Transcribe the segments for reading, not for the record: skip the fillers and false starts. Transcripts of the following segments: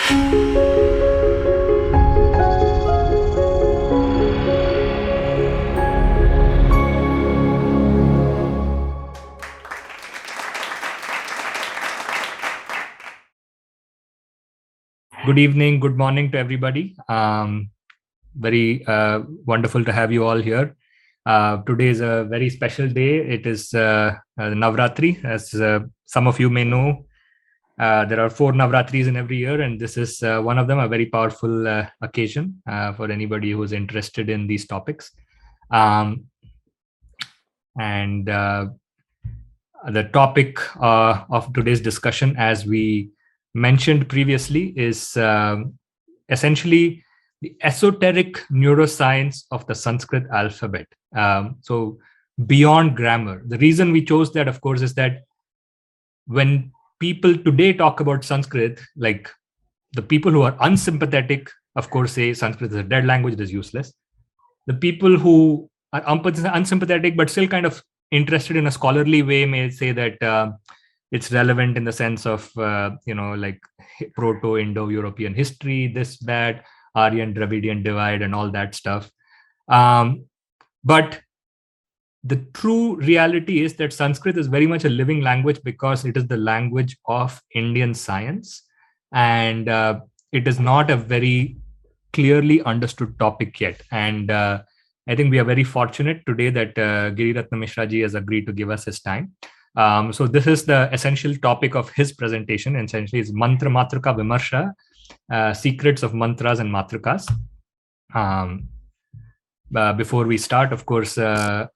Good evening, good morning to everybody. Very wonderful to have you all here. Today is a very special day. It is Navratri. As some of you may know, there are 4 Navratris in every year, and this is one of them, a very powerful occasion for anybody who is interested in these topics. And the topic of today's discussion, as we mentioned previously, is essentially the esoteric neuroscience of the Sanskrit alphabet. So beyond grammar. The reason we chose that, of course, is that when people today talk about Sanskrit, like the people who are unsympathetic, of course, say Sanskrit is a dead language, it is useless. The people who are unsympathetic but still kind of interested in a scholarly way may say that it's relevant in the sense of, like Proto-Indo-European history, this, that, Aryan-Dravidian divide and all that stuff. But the true reality is that Sanskrit is very much a living language because it is the language of Indian science. And it is not a very clearly understood topic yet. And I think we are very fortunate today that Giriratna Mishra ji has agreed to give us his time. So this is the essential topic of his presentation. Essentially, is Matrka Vimarsha, Secrets of Mantras and Matrakas. Before we start, of course, a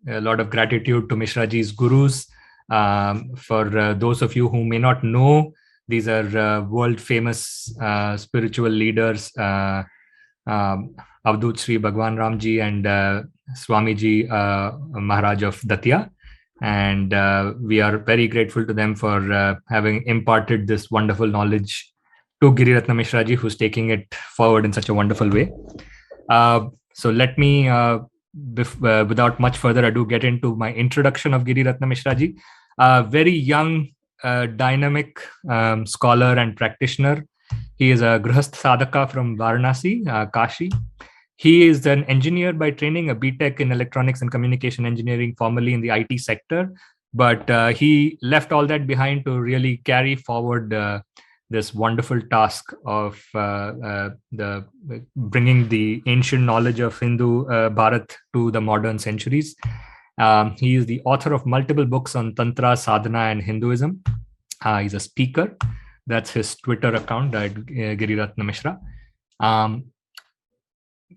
lot of gratitude to Mishra ji's gurus. For those of you who may not know, these are world famous spiritual leaders, Avdut Sri Bhagwan Ramji and Swamiji Maharaj of Datia. And we are very grateful to them for having imparted this wonderful knowledge to Giriratna Mishra ji, who's taking it forward in such a wonderful way. So let me, without much further ado, get into my introduction of Giriratna Mishra ji. Very young, dynamic scholar and practitioner. He is a Grihasth Sadhaka from Varanasi, Kashi. He is an engineer by training, a BTech in electronics and communication engineering, formerly in the IT sector. But he left all that behind to really carry forward this wonderful task of bringing the ancient knowledge of Hindu Bharat to the modern centuries. He is the author of multiple books on Tantra, Sadhana, and Hinduism. He's a speaker. That's his Twitter account, Giriratna Mishra.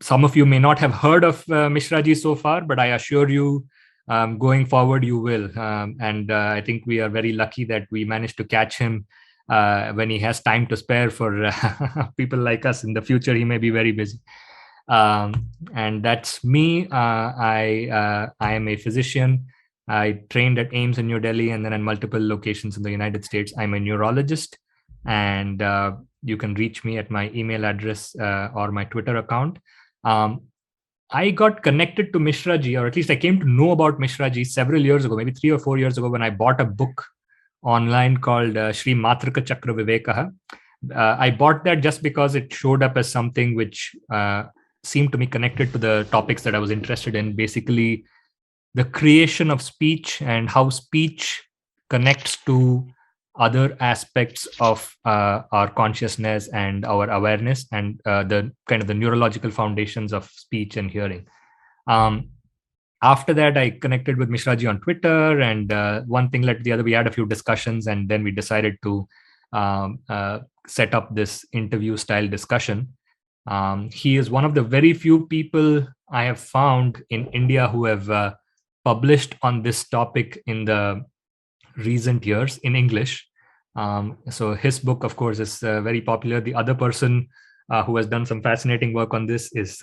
Some of you may not have heard of Mishra ji so far, but I assure you, going forward, you will. And I think we are very lucky that we managed to catch him when he has time to spare for people like us. In the future, he may be very busy. And that's me. I am a physician. I trained at AIIMS in New Delhi and then in multiple locations in the United States. I'm a neurologist, and you can reach me at my email address or my Twitter account. I got connected to Mishra ji, or at least I came to know about Mishra ji several years ago, maybe 3 or 4 years ago, when I bought a book online called Sri Matrka Cakra Viveka. I bought that just because it showed up as something which seemed to me connected to the topics that I was interested in, basically the creation of speech and how speech connects to other aspects of our consciousness and our awareness, and the kind of the neurological foundations of speech and hearing. After that, I connected with Mishra ji on Twitter, and one thing led to the other. We had a few discussions, and then we decided to set up this interview style discussion. He is one of the very few people I have found in India who have published on this topic in the recent years in English. So his book, of course, is very popular. The other person who has done some fascinating work on this is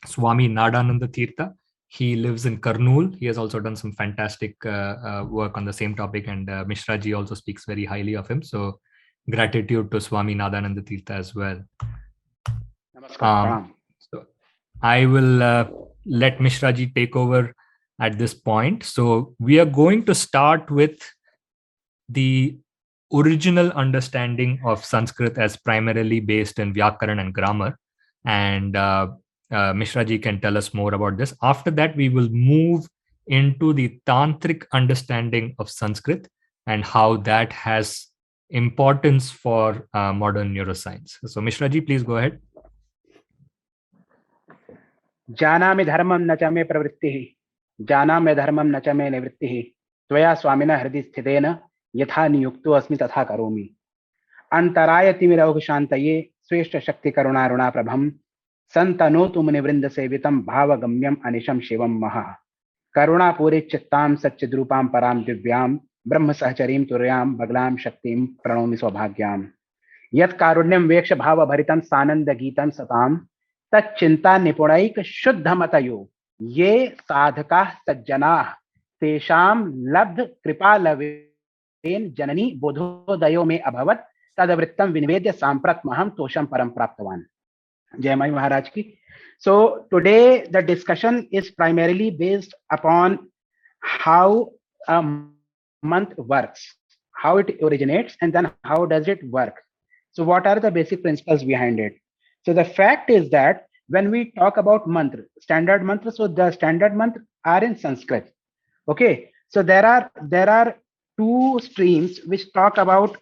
Swami Nadananda Tirtha. He lives in Kurnool. He has also done some fantastic work on the same topic, and Mishra ji also speaks very highly of him. So gratitude to Swami Nadananda Tirtha as well. So I will let Mishra ji take over at this point. So we are going to start with the original understanding of Sanskrit as primarily based in Vyakarana and grammar. And Mishra ji can tell us more about this. After that, we will move into the Tantrik understanding of Sanskrit and how that has importance for modern neuroscience. So Mishra ji, please go ahead. जानामि धर्मं न च मे प्रवृत्तिः जानामि धर्मं न च मे निवृत्तिः त्वया स्वामिनः हृदि स्थितेन यथा नियुक्तो अस्मि तथा करोमि अंतराय तिमिरौघ शान्तये श्रेष्ठ शक्ति करुणारुणा प्रभं संतनोतु मुनिवृंद सेवितं भावगम्यम अनिशम शिवम महा करुणापूरे चित्तां सच्चिद्रूपां परां दिव्यां ब्रह्म सहचरीं तुर्यां बगलां शक्तिं प्रणौमि सौभाग्यां यत् कारुण्यं वेक्ष भाव भरितं सानंद गीतं सतां तच्चिंता निपुणैक शुद्धमतयो ये साधकाः सज्जनाः तेषां लब्ध कृपा लवेन जननी बोधोदयो में अभवत् तदवृत्तं विनिवेद्य सांप्रतमहं तोषं परम प्राप्तवान्. जय माई महाराज की. So today the discussion is primarily based upon how a month works, how it originates, and then how does it work. So what are the basic principles behind it? So the fact is that when we talk about mantra, standard mantra, so the standard mantra are in Sanskrit. Okay, so there are two streams which talk about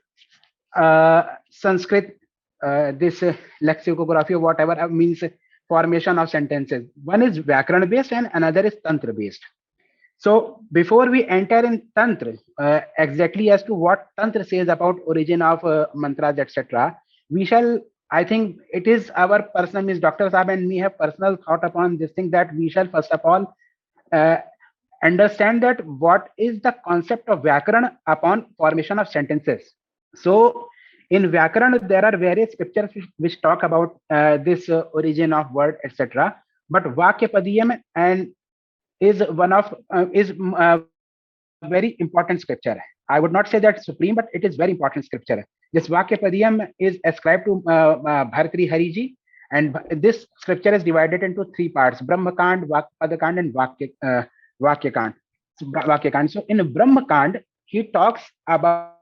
Sanskrit, this lexicography or whatever means formation of sentences. One is Vyakarana based and another is Tantra based. So before we enter in Tantra, exactly as to what Tantra says about origin of mantras, etc., we shall, I think it is our personal, means Dr. Saab and me have personal thought upon this thing, that we shall first of all understand that what is the concept of Vyakarana upon formation of sentences. So in Vyakarana, there are various scriptures which talk about this origin of word, etc. But Vakyapadiyam and is one of very important scripture. I would not say that supreme, but it is very important scripture. This Vakyapadiyam is ascribed to Bhartri Hariji, and this scripture is divided into three parts: Brahmakand, Vakpadakand, and Vakyakand. So in Brahmakand, he talks about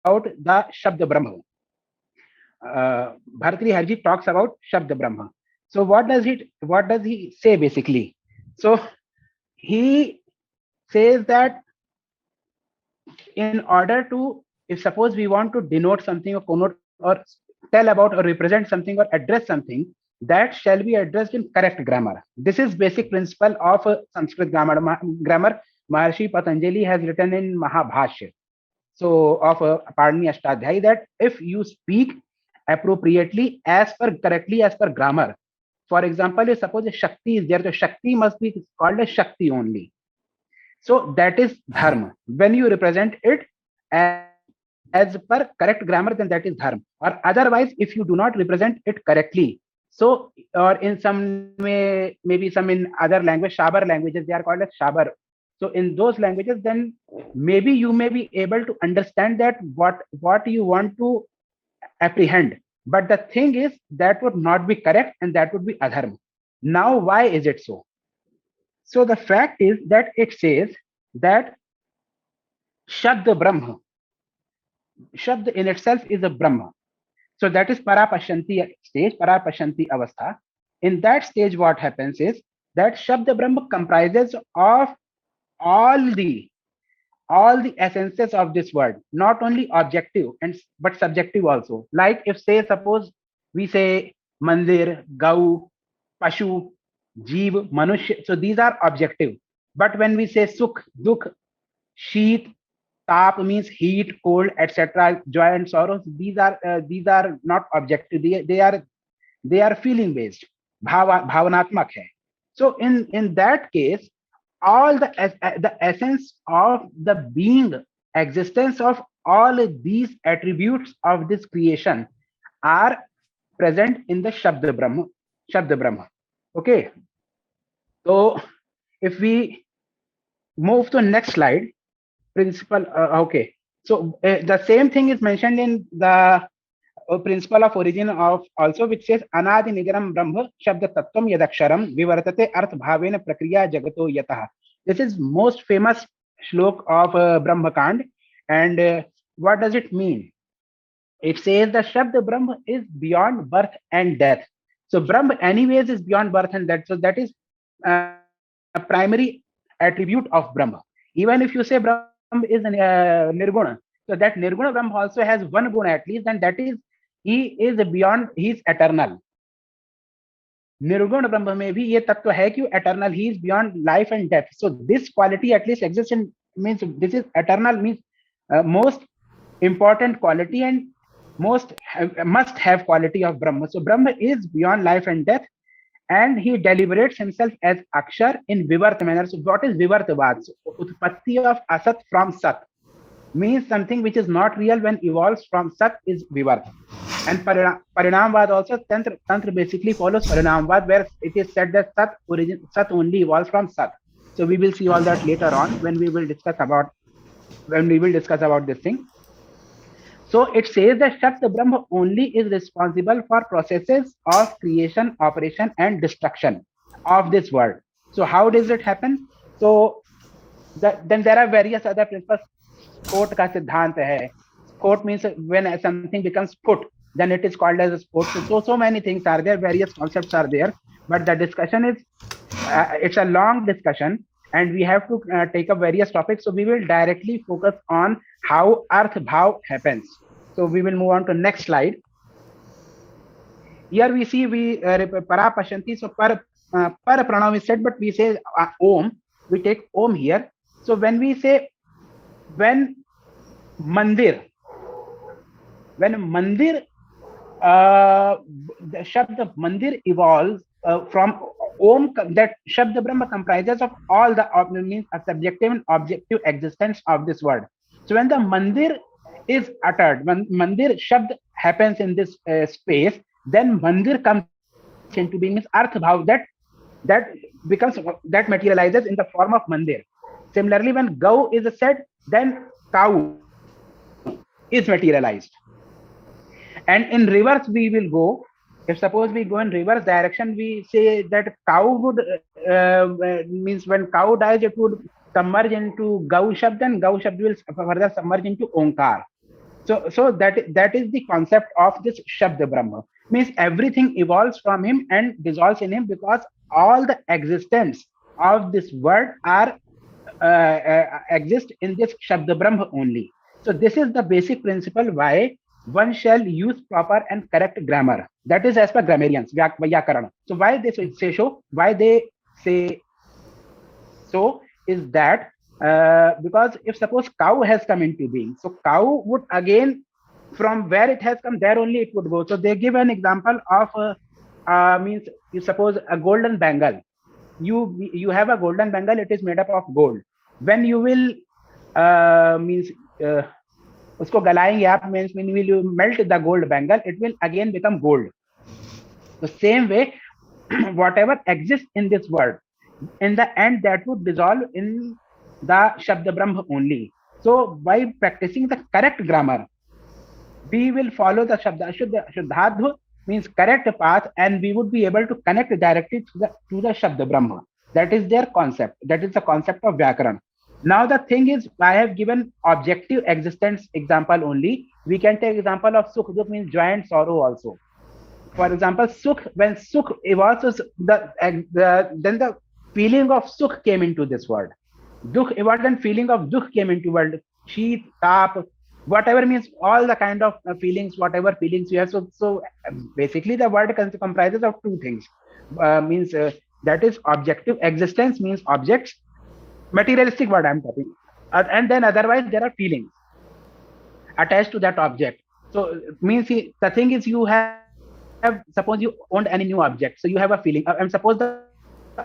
the Shabda Brahma. Bhartri Hariji talks about Shabda Brahma. So what does he say basically? So he says that in order to, if suppose we want to denote something or connote or tell about or represent something or address something, that shall be addressed in correct grammar. This is basic principle of Sanskrit grammar. Maharshi Patanjali has written in Mahabhashya, so of Parni Ashtadhyayi, that if you speak appropriately correctly as per grammar. For example, if suppose a Shakti is there, the Shakti must be called as Shakti only. So that is dharma. When you represent it as per correct grammar, then that is dharma. Or otherwise, if you do not represent it correctly, so or in some way, maybe some in other language, Shabar languages, they are called as Shabar. So in those languages, then maybe you may be able to understand that what you want to apprehend. But the thing is, that would not be correct and that would be adharma. Now, why is it so? So the fact is that it says that Shabda Brahma, Shabd in itself is a Brahma. So that is Parapashanti stage, Parapashanti Avastha. In that stage, what happens is that Shabda Brahma comprises of all the essences of this word, not only objective but subjective also. Like if say suppose we say Mandir, Gau, Pashu, Jeev, Manushya, so these are objective. But when we say Sukh, Dukh, Sheet, Tap means heat, cold, etc., joy and sorrows, these are not objective. They are feeling based. Bhavanatmak hai. So in that case, all the essence of the being, existence of all these attributes of this creation are present in the Shabda Brahma. Okay. So if we move to next slide, principle. Okay. So the same thing is mentioned in the principle of origin of also, which says Anadi Nigaram Brahma Shabda Tattvam Yadaksharam Vivartate Arth Bhavena Prakriya Jagato Yataha. This is most famous shlok of Brahmakand, and what does it mean? It says the Shabd Brahma is beyond birth and death. So Brahma anyways is beyond birth and death. So that is a primary attribute of Brahma. Even if you say Brahma is Nirguna, so that Nirguna Brahma also has one guna at least, and that is he is beyond, he is eternal. Nirguna Brahma में भी ये तत्व है कि eternal, he is beyond life and death. So this quality at least exists in, means this is eternal, means most important quality and most must have quality of Brahma. So Brahma is beyond life and death, and he deliberates himself as Akshar in Vivarta manner. So what is Vivartavad? So Utpatti of Asat from Sat means something which is not real when evolves from Sat is Vivarta. And Parinamvad also, Tantra basically follows Parinamvad, where it is said that Sat only evolves from Sat. So we will see all that later on when we will discuss about this thing. So it says that Shakti Brahma only is responsible for processes of creation, operation, and destruction of this world. So how does it happen? So then there are various other principles. Sport ka siddhant hai. Sport means when something becomes put, then it is called as a sport. So many things are there, various concepts are there, but the discussion is it's a long discussion, and we have to take up various topics. So we will directly focus on how Arth Bhav happens. So we will move on to next slide. Here we see para pashanti. So par pranam is said, but we say om. We take om here. So when we say when Mandir, the Shabd Mandir evolves from Om, that Shabd Brahma comprises of all the means a subjective and objective existence of this world. So when the Mandir is uttered, when Mandir Shabd happens in this space, then Mandir comes into being, means Arth Bhav, that materializes in the form of Mandir. Similarly, when Gau is said, then cow is materialized. And in reverse, we will go. If suppose we go in reverse direction, we say that cow would means when cow dies, it would submerge into Gau Shabd, and Gau Shabd will further submerge into Onkar. So that is the concept of this Shabd Brahma. Means everything evolves from him and dissolves in him, because all the existence of this world are exist in this Shabd Brahma only. So this is the basic principle why one shall use proper and correct grammar. That is as per grammarians, Vyakarana. So why they say so? Why they say so is that because if suppose cow has come into being, so cow would again, from where it has come, there only it would go. So they give an example of means you suppose a golden bangle. You have a golden bangle, it is made up of gold. When you will means usko galayenge aap, means when you melt the gold bangle, it will again become gold. The same way, whatever exists in this world, in the end that would dissolve in the Shabda Brahma only. So by practicing the correct grammar, we will follow the Shuddhadhu, means correct path, and we would be able to connect directly to the Shabda Brahma. That is their concept. That is the concept of Vyakarana. Now the thing is, I have given objective existence example only. We can take example of Sukh. Dukh means joy and sorrow also. For example, Sukh, when Sukh evolves, then the feeling of Sukh came into this world. Dukh evolved and feeling of Dukh came into world. Sheet, tap, whatever, means all the kind of feelings, whatever feelings you have. So basically the world comprises of two things. Means that is objective existence, means objects, materialistic word I'm talking, and then otherwise there are feelings attached to that object. So means the thing is, you have, suppose you owned any new object, so you have a feeling, and suppose the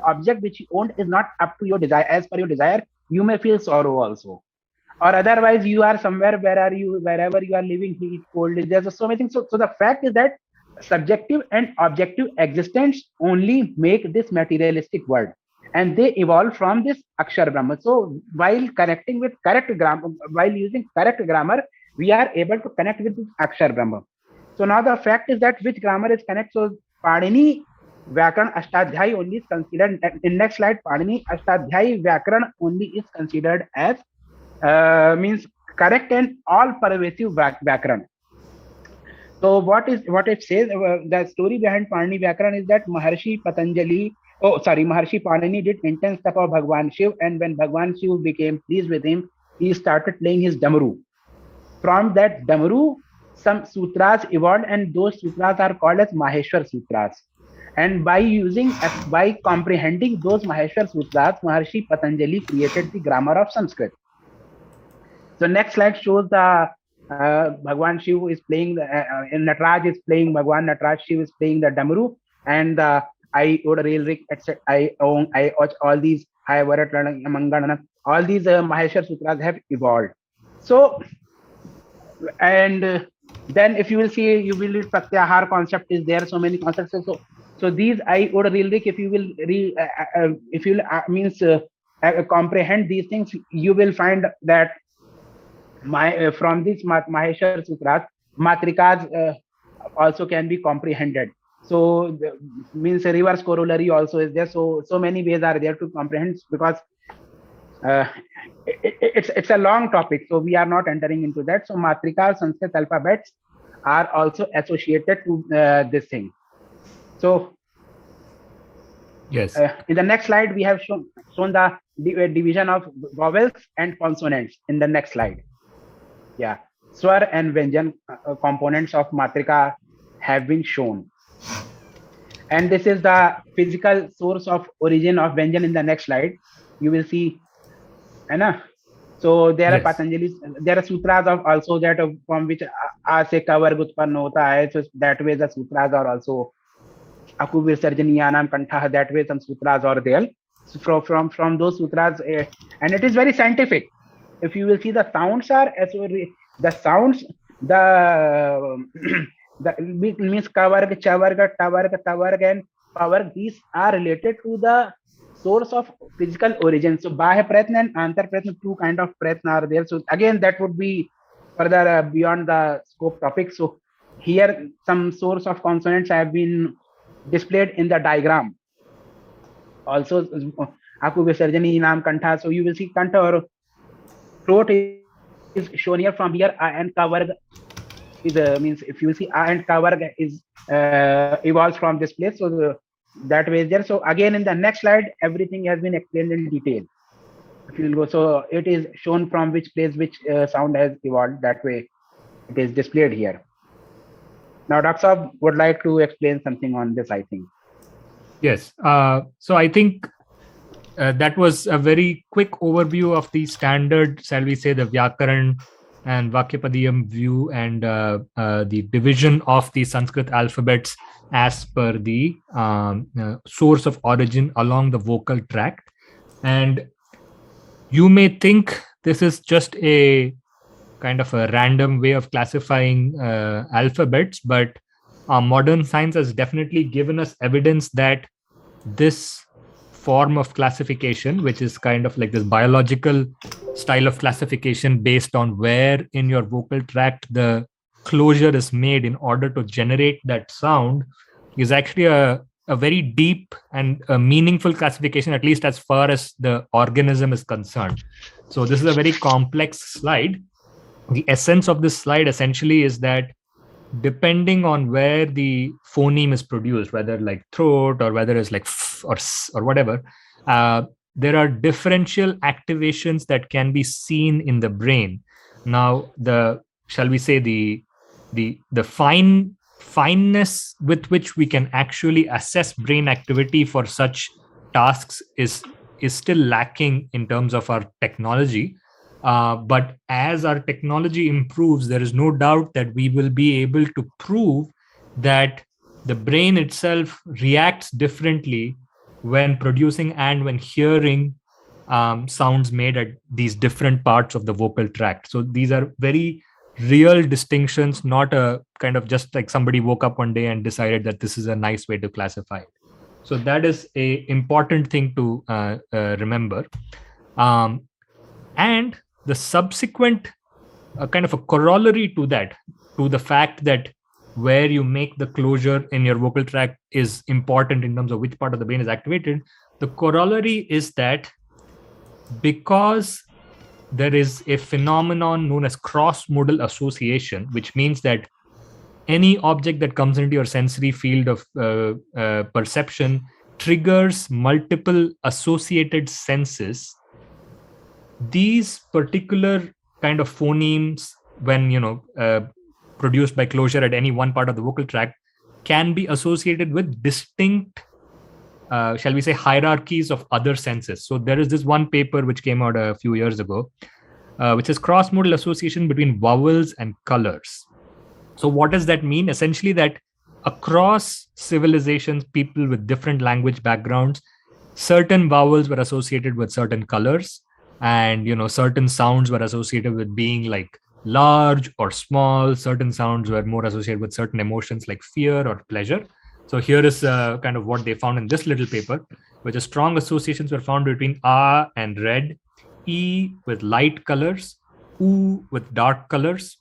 object which you owned is not up to your desire, as per your desire, you may feel sorrow also. Or otherwise you are somewhere, wherever you are living, heat, cold, there's so many things. So the fact is that subjective and objective existence only make this materialistic world, and they evolve from this Akshar Brahma. So while connecting with correct grammar, while using correct grammar, we are able to connect with this Akshar Brahma. So now the fact is that which grammar is connect. So Panini Vyakaran Ashtadhyayi only is considered, in next slide, Panini Ashtadhyayi Vyakaran only is considered as means correct and all-pervasive Vyakarana. So what it says, the story behind Panini Vyakarana is that Maharshi Panini did intense stuff of Bhagwan Shiv, and when Bhagwan Shiv became pleased with him, he started playing his damaru. From that damaru, some sutras evolved, and those sutras are called as Maheshwara Sutras. And by comprehending those Maheshwara Sutras, Maharshi Patanjali created the grammar of Sanskrit. So next slide shows the Bhagwan Shiv is playing Nataraj is playing Bhagwan Nataraj Shiv is playing the damaru, and the I Odarilik etc. All these I Varat all these Maheshwara Sutras have evolved. So and then if you will see, you will read Pratyahar concept is there, so many concepts. So these I Odarilik, if you will comprehend these things, you will find that from these Maheshwara Sutras, Matrikas also can be comprehended. So means a reverse corollary also is there. So many ways are there to comprehend, because it's a long topic. So we are not entering into that. So Matrika Sanskrit alphabets are also associated to this thing. So yes, in the next slide we have shown the division of vowels and consonants. In the next slide. Yeah, Swar and Vyanjan components of Matrika have been shown. And this is the physical source of origin of Vyanjan. In the next slide, you will see. So there are Patanjali's, there are sutras of also that from which Ase Kavarg utpanna hota hai. So that way the sutras are also Aku Visarjaniyanam Kantha. That way some sutras are there. So from those sutras, and it is very scientific. If you will see, the sounds are the means kavarg, chavarg, tavarg, tavarg, and pavarg. These are related to the source of physical origin. So bahya pratna and antar pratna, two kind of pratna are there. So again, that would be further beyond the scope topic. So here some source of consonants have been displayed in the diagram. Also, Aku Visarjani Nam Kantha. So you will see Kantha or throat is shown here. From here, A and Kavarg is means if you see A and Kavarg is evolves from this place. So that way is there. So again, in the next slide, everything has been explained in detail. If you will go, so it is shown from which place which sound has evolved. That way, it is displayed here. Now, Dr. Saab would like to explain something on this, I think. Yes. So I think that was a very quick overview of the standard, shall we say, the Vyakarana and Vakyapadiyam view, and the division of the Sanskrit alphabets as per the source of origin along the vocal tract. And you may think this is just a kind of a random way of classifying alphabets, but modern science has definitely given us evidence that this form of classification, which is kind of like this biological style of classification based on where in your vocal tract the closure is made in order to generate that sound, is actually a very deep and a meaningful classification, at least as far as the organism is concerned. So this is a very complex slide. The essence of this slide essentially is that depending on where the phoneme is produced, whether like throat or whether it's like f or whatever, there are differential activations that can be seen in the brain. Now, shall we say the fineness with which we can actually assess brain activity for such tasks is still lacking in terms of our technology. But as our technology improves, there is no doubt that we will be able to prove that the brain itself reacts differently when producing and when hearing sounds made at these different parts of the vocal tract. So these are very real distinctions, not a kind of just like somebody woke up one day and decided that this is a nice way to classify it. So that is an important thing to remember. And the subsequent kind of a corollary to that, to the fact that where you make the closure in your vocal tract is important in terms of which part of the brain is activated, the corollary is that because there is a phenomenon known as cross-modal association, which means that any object that comes into your sensory field of perception triggers multiple associated senses. These particular kind of phonemes, when produced by closure at any one part of the vocal tract, can be associated with distinct shall we say hierarchies of other senses. So there is this one paper which came out a few years ago, which is cross-modal association between vowels and colors. So what does that mean? Essentially that across civilizations, people with different language backgrounds, certain vowels were associated with certain colors, and certain sounds were associated with being like large or small. Certain sounds were more associated with certain emotions like fear or pleasure. So here is kind of what they found in this little paper, which is strong associations were found between A and red, E with light colors, U with dark colors.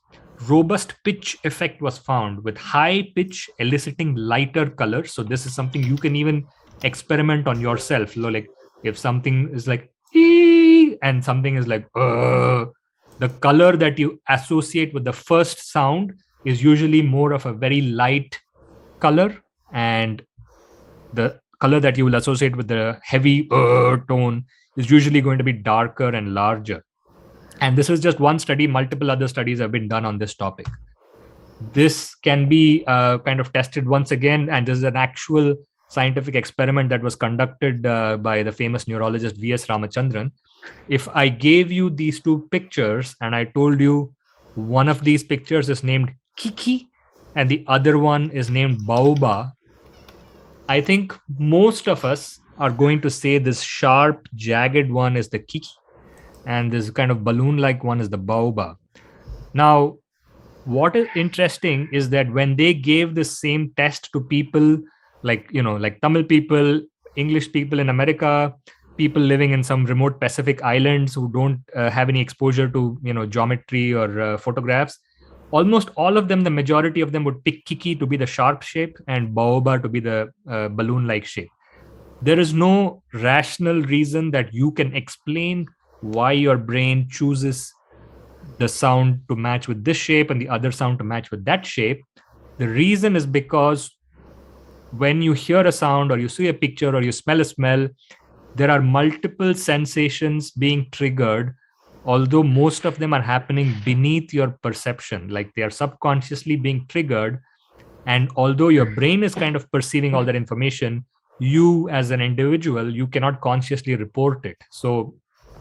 Robust pitch effect was found with high pitch eliciting lighter colors. So this is something you can even experiment on yourself. Like if something is like E and something is like the color that you associate with the first sound is usually more of a very light color, and the color that you will associate with the heavy tone is usually going to be darker and larger. And this is just one study. Multiple other studies have been done on this topic. This can be kind of tested once again, and this is an actual scientific experiment that was conducted by the famous neurologist V.S. Ramachandran. If I gave you these two pictures and I told you one of these pictures is named Kiki and the other one is named Baoba, I think most of us are going to say this sharp, jagged one is the Kiki and this kind of balloon-like one is the Baoba. Now, what is interesting is that when they gave the same test to people like Tamil people, English people in America, people living in some remote Pacific islands who don't have any exposure to geometry or photographs, almost all of them, the majority of them would pick Kiki to be the sharp shape and Baoba to be the balloon-like shape. There is no rational reason that you can explain why your brain chooses the sound to match with this shape and the other sound to match with that shape. The reason is because when you hear a sound or you see a picture or you smell a smell, there are multiple sensations being triggered, although most of them are happening beneath your perception, like they are subconsciously being triggered. And although your brain is kind of perceiving all that information, you as an individual, you cannot consciously report it. So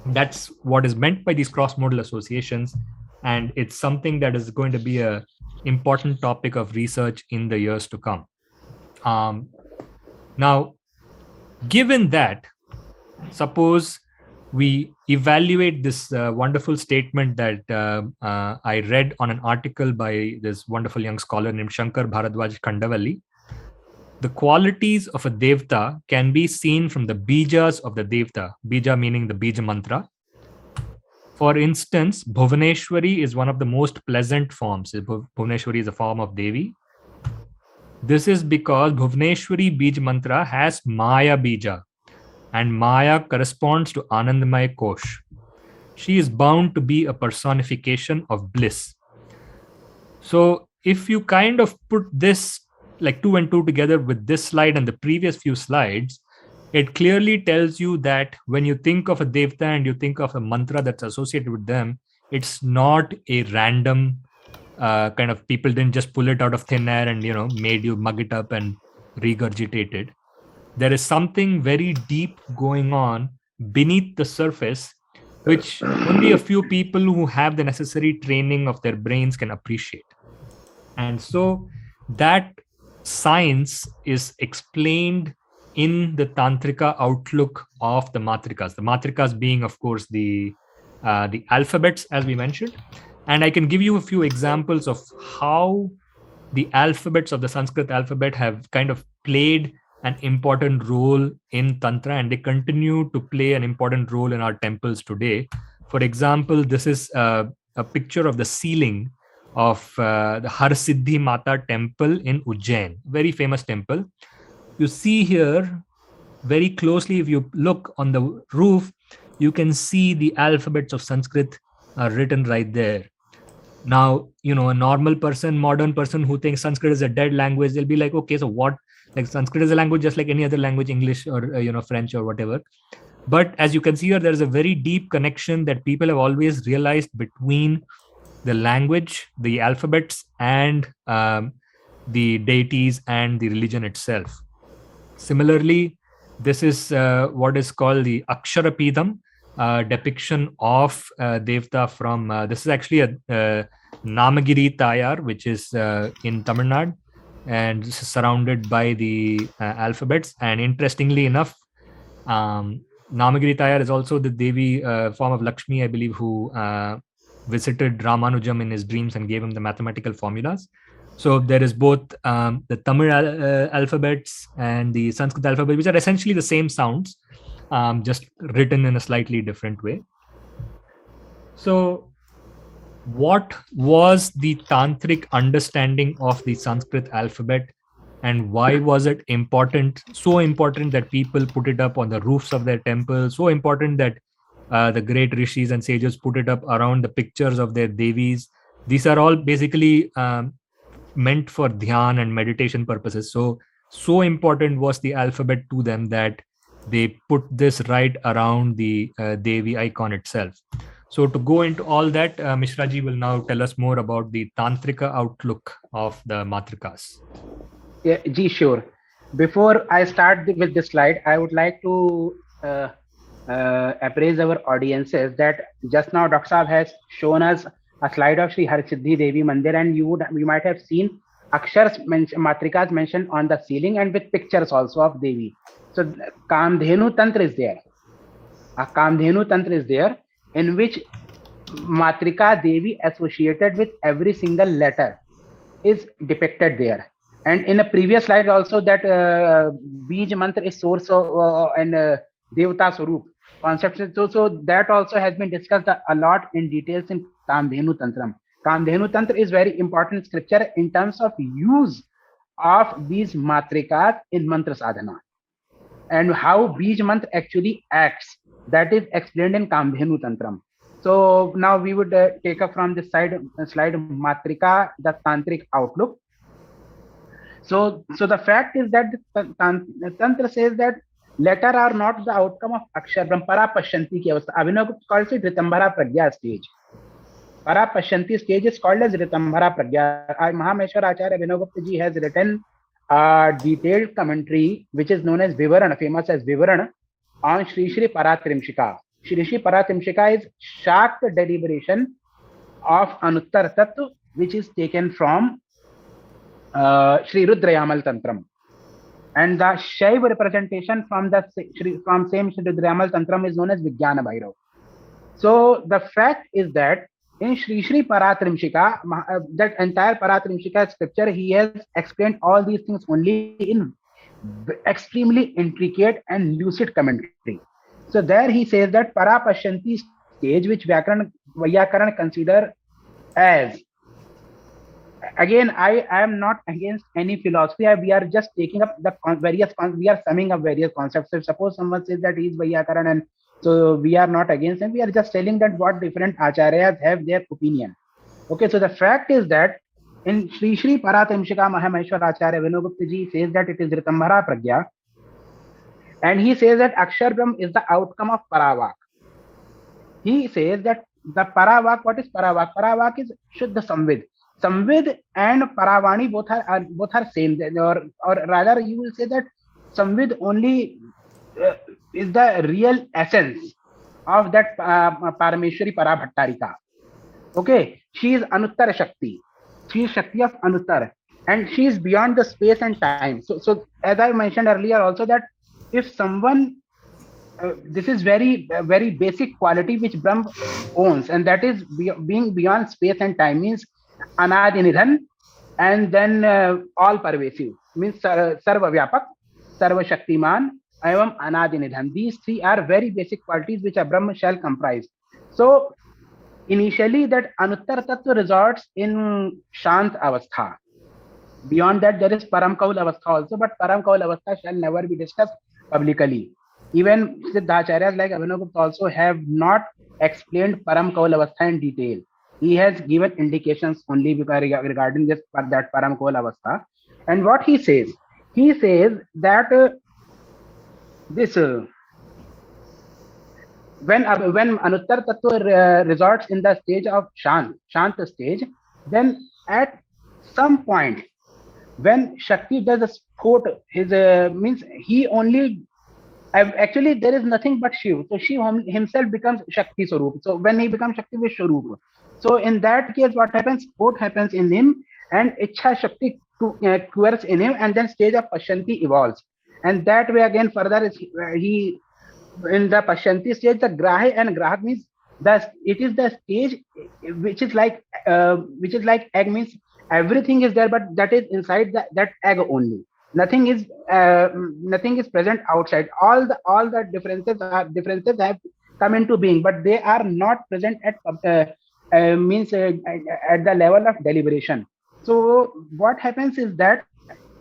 that's what is meant by these cross-modal associations, and it's something that is going to be an important topic of research in the years to come. Now, given that, suppose we evaluate this wonderful statement that I read on an article by this wonderful young scholar named Shankar Bharadwaj Kandavalli. The qualities of a devta can be seen from the bijas of the devta, bija meaning the bija mantra. For instance, Bhuvaneshwari is one of the most pleasant forms. Bhuvaneshwari is a form of Devi. This is because Bhuvaneshwari Bij Mantra has Maya Bija, and Maya corresponds to Anandamaya Kosh. She is bound to be a personification of bliss. So if you kind of put this like 2 and 2 together with this slide and the previous few slides, it clearly tells you that when you think of a devta and you think of a mantra that's associated with them, it's not a random kind of, people didn't just pull it out of thin air and made you mug it up and regurgitate it. There is something very deep going on beneath the surface, which only a few people who have the necessary training of their brains can appreciate. And so that science is explained in the Tantrika outlook of the Matrikas. The Matrikas being, of course, the alphabets, as we mentioned. And I can give you a few examples of how the alphabets of the Sanskrit alphabet have kind of played an important role in Tantra, and they continue to play an important role in our temples today. For example, this is a picture of the ceiling of the Harasiddhi Mata temple in Ujjain, very famous temple. You see here very closely, if you look on the roof, you can see the alphabets of Sanskrit are written right there. Now, a normal person, modern person who thinks Sanskrit is a dead language, they'll be like, okay, so what? Like Sanskrit is a language just like any other language, English or French or whatever. But as you can see here, there is a very deep connection that people have always realized between the language, the alphabets, and the deities and the religion itself. Similarly, this is what is called the Aksharapidam depiction of Devta from, this is actually a Namagiri Tayar, which is in Tamil Nadu, and this is surrounded by the alphabets. And interestingly enough, Namagiri Tayar is also the Devi form of Lakshmi, I believe, who visited Ramanujam in his dreams and gave him the mathematical formulas. So there is both the Tamil alphabets and the Sanskrit alphabet, which are essentially the same sounds, just written in a slightly different way. So what was the Tantrik understanding of the Sanskrit alphabet, and why was it important, so important that people put it up on the roofs of their temples, so important that the great rishis and sages put it up around the pictures of their devis? These are all basically meant for dhyan and meditation purposes. So important was the alphabet to them that they put this right around the Devi icon itself. So to go into all that, Mishra ji will now tell us more about the Tantrika outlook of the Matrakas. Yeah, Ji, sure. Before I start with this slide, I would like to appraise our audiences that just now Dr. Saab has shown us a slide of Sri Harasiddhi Devi Mandir, and you might have seen Aksharas Matrikas mentioned on the ceiling and with pictures also of Devi. So Kamdhenu Tantra is there. A Kamdhenu Tantra is there, in which Matrika Devi associated with every single letter is depicted there. And in a previous slide also, that Bij Mantra is source of, and Devata Swarup concept. So that also has been discussed a lot in details in Kamdhenu Tantram. Kamdhenu Tantra is very important scripture in terms of use of these matrikas in mantra sadhana, and how Bij Mantra actually acts. That is explained in Kamdhenu Tantram. So now we would take up from this slide Matrika, the Tantric outlook. So the fact is that Tantra says that letter are not the outcome of Akshar Brahm. Parapashyanti ki avastha. Abhinav Gupta calls it Ritambhara Pragya stage. Parapashyanti stage is called as Ritambhara Pragya. Maheshvara Acharya Abhinav Gupta ji has written a detailed commentary which is known as Vivarana, famous as Vivarana, on Shri Shri Paratimsika. Shri Shri Paratimsika is Shakta deliberation of Anuttar Tattva, which is taken from Sri Rudrayamal Tantram. And the Shaiva representation from same Sri Rudrayamal Tantram is known as Vijnana Bhairav. So the fact is that in Shri Shri Paratrimshika, that entire Paratrimshika scripture, he has explained all these things only in extremely intricate and lucid commentary. So there he says that Parapashyanti stage, which Vyakarana consider as, again, I am not against any philosophy. We are just taking up the we are summing up various concepts. So suppose someone says that he is Vyakarana, and so we are not against him. We are just telling that what different acharyas have their opinion. Okay, so the fact is that in Shri Shri Paratimshika, Maheshvara Acharya Abhinav Gupta ji says that it is Ritambhara Pragya, and he says that Akshar Brahm is the outcome of Paravak. He says that the Paravak, what is Paravak? Paravak is Shuddha Samvid. Samvid and Paravani both are same, or rather you will say that Samvid only is the real essence of that Parameshwari Parabhattarika. Okay, she is Anuttar Shakti. She is Shakti of Anuttar, and she is beyond the space and time. So as I mentioned earlier also, that if someone, this is very basic quality which Brahm owns, and that is being beyond space and time, means Anadi Nidhan, and then all pervasive, means Sarva Vyapak, Sarva Shaktiman, Evam Anadi Nidhan. These three are very basic qualities which a Brahma shall comprise. So initially that Anuttar Tattva resorts in Shant Avastha. Beyond that there is Param Kaul Avastha also, but Param Kaul Avastha shall never be discussed publicly. Even Siddhacharyas like Abhinavgupta also have not explained Param Kaul Avastha in detail. He has given indications only regarding this that Param Kaul Avastha. And what he says that this when Anuttar Tattva resorts in the stage of Shant stage, then at some point when Shakti does a sport, his means he only actually there is nothing but Shiv. So Shiv himself becomes Shakti Swarup. So when he becomes Shakti Vishwarup, so in that case, what happens? Sport happens in him, and Ichha Shakti quirks in him, and then stage of Pashanti evolves, and that way again further is he in the Pashyanti stage, the Grahi and Grahak means it is the stage which is like egg means everything is there, but that is inside that egg only. Nothing is present outside. All the differences have come into being, but they are not present at means at the level of deliberation. So what happens is that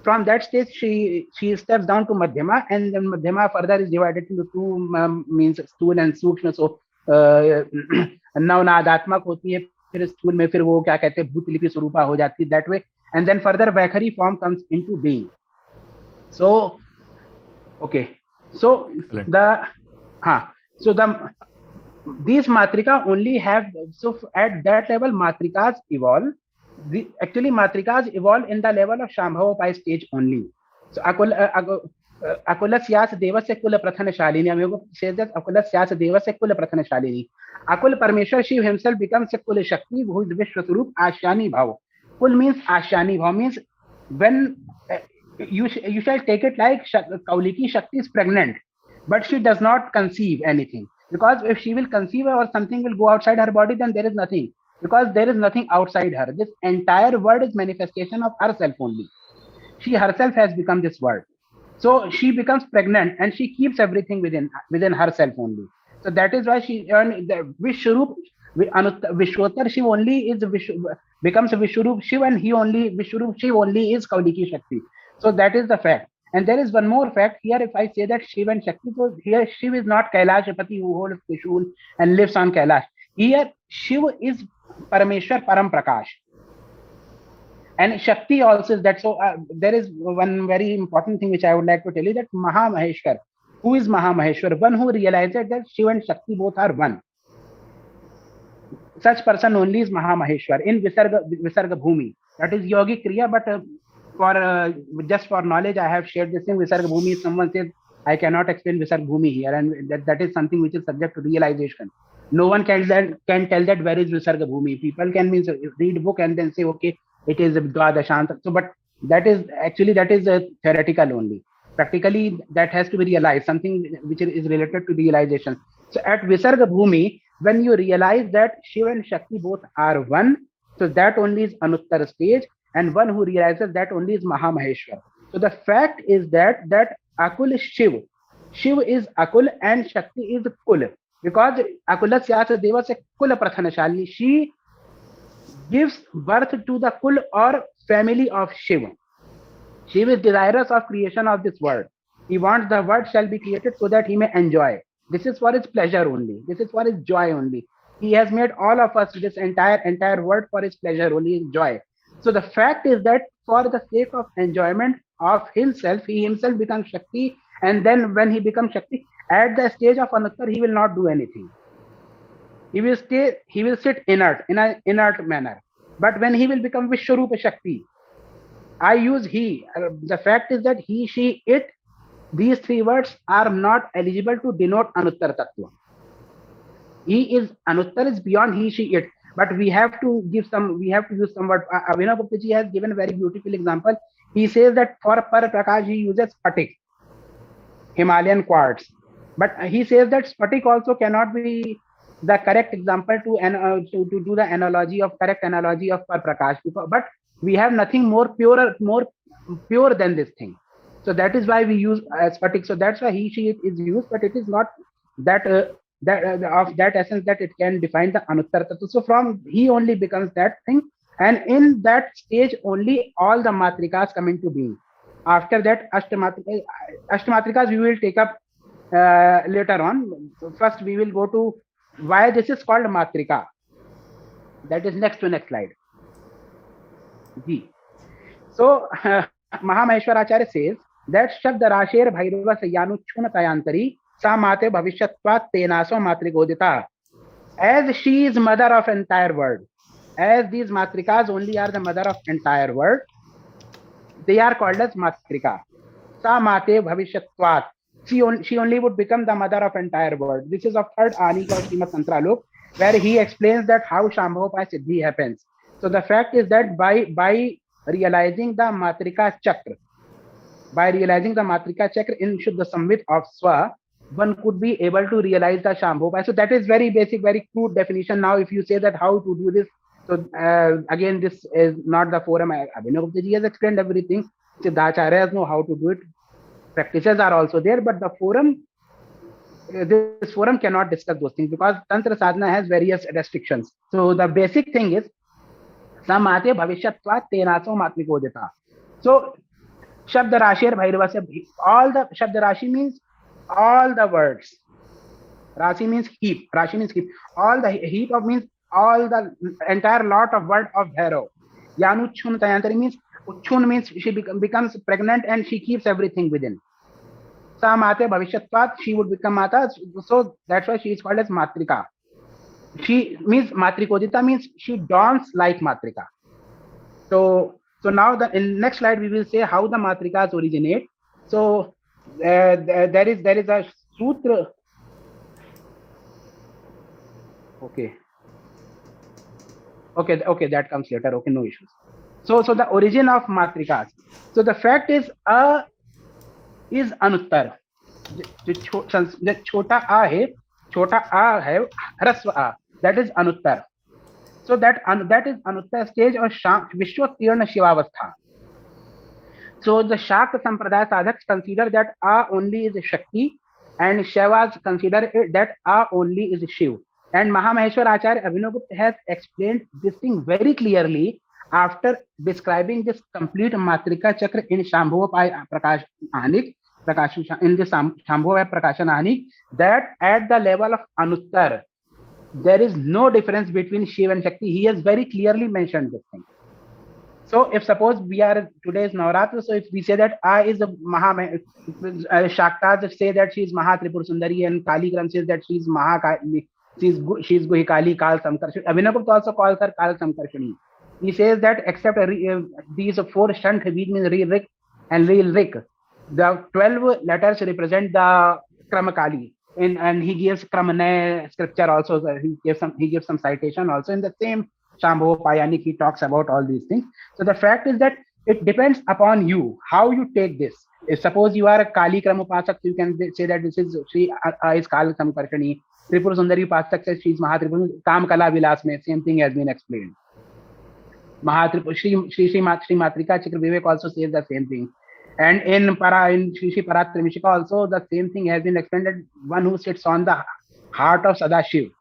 from that stage she steps down to Madhyama, and then Madhyama further is divided into two means स्थूल and सूक्ष्म. So नवनादात्मक होती है, फिर स्थूल में फिर वो क्या कहते हैं भूतलिपि स्वरूपा हो जाती है that way, and then further Vaikhari form comes into being. So okay, so these Matrika only have, so at that level Matrikas evolve. Actually Matrikas evolve in the level of Shambhava stage only. So Akulas Devasya Kula Prathanashalini. Amigo says that Akulas Devasya Kula Prathanashalini. Akul Parmeshwar Shiv himself becomes a Kula Shakti, who is Vishwaswarup Ashani Bhav. Kul means Ashani Bhav means when you shall take it like Kauliki Shakti is pregnant, but she does not conceive anything. Because if she will conceive or something will go outside her body, then there is nothing. Because there is nothing outside her. This entire world is manifestation of herself only. She herself has become this world. So she becomes pregnant and she keeps everything within herself only. So that is why she earned the Vishwarup. Vishwotar Shiv only is becomes Vishwarup Shiv, and he only Vishwarup Shiv only is Kauliki Shakti. So that is the fact. And there is one more fact here. If I say that Shiv and Shakti, so here Shiv is not Kailashapati who holds Trishul and lives on Kailash. Here Shiv is Parameshwar Param Prakash. And Shakti also is that. So there is one very important thing which I would like to tell you, that Maha Maheshwar. Who is Maha Maheshwar? One who realizes that Shiv and Shakti both are one. Such person only is Maha Maheshwar in Visarga Bhumi. That is Yogic Kriya, but for just for knowledge, I have shared this thing. Visarga Bhumi, someone says, I cannot explain Visarga Bhumi here, and that is something which is subject to realization. No one can tell that where is Visarga Bhumi. People can read book and then say, okay, it is Dwadashant. So, but that is theoretical only. Practically, that has to be realized, something which is related to realization. So at Visarga Bhumi, when you realize that Shiva and Shakti both are one, so that only is Anuttar stage, and one who realizes that only is Maha Maheshwar. So the fact is that Akul is Shiv. Shiv is Akul and Shakti is Kul. Because Akula Syasa Deva se Kula Prathanashalini. She gives birth to the Kul or family of Shiva. Shiva is desirous of creation of this world. He wants the world shall be created so that he may enjoy. This is for his pleasure only. This is for his joy only. He has made all of us, this entire world, for his pleasure only, his joy. So the fact is that for the sake of enjoyment of himself, he himself becomes Shakti, and then when he becomes Shakti, at the stage of Anuttar, he will not do anything. He will sit inert, in an inert manner. But when he will become Vishwarupa Shakti, I use he. The fact is that he, she, it, these three words are not eligible to denote Anuttar Tattva. Anuttar is beyond he, she, it. But we have to use some word. Abhinav Guptaji has given a very beautiful example. He says that for Par Prakash, he uses Spatik, Himalayan quartz. But he says that Spatik also cannot be the correct example to do the analogy of Par Prakash. But we have nothing more pure than this thing. So that is why we use Spatik. So that's why he, she is used, but it is not that of that essence that it can define the Anuttar Tattva. So from he only becomes that thing, and in that stage only all the Matrikas come into being. After that, Ashtamatrikas we will take up later on. First, we will go to why this is called Matrika. That is next to next slide. G. So, Mahamaheshwara Acharya says that Shabda Rasher Bhairava Sayanuchuna Tayantari Sa Mate Bhavishyatvat Tenaso Matrigodita. As she is mother of entire world, as these Matrikas only are the mother of entire world, they are called as Matrika. Sa Mate Bhavishyatvat. She only would become the mother of entire world. This is of third Anik of Srimad Tantralok, where he explains that how Shambhava Siddhi happens. So the fact is that by realizing the Matrika Chakra, in Shuddha Samvit of Swa, one could be able to realize the Shambhava. So that is very basic, very crude definition. Now, if you say that how to do this, so again, this is not the forum. Abhinavguptaji has explained everything. Siddhacharyas know how to do it. Practices are also there, but the forum, this forum cannot discuss those things because Tantra Sadhana has various restrictions. So the basic thing is Samate Bhavishyatvat Tenaso Matrikodita. So Shabda Rashi Bhairava se all the Shabda Rashi means all the words. Rashi means heap. Rashi means heap. All the heap of means all the entire lot of word of Bhairav. Yanuchun Tayantari means Uchun means she becomes pregnant and she keeps everything within. Sa Mate Bhavishyatvat, she would become Mata. So that's why she is called as Matrika. She means Matrikodita means she dawns like Matrika. So now in next slide we will say how the Matrikas originate. So there is a Sutra. Okay, that comes later. Okay, no issues. So the origin of Matrikas. So the fact is Anuttar. जो छोटा आ है ह्रस्व आ, that is Anuttar. So that is Anuttar stage or Vishwotirna Shivaavastha. So the Shakta Sampradaya sadhaks consider that A only is Shakti and Shaivas consider that A only is Shiv. And Mahamaheshwara Acharya Abhinavgupta has explained this thing very clearly after describing this complete Matrika Chakra in Shambhava Prakash Anik, in the Shambhava Prakashan Anik, that at the level of Anuttar, there is no difference between Shiv and Shakti. He has very clearly mentioned this thing. So if suppose we are today's Navratra, so if we say that I is a Shaktas say that she is Maha Tripur Sundari and Kaligram says that she is Mahakali, she is Guhikali Kal Samkarshani. Abhinavgupta also calls her Kal Samkarshani. He says that except these four Shant, which means Re Rik and Real Rik, the 12 letters represent the Kramakali. And he gives Kramane scripture also. He gives some citation also in the same Shambhava Payanik. He talks about all these things. So the fact is that it depends upon you how you take this. If suppose you are a Kali Kramapasak, you can say that this is Shri is Kal Samkarshani. Tripur Sundari Pasak says she is Mahatripur. Kam Kala Vilas mein same thing has been explained. Mahatripur Shri Matrika Cakra Viveka also says the same thing. And in Shri Paratimsika also the same thing has been explained, that one who sits on the heart of Sadashiv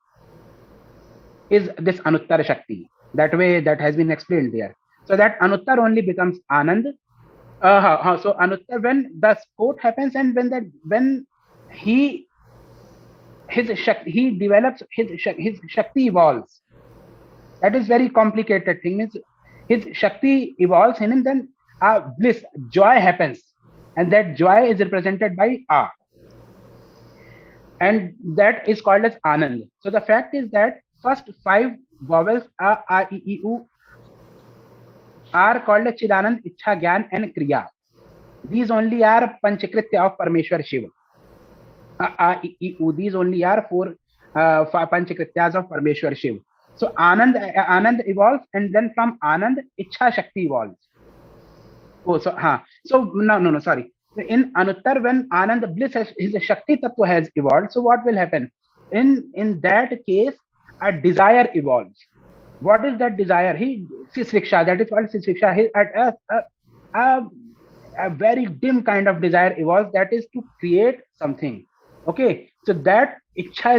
is this Anuttar Shakti. That way that has been explained there. So that Anuttar only becomes Anand. So Anuttar, when the sport happens and when he develops, his Shakti evolves. That is very complicated thing. Means his Shakti evolves in him, then bliss, joy happens, and that joy is represented by A, and that is called as Anand. So the fact is that first 5 vowels A, I, E, U are called as Chidanand, Ichha, Gyan and Kriya. These only are Panchakritya of Parmeshwar Shiva. A, I, E, U, these only are 4 Panchakrityas of Parmeshwar Shiva. So Anand evolves, and then from Anand Ichha Shakti evolves. So no, sorry. In Anuttar, when Anand bliss his Shakti Tattva has evolved, so what will happen? In that case, a desire evolves. What is that desire? Sisriksha, that is called Sisriksha. A very dim kind of desire evolves, that is to create something. Okay, so that Ichha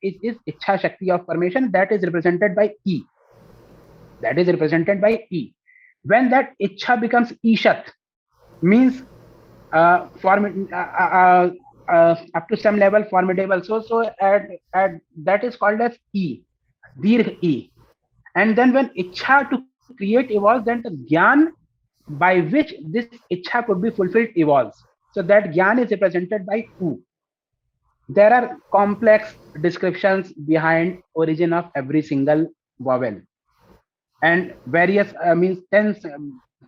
is Ichha Shakti of formation, that is represented by E. When that Ichha becomes Ishat, means up to some level formidable. So at that is called as E, Dirgh E. And then when Ichha to create evolves, then the Gyan by which this Ichha could be fulfilled evolves. So that Gyan is represented by U. There are complex descriptions behind origin of every single vowel, and various means tens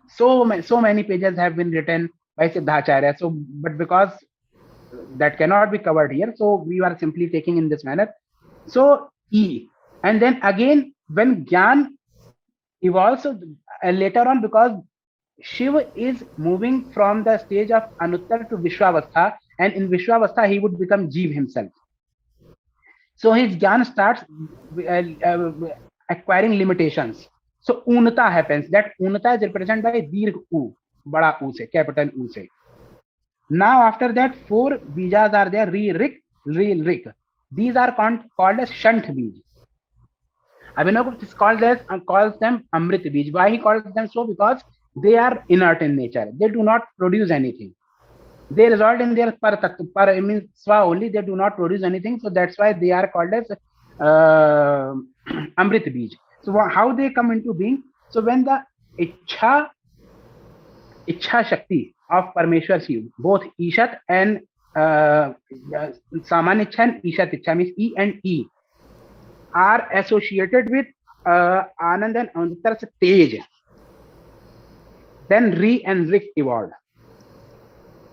so many pages have been written by Siddhacharya. So but because that cannot be covered here, so we are simply taking in this manner. So E, and then again when Gyan evolves, so later on, because Shiva is moving from the stage of Anuttar to Vishwavastha, and in Vishwavastha he would become Jeev himself. So his Gyan starts acquiring limitations. So Unata happens. That Unata is represented by Dirgh U, Bada U se, capital U se. Now after that, 4 bijas are there: Ri, Rik, Ri, Rik. These are called as Shant bij. Abhinav calls them Amrit bij. Why he calls them so? Because they are inert in nature. They do not produce anything. They result in their par means swa only. They do not produce anything. So that's why they are called as Amrit bij. So how they come into being? So when the Ichha Shakti of Parmeshwar Shiv, both Ishat and Saman Ichha and Ishat Ichha, means E and E, are associated with Anand and Antar's Tej, then Ri and Rik evolved.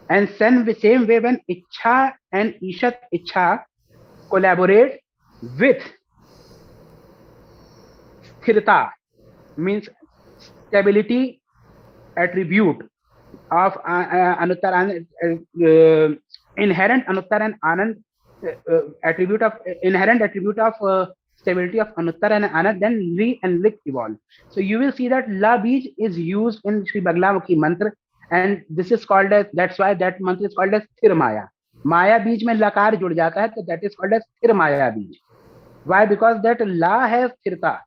And same way when Ichha and Ishat Ichha collaborate with Sthirta, means stability attribute of Anuttar and inherent Anuttar and Anand attribute of stability of Anuttar and Anand, then Ri and Rik evolve. So you will see that La Bij is used in Sri Baglamukhi mantra, and this is called as, that's why that mantra is called as Sthir Maya. Maya Bij mein lakar jud jata hai, so that is called as Sthir Maya Bij. Why? Because that La has Sthirta.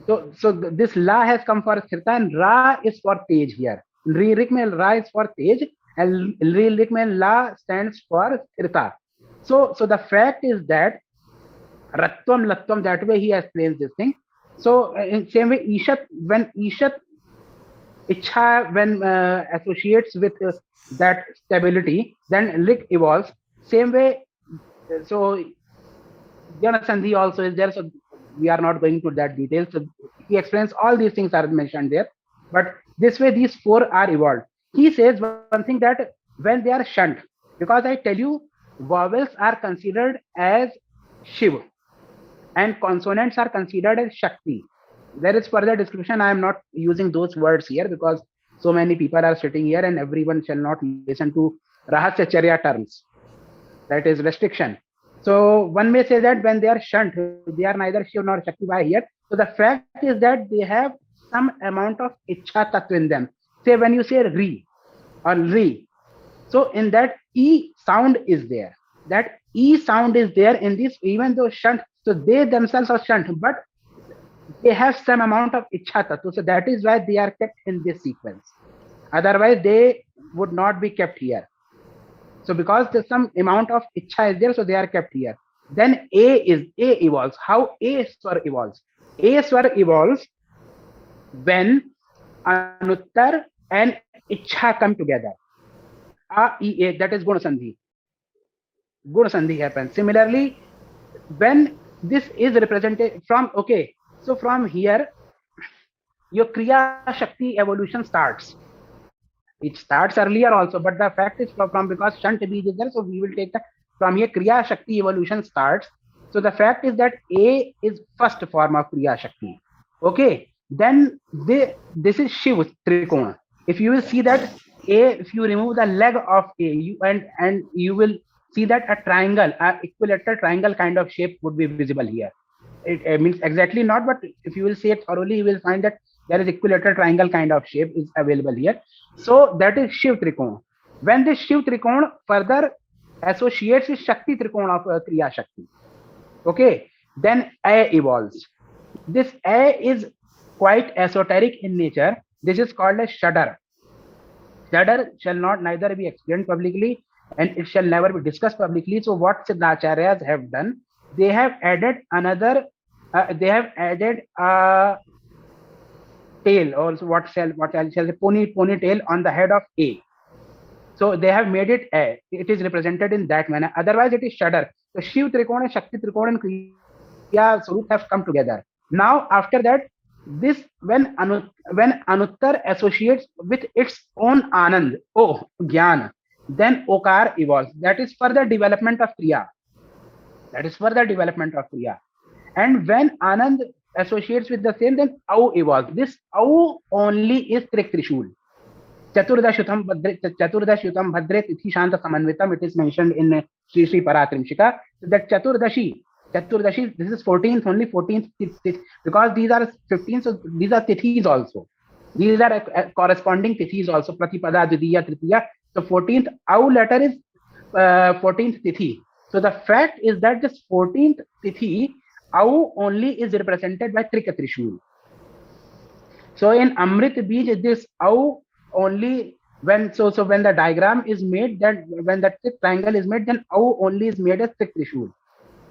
So this La has come for Sthirta, and Ra is for Tej here. Ri Rik mein Ra is for Tej, and Ri Rik mein La stands for Sthirta. So the fact is that Rattvam Lattvam, that way he explains this thing. So in same way, Ishat, when Ishat Ichha when associates with that stability, then Rik evolves. Same way, so Jana Sandhi also is there. So we are not going to that detail. So he explains all these things are mentioned there. But this way, these 4 are evolved. He says one thing, that when they are shunt, because I tell you, vowels are considered as Shiv and consonants are considered as Shakti. There is further description. I am not using those words here because so many people are sitting here and everyone shall not listen to Rahasyacharya terms. That is restriction. So one may say that when they are shunt, they are neither Shiv nor Shakti by here. So the fact is that they have some amount of Ichha Tattva in them. Say when you say Ri or Ri, so in that E sound is there. That E sound is there in this, even though shunt. So they themselves are shunt, but they have some amount of Ichha Tattva. So that is why they are kept in this sequence. Otherwise, they would not be kept here. So because there's some amount of Ichha is there, so they are kept here. Then A evolves. How A Swar evolves? A Swar evolves when Anuttar and Ichha come together. A, E, A, that is Guna Sandhi. Guna Sandhi happens. Similarly, when this is represented from, okay, so from here, your Kriya Shakti evolution starts. It starts earlier also, but the fact is from because Shant Bij is there, so we will take the, from here Kriya Shakti evolution starts. So the fact is that A is first form of Kriya Shakti. Okay, then this is Shiv Trikona. If you will see that A, if you remove the leg of A, and you will see that a triangle, a equilateral triangle kind of shape would be visible here. It means exactly not, but if you will see it thoroughly, you will find that there is equilateral triangle kind of shape is available here. So that is Shiv Trikona. When this Shiv Trikona further associates with Shakti Trikona of Kriya Shakti, okay, then A evolves. This A is quite esoteric in nature. This is called a shudder. Shudder shall not neither be explained publicly and it shall never be discussed publicly. So what Siddhacharyas have done, they have added another, they have added a tail, or what I shall say, ponytail on the head of A. So they have made it A. It is represented in that manner. Otherwise, it is Shadar. The Shiv Trikona, Shakti Trikona, and Kriya Swarup have come together. Now, after that, this when Anuttar associates with its own Anand, oh, Gyan, then Okar evolves. That is further development of Kriya. That is further development of Kriya. And when Anand associates with the same, then Au evolves. This Au only is Trik Trishul. Chaturdashutam Bhadre Tithi Shanta Samanvitam. It is mentioned in Sri Sri Paratimsika. So that Chaturdashi, this is 14th, only 14th, because these are 15, so these are Tithis also. These are corresponding Tithis also, Pratipada, Dvidiya, Tritiya. So 14th Au letter is 14th Tithi. So the fact is that this 14th Tithi, Au only is represented by Trika Trishul. So in Amrit Bij, this Au only, when when the diagram is made, that when that triangle is made, then Au only is made as Trik Trishul.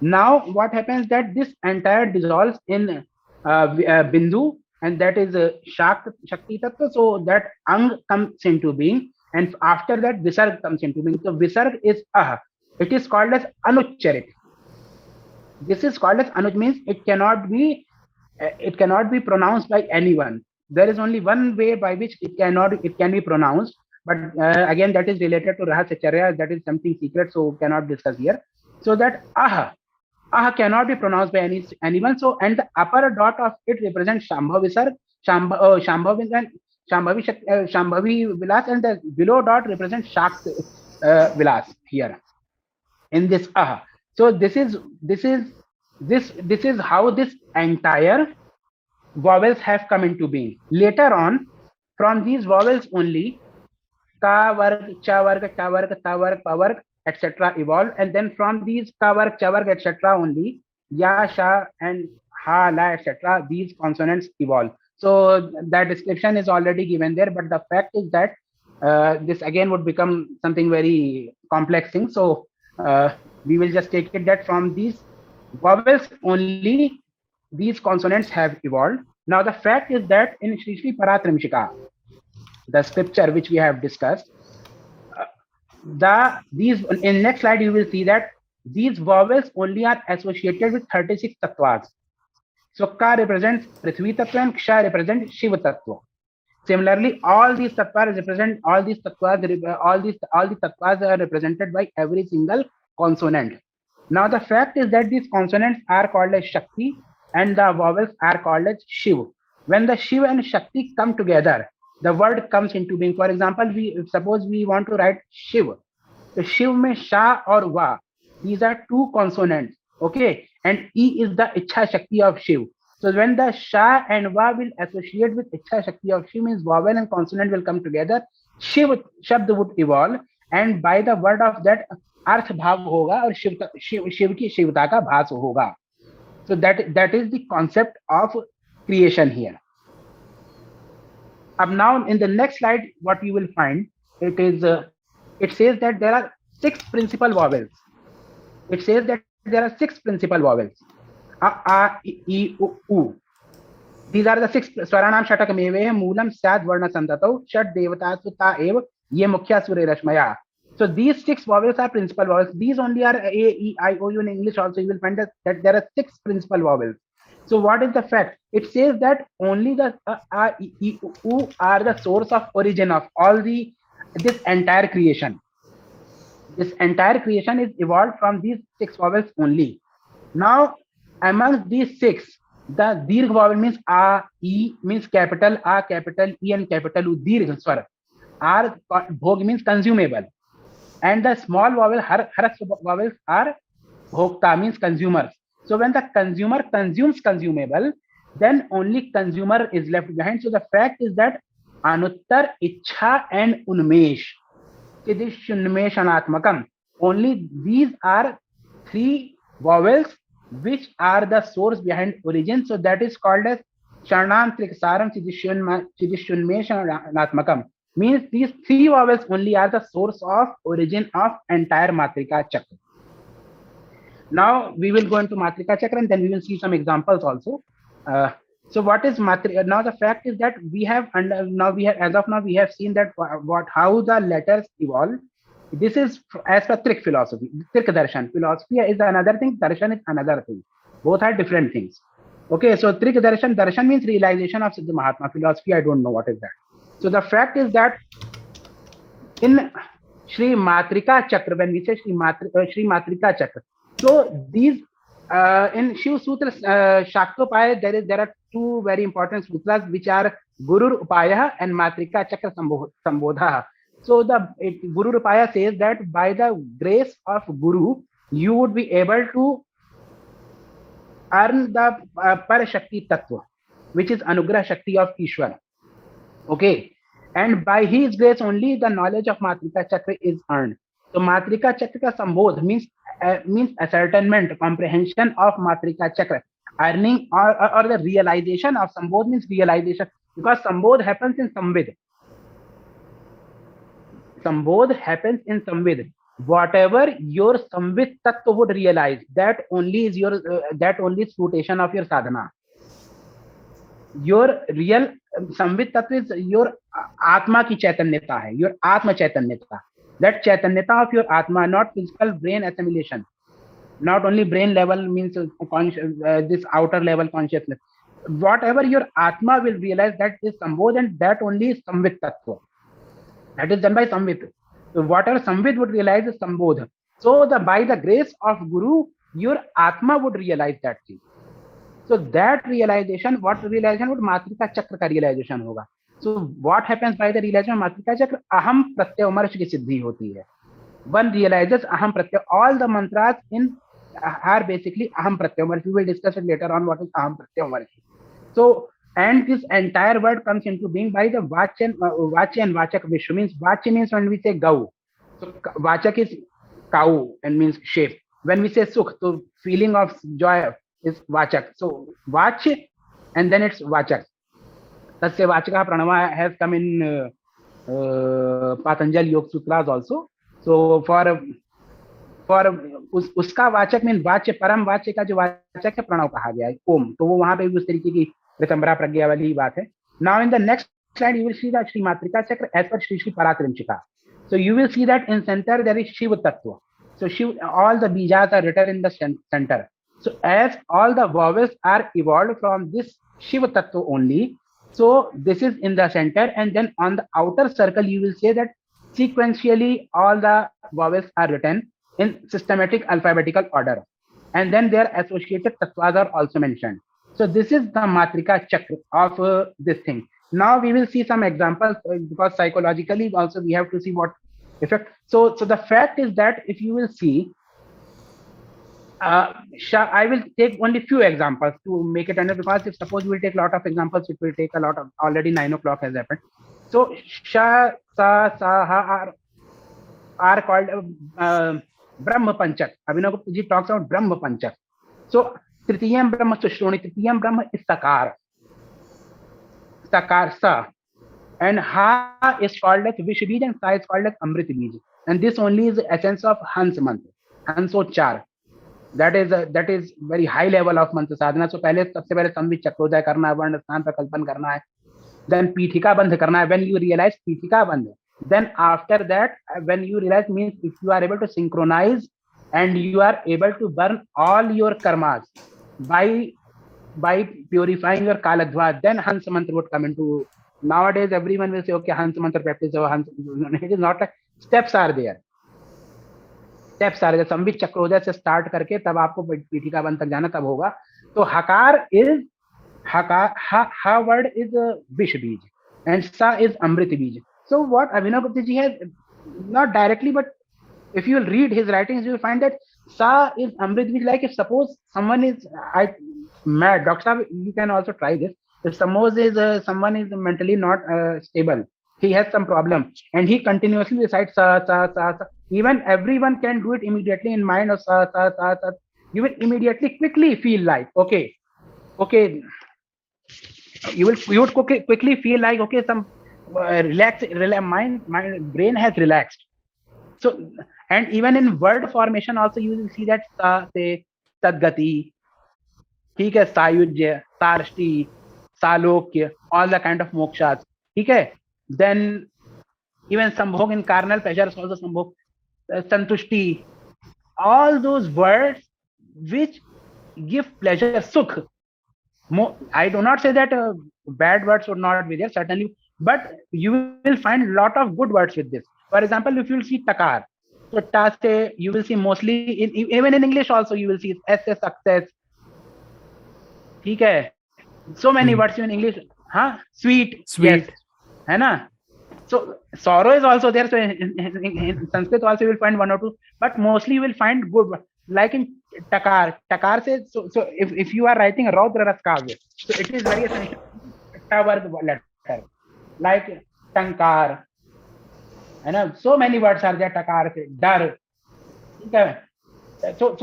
Now what happens that this entire dissolves in Bindu, and that is Shakti Tattva. So that Ang comes into being, and after that Visarg comes into being. So Visarg is it is called as Anucharit. This is called as Anuj, means it cannot be pronounced by anyone. There is only one way by which it can be pronounced, but again, that is related to Rahasacharya. That is something secret, so cannot discuss here. So that cannot be pronounced by anyone. So, and the upper dot of it represents Shambhavi Visarg, Shambhavi Vilas, and the below dot represents Shakt Vilas here in this So this is how this entire vowels have come into being. Later on, from these vowels only, ka varg, cha varg, ta varg, ta varg, pa varg, etc. evolve, and then from these ka varg, cha varg, etc. only, ya, sha, and ha, la, etc. these consonants evolve. So that description is already given there, but the fact is that this again would become something very complex thing. So we will just take it that from these vowels only these consonants have evolved. Now the fact is that in Sri Sri Paratimsika, the scripture which we have discussed, these in next slide you will see that these vowels only are associated with 36 tattvas. So Ka represents Prithvi Tattva and Ksha represents Shiva Tattva. Similarly, all these tattvas are represented by every single consonant. Now the fact is that these consonants are called as Shakti and the vowels are called as Shiv. When the Shiv and Shakti come together, the word comes into being. For example, suppose we want to write Shiv. So Shiv mein Sha or Va, these are two consonants, okay, and E is the Ichha Shakti of Shiv. So when the Sha and Va will associate with Ichha Shakti of Shiv, means vowel and consonant will come together, Shiv Shabd would evolve, and by the word of that अर्थ भाव होगा और शिव की शिवता का भास होगा. So that is the concept of creation here. Now in the next slide, what you will find, it says that there are 6 principal vowels. It says that there are 6 principal vowels. A, I, U. These are the 6 Swaranam Shatak Meve Moolam Sad Varna Santatau Shat Devata Sutta Ev Ye Mukhya Sure Rashmaya. So these 6 vowels are principal vowels. These only are A, E, I, O, U in English also. You will find that there are 6 principal vowels. So what is the fact? It says that only the A, I, U are the source of origin of all this entire creation. This entire creation is evolved from these 6 vowels only. Now, amongst these 6, the Dirgh vowel means A, E means capital A, capital E, and capital U. Dirgh swar. R, Bhog means consumable. And the small vowel Haras vowels are Bhokta means consumers. So when the consumer consumes consumable, then only consumer is left behind. So the fact is that Anuttar, Ichha, and Unmesh, Chidishunmeshanatmakam, only these are 3 vowels which are the source behind origin. So that is called as Sharnam Triksaram Chidishunmeshanatmakam. means these three vowels only are the source of origin of entire Matrika Chakra. Now we will go into Matrika Chakra and then we will see some examples also. So what is Matrika? Now the fact is that we have as of now we have seen that how the letters evolve. This is as per Trik philosophy. Trik Darshan philosophy is another thing. Darshan is another thing. Both are different things. Okay, so Trik Darshan. Darshan means realization of Siddha Mahatma. Philosophy, I don't know what is that. So the fact is that in Sri Matrika Chakra, when we say Sri Matrika Chakra, so these in Shiv Sutra Shaktopaya, there are two very important sutras which are Guru Upaya and Matrika Chakra Sambodha. So the Guru Upaya says that by the grace of Guru, you would be able to earn the Parashakti Tattva, which is Anugrah Shakti of Ishwar. Okay. And by his grace only the knowledge of Matrika Chakra is earned. So Matrika Chakra Sambodh means ascertainment, comprehension of Matrika Chakra. Earning or the realization of Sambodh means realization, because Sambodh happens in Samvid. Sambodh happens in Samvid. Whatever your Samvid Tattva would realize, that only is your that only is fruition of your sadhana. Your real Samvid Tattva is your Atma ki Chaitanyata hai, your Atma Chaitanyata. That Chaitanyata of your Atma, not physical brain assimilation. Not only brain level means this outer level consciousness. Whatever your Atma will realize, that is Sambodh, and that only is Samvid Tattva. That is done by Samvid. So whatever Samvid would realize is Sambodh. So by the grace of Guru, your Atma would realize that thing. So that realization, what realization would Matrika Chakra ka realization hoga. So what happens by the realization of Matrika Chakra? Aham Pratyavamarsh ki siddhi hoti hai. One realizes Aham Pratyavamarsh. All the mantras in are basically Aham Pratyavamarsh. We will discuss it later on what is Aham Pratyavamarsh. So, and this entire word comes into being by the Vachya and Vachak Vishwa. Means Vachya means when we say Gau. So Vachak is cow and means shape. When we say Sukh, so feeling of joy is Vachak. So Vachya and then it's Vachak. Tasya Vachaka Pranava has come in Patanjali Yoga Sutras also. So for उसका वाचक mean वाच्य परम वाच्य का जो वाचक है प्रणव कहा गया है ओम. तो वो वहां पे उस तरीके की ऋतंबरा प्रज्ञा वाली बात है. Now in the next slide you will see that Sri Matrika Chakra as per Sri Paratimsika. So you will see that in center there is Shiva Tattva. So Shiv, all the bijas are written in the center. So as all the vowels are evolved from this Shiva Tattva only, so this is in the center, and then on the outer circle you will say that sequentially all the vowels are written in systematic alphabetical order, and then their associated tattvas are also mentioned. So this is the Matrika Chakra of this thing. Now we will see some examples because psychologically also we have to see what effect. So the fact is that if you will see, I will take only few examples to make it under, because if suppose we will take a lot of examples, it will take a lot of, already 9 o'clock has happened. So Sha, Sa, Sa, Ha are called Brahma Panchak. Abhinav Gupta ji talks about Brahma Panchak. So Tritiyam Brahma Sushroni, Tritiyam Brahma is Sakar. Sakar Sa. And Ha is called like Vish Bij and Sa is called like Amrit Bij. And this only is the essence of Hans Mantra, Hansochar. That is very high level of mantra sadhana. So पहले सबसे पहले संवित चक्रोदय करना है, वर्ण स्थान पर कल्पन करना है, then पीठिका बंध करना है. When you realize पीठिका बंध, then after that when you realize means if you are able to synchronize and you are able to burn all your karmas by purifying your kaladhva, then Hans mantra would come into. Nowadays everyone will say okay, Hans mantra practice or Hans. It is not like steps are there. Steps आ रहे थे. संवित चक्रोदय से start करके तब आपको पीठिका बंध तक जाना तब होगा. तो हकार इज हा वर्ड इज विष बीज एंड सा is amrit beej. So what Abhinav Gupta ji has not directly, but if you will read his writings you will find that sa is amrit बीज. Like if suppose someone is mad, Dr. Saab, you can also try this. If someone is mentally not stable, he has some problem and he continuously recites sa sa sa sa, even everyone can do it immediately in mind of sa sa sa sa. You will immediately quickly feel like okay you would quickly feel like okay, some my brain has relaxed. So, and even in word formation also you will see that sa, se, sadgati, ठीक है, सायुज्य, सारष्टि, सालोक्य, all the kind of mokshas, ठीक है. Then even sambhog in carnal pleasures also sambhog, santushti, all those words which give pleasure, sukh. I do not say that bad words would not be there, certainly, but you will find a lot of good words with this. For example, if you will see takar, so ta se you will see mostly in, even in English also you will see s se success, ठीक है. So many words in English, huh? Sweet, yes, है ना. So sorrow is also there. So in Sanskrit also you will find one or two, but mostly you will find good. Like in takar, takar says, so if you are writing Raudra Ras Kavya, so it is very essential Tavarg letter, like tankar, and so many words are there. Takar se dar, so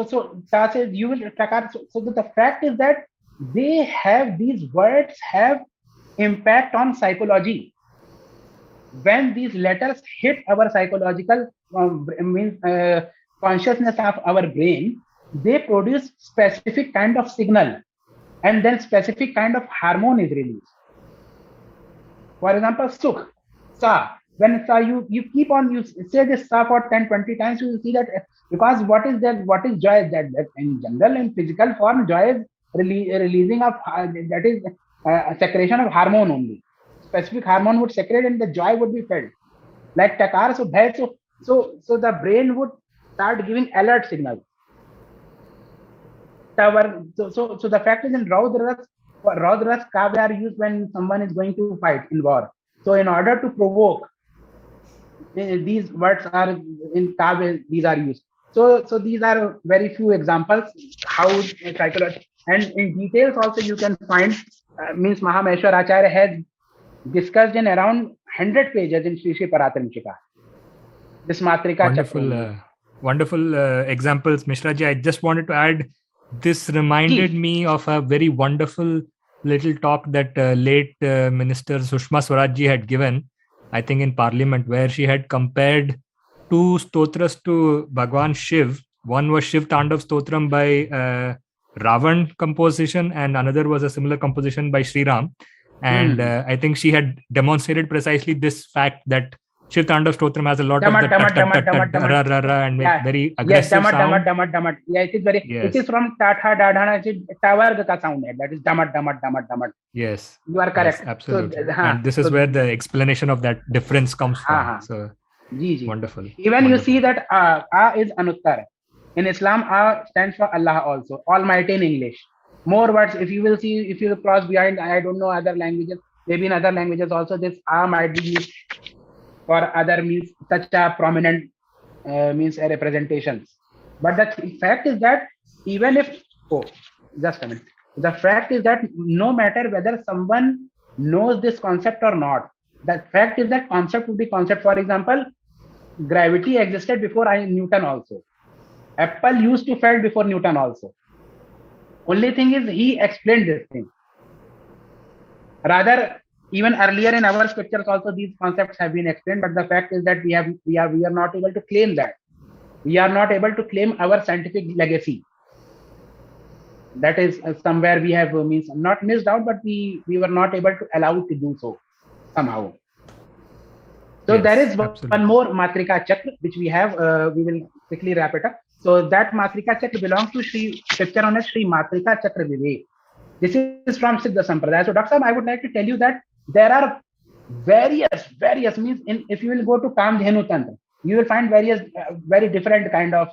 ta says you will takar. So the fact is that they have, these words have impact on psychology. When these letters hit our psychological consciousness of our brain, they produce specific kind of signal, and then specific kind of hormone is released. For example, sukh, sa. When sa, you keep on, you say this sa for 10-20 times, you will see that, because what is joy? That in general, in physical form, joy is releasing of that is secretion of hormone only. Specific hormone would secrete and the joy would be felt. Like takar, so bhai, so the brain would start giving alert signals. So the fact is, in Raudras kavya are used when someone is going to fight in war. So in order to provoke, these words are in kavya, these are used. So these are very few examples how psychology, and in details also you can find, means Maheshvara Acharya has discussed in around 100 pages in Sri Sri Paratimsika. This Matrika Cakra. Wonderful examples, Mishra ji. I just wanted to add, this reminded me of a very wonderful little talk that late Minister Sushma Swaraj ji had given, I think in Parliament, where she had compared two stotras to Bhagwan Shiv. One was Shiv Tandav Stotram by Ravan composition, and another was a similar composition by Sri Ram. And I think she had demonstrated precisely this fact that Shiv Tandav Stotram has a lot of the and very aggressive sound. Yeah, it is very. Yes. It is from Tatha Dadhana. Tavarga ka sound. That is damat damat damat damat. Yes, you are correct. Yes, absolutely. So, and this is where the explanation of that difference comes from. So wonderful. Even wonderful. You see that A is Anuttar. In Islam, A stands for Allah also, Almighty in English. More words, if you will see, if you cross behind, I don't know other languages, maybe in other languages also, this A might be used for other means, such a prominent means representations. But the fact is that even if, just a minute, the fact is that no matter whether someone knows this concept or not, the fact is that concept would be concept. For example, gravity existed before Newton also. Apple used to fall before Newton also. Only thing is he explained this thing. Rather, even earlier in our scriptures also these concepts have been explained, but the fact is that we are not able to claim that. We are not able to claim our scientific legacy. That is somewhere we have means not missed out, but we were not able to allow to do so somehow. So yes, there is one more Matrika Cakra which we have. We will quickly wrap it up. So that Matrika Cakra belongs to scripture on Sri Matrka Cakra Viveka. This is from Siddha Sampradaya. So Dr. Sam, I would like to tell you that there are various means, if you will go to Kamdhenu Tantra, you will find various very different kind of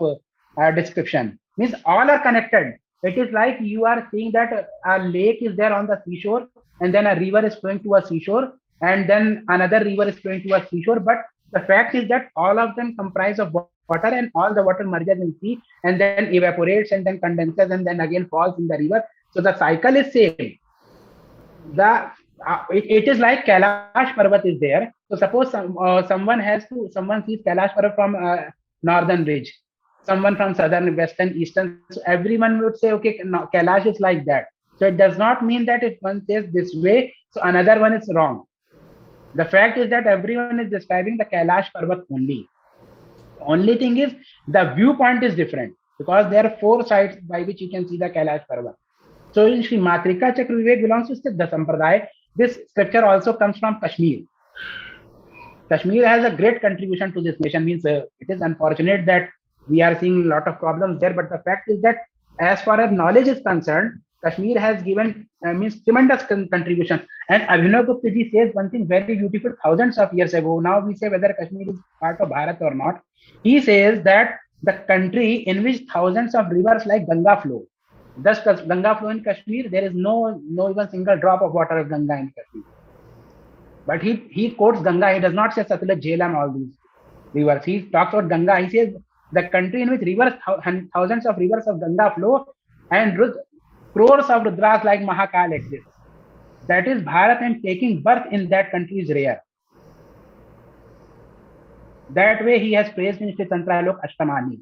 description. Means all are connected. It is like you are seeing that a lake is there on the seashore, and then a river is flowing to a seashore, and then another river is flowing to a seashore. But the fact is that all of them comprise of water, and all the water merges in sea, and then evaporates, and then condenses, and then again falls in the river. So the cycle is same. It is like Kailash Parvat is there. So suppose someone sees Kailash Parvat from northern ridge, someone from southern, western, eastern. So everyone would say, okay, no, Kailash is like that. So it does not mean that if one says this way, so another one is wrong. The fact is that everyone is describing the Kailash Parvat only. The only thing is the viewpoint is different because there are 4 sides by which you can see the Kailash Parvat. So in Sri Matrika Cakra Viveka belongs to Siddha Sampradaya. This scripture also comes from Kashmir. Kashmir has a great contribution to this nation. Means it is unfortunate that we are seeing a lot of problems there, but the fact is that as far as knowledge is concerned, Kashmir has given means tremendous contribution. And Abhinav Gupta ji says one thing very beautiful thousands of years ago. Now we say whether Kashmir is part of Bharat or not. He says that the country in which thousands of rivers like Ganga flow. Thus, Ganga flow in Kashmir, there is no even single drop of water of Ganga in Kashmir. But he quotes Ganga. He does not say Satluj, Jhelum, all these rivers. He talks about Ganga. He says the country in which rivers, thousands of rivers of Ganga flow, and crores of Rudras like Mahakal exist. That is Bharat, and taking birth in that country is rare. That way he has praised in Shri Tantralok Ashtamani,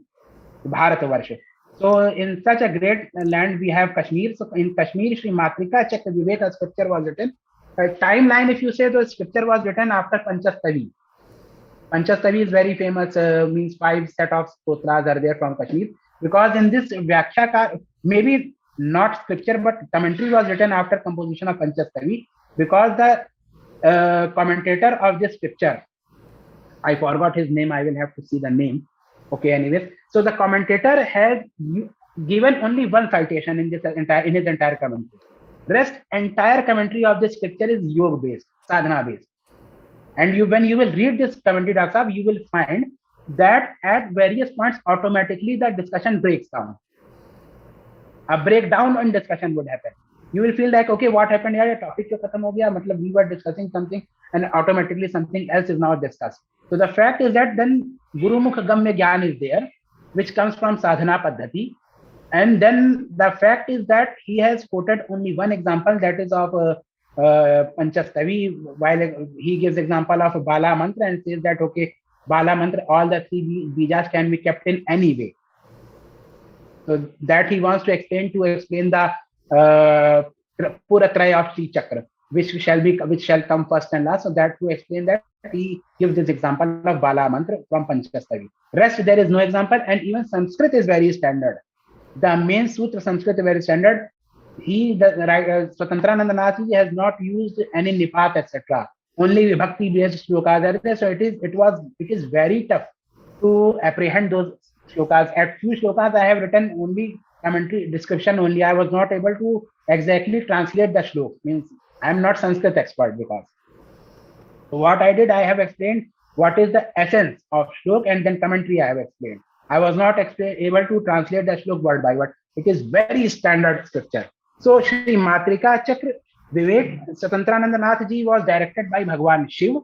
Bharat Varsha. So in such a great land we have Kashmir. So in Kashmir, Sri Matrika Cakra Viveka scripture was written. Timeline, if you say, the scripture was written after Panchastavi. Panchastavi is very famous, means 5 set of stotras are there from Kashmir. Because in this Vyakarana, maybe not scripture, but commentary was written after composition of Panchastavi. Because the commentator of this scripture, I forgot his name, I will have to see the name. Okay, anyways. So the commentator has given only one citation in his entire commentary. Rest entire commentary of this scripture is yoga based, sadhana based. And when you will read this commentary, Dr. Saab, you will find that at various points automatically the discussion breaks down. A breakdown in discussion would happen. You will feel like, okay, what happened here? Topic ko khatam ho gaya. Matlab we were discussing something and automatically something else is now discussed. So the fact is that then Guru Mukha Gamya Gyan is there, which comes from sadhana paddhati. And then the fact is that he has quoted only one example, that is of Panchastavi, while he gives example of Bala Mantra and says that, okay, Bala Mantra, all the 3 bijas can be kept in any way. So that he wants to explain the Puratraya of Sri Chakra, which shall come first and last. So that to explain that, he gives this example of Bala Mantra from Panchastavi. Rest, there is no example, and even Sanskrit is very standard. The main Sutra Sanskrit is very standard. Swatantrananda Nath has not used any Nipat, etc. Only Vibhakti based shlokas are there. So it is very tough to apprehend those shlokas. At few shlokas I have written only commentary description only. I was not able to exactly translate the shlok. Means I am not Sanskrit expert because. So what I did, I have explained what is the essence of shlok and then commentary I have explained. I was not able to translate the shlok word by word. It is very standard scripture. So Sri Matrika Cakra Viveka, Swatantrananda Nath ji was directed by Bhagwan Shiv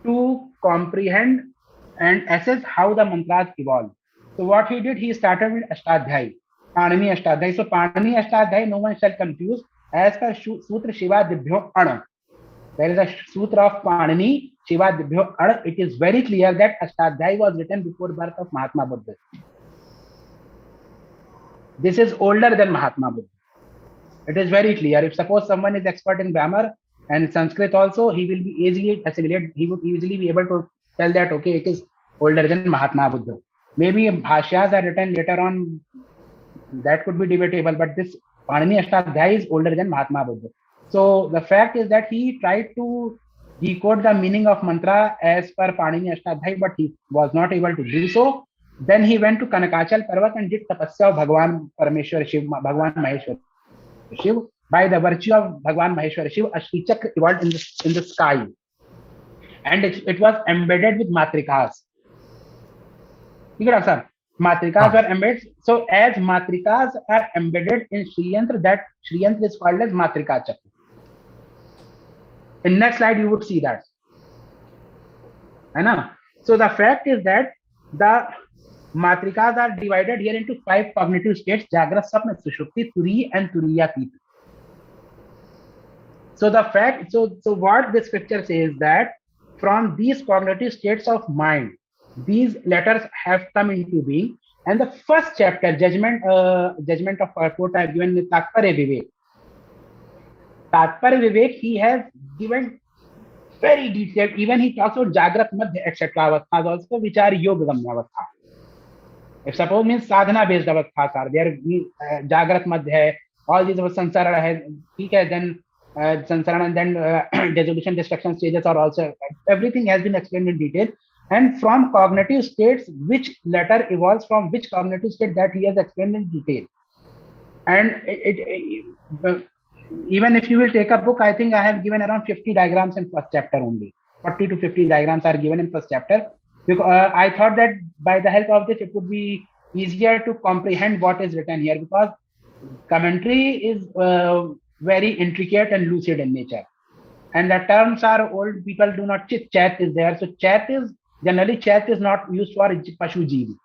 to comprehend and assess how the mantras evolve. So what he did, he started with Ashtadhyay, Panini Ashtadhyay. So Panini Ashtadhyay, no one shall confuse. As per Sutra Shiva Dibhyo Ana, there is a Sutra of Panini Shiva Dibhyo Ana. It is very clear that Ashtadhyay was written before birth of Mahatma Buddha. This is older than Mahatma Buddha. It is very clear. If suppose someone is expert in grammar and Sanskrit also, he will be easily assimilated. He would easily be able to tell that, okay, it is older than Mahatma Buddha. Maybe Bhashyas are written later on, that could be debatable, but this Panini Ashtadhyay is older than Mahatma Buddha. So the fact is that he tried to decode the meaning of mantra as per Panini Ashtadhyay, but he was not able to do so. Then he went to Kanakachal Parvat and did tapasya of Bhagwan Parameshwar Shiv, Bhagwan Maheshwar Shiv. By the virtue of Bhagwan Maheshwar Shiv, a Sri Chakra evolved in the sky, and it was embedded with Matrikas. Matrikas were embedded. So as Matrikas are embedded in Sri Yantra, that Sri Yantra is called as Matrika Cakra. In next slide you would see that. So the fact is that the Matrikas are divided here into 5 cognitive states: Jagra, Sapna, Sushupti, Turiya and Turiyatita. So the fact, so what the scripture says that from these cognitive states of mind, these letters have come into being, and the first chapter, judgment of purport, I have given the Tattvas Vivek. Tattvas Vivek, he has given very detailed. Even he talks about Jagrat Madhya, etc. avasthas also, which are Yoga Gamya avastha. If suppose means sadhana based avasthas are there, Jagrat Madhya hai, all these Sansara hai, then Sansara and then dissolution, destruction stages are also, everything has been explained in detail. And from cognitive states, which letter evolves from which cognitive state, that he has explained in detail. And even if you will take a book, I think I have given around 50 diagrams in first chapter only. 40 to 50 diagrams are given in first chapter. Because I thought that by the help of this, it would be easier to comprehend what is written here, because commentary is very intricate and lucid in nature. And the terms are old, people do not chit chat is there. So chat is generally, chat is not used for Pashu Jeev.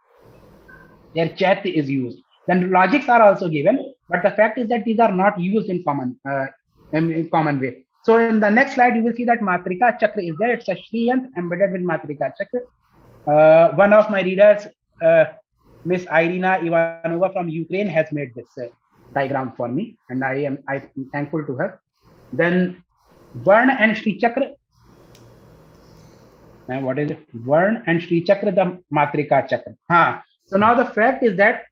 Their chat is used. Then logics are also given, but the fact is that these are not used in common way. So in the next slide, you will see that Matrika Cakra is there. It's a Shriyant embedded with Matrika Cakra. One of my readers, Miss Irina Ivanova from Ukraine, has made this diagram for me, and I'm thankful to her. Then Varna and Sri Chakra. And what is it? Varna and Sri Chakra, the Matrika Chakra. So now the fact is that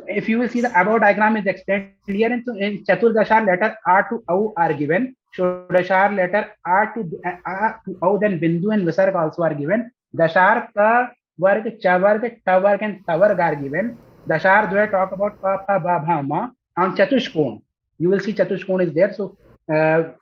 if you will see the above diagram is explained here, in Chaturdashar letter R to O are given. Shodashar letter R to O, then Bindu and Visarga also are given. Dashar Ka Varg, Chavarg, Tavarg and Tavarg are given. Dashar Dwe talk about Papa Babhama. On Chatushkon, you will see Chatushkon is there. So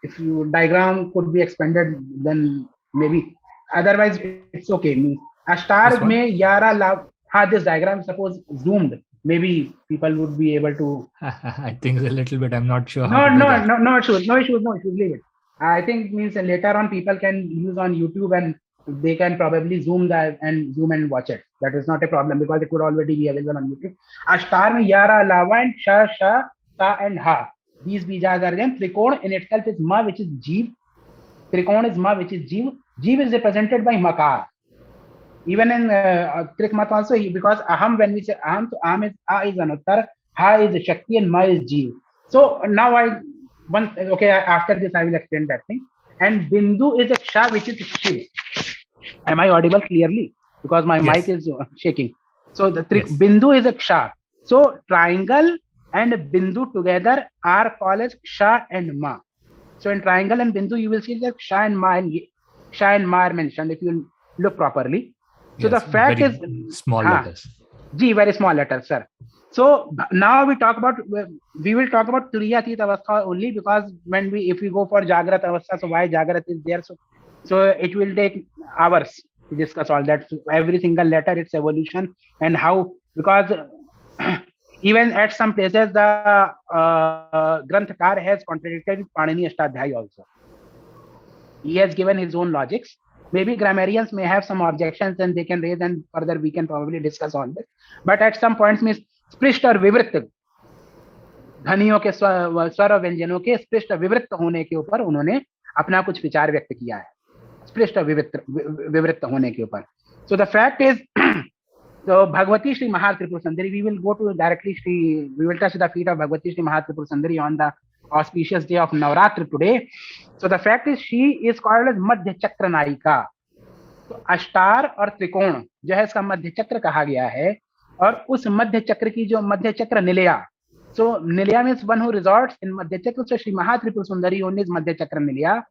if you diagram could be expanded, then maybe. Otherwise, it's okay. Ashtar mein Yara Lav. This diagram, suppose zoomed, maybe people would be able to. I think a little bit. I'm not sure. No issues. Leave it. I think means later on people can use on YouTube and they can probably zoom that and watch it. That is not a problem because it could already be available on YouTube. Ashtar mein Yara Lava and Sha, Ta and Ha. These bijas are then. Trikon in itself is Ma, which is Jeev. Trikon is Ma, which is Jeev. Jeev is represented by Makar. Even in Trikmat also, because Aham, when we say Aham, so Aham is A is Anuttar, Ha is Shakti, and Ma is Jeev. So now after this I will explain that thing. And Bindu is a Ksha, which is Shiv. Am I audible clearly? Because my mic is shaking. So the Bindu is a Ksha. So triangle and Bindu together are called as Ksha and Ma. So in triangle and Bindu, you will see that Ksha and Ma are mentioned if you look properly. So the fact is small letters. Very small letters, sir. So now we will talk about Turiyatita Avastha only, because if we go for Jagrat Avastha, so why Jagrat is there? So it will take hours to discuss all that. So every single letter, its evolution and how, because even at some places the Granthakar has contradicted Panini Ashtadhyayi also. He has given his own logics. Maybe grammarians may have some objections and they can raise, and further we can probably discuss on this. But at some points means स्पृष्ट और विवृत ध्वनियों के स्वर और व्यंजनों के स्पृष्ट और विवृत होने के ऊपर उन्होंने अपना कुछ विचार व्यक्त किया है, स्पृष्ट और विवृत होने के ऊपर. So the fact is, so Bhagavati Shri Mahatripur Sundari, we will go to directly we will touch the feet of Bhagavati Shri Mahatripur Sundari on the auspicious day of Navratri today. So the fact is she is called as Madhya Chakra Nayika. तो अष्टार और त्रिकोण जो है इसका मध्य चक्र कहा गया है, और उस मध्य चक्र की जो मध्य चक्र निलया, so Nilaya means one who resorts in मध्य चक्र. So Shri Mahatripur Sundari only is मध्य चक्र निलया,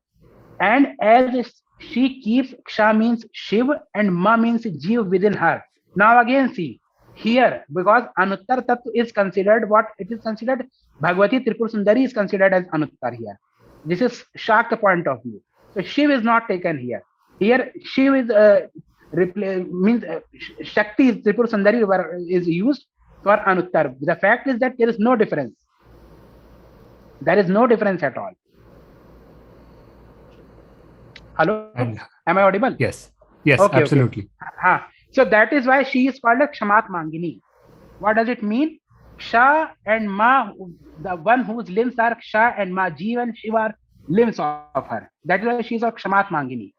and as she keeps, Ksha means Shiv and Ma means Jeev within her. Now again see here, because Anuttar Tattva is considered what it is considered, Bhagavati Tripur Sundari is considered as Anuttar here. This is Shakta point of view. So Shiv is not taken here. Here Shiv is means Shakti Tripur Sundari is used for Anuttar. The fact is that there is no difference. There is no difference at all. Hello? Am I audible? Yes. Yes, okay, absolutely. Okay. So that is why she is called a Ksamatmangini. What does it mean? Ksha and Ma, the one whose limbs are Ksha and Ma, Jeev and Shiva are limbs of her. That is why she is a Ksamatmangini.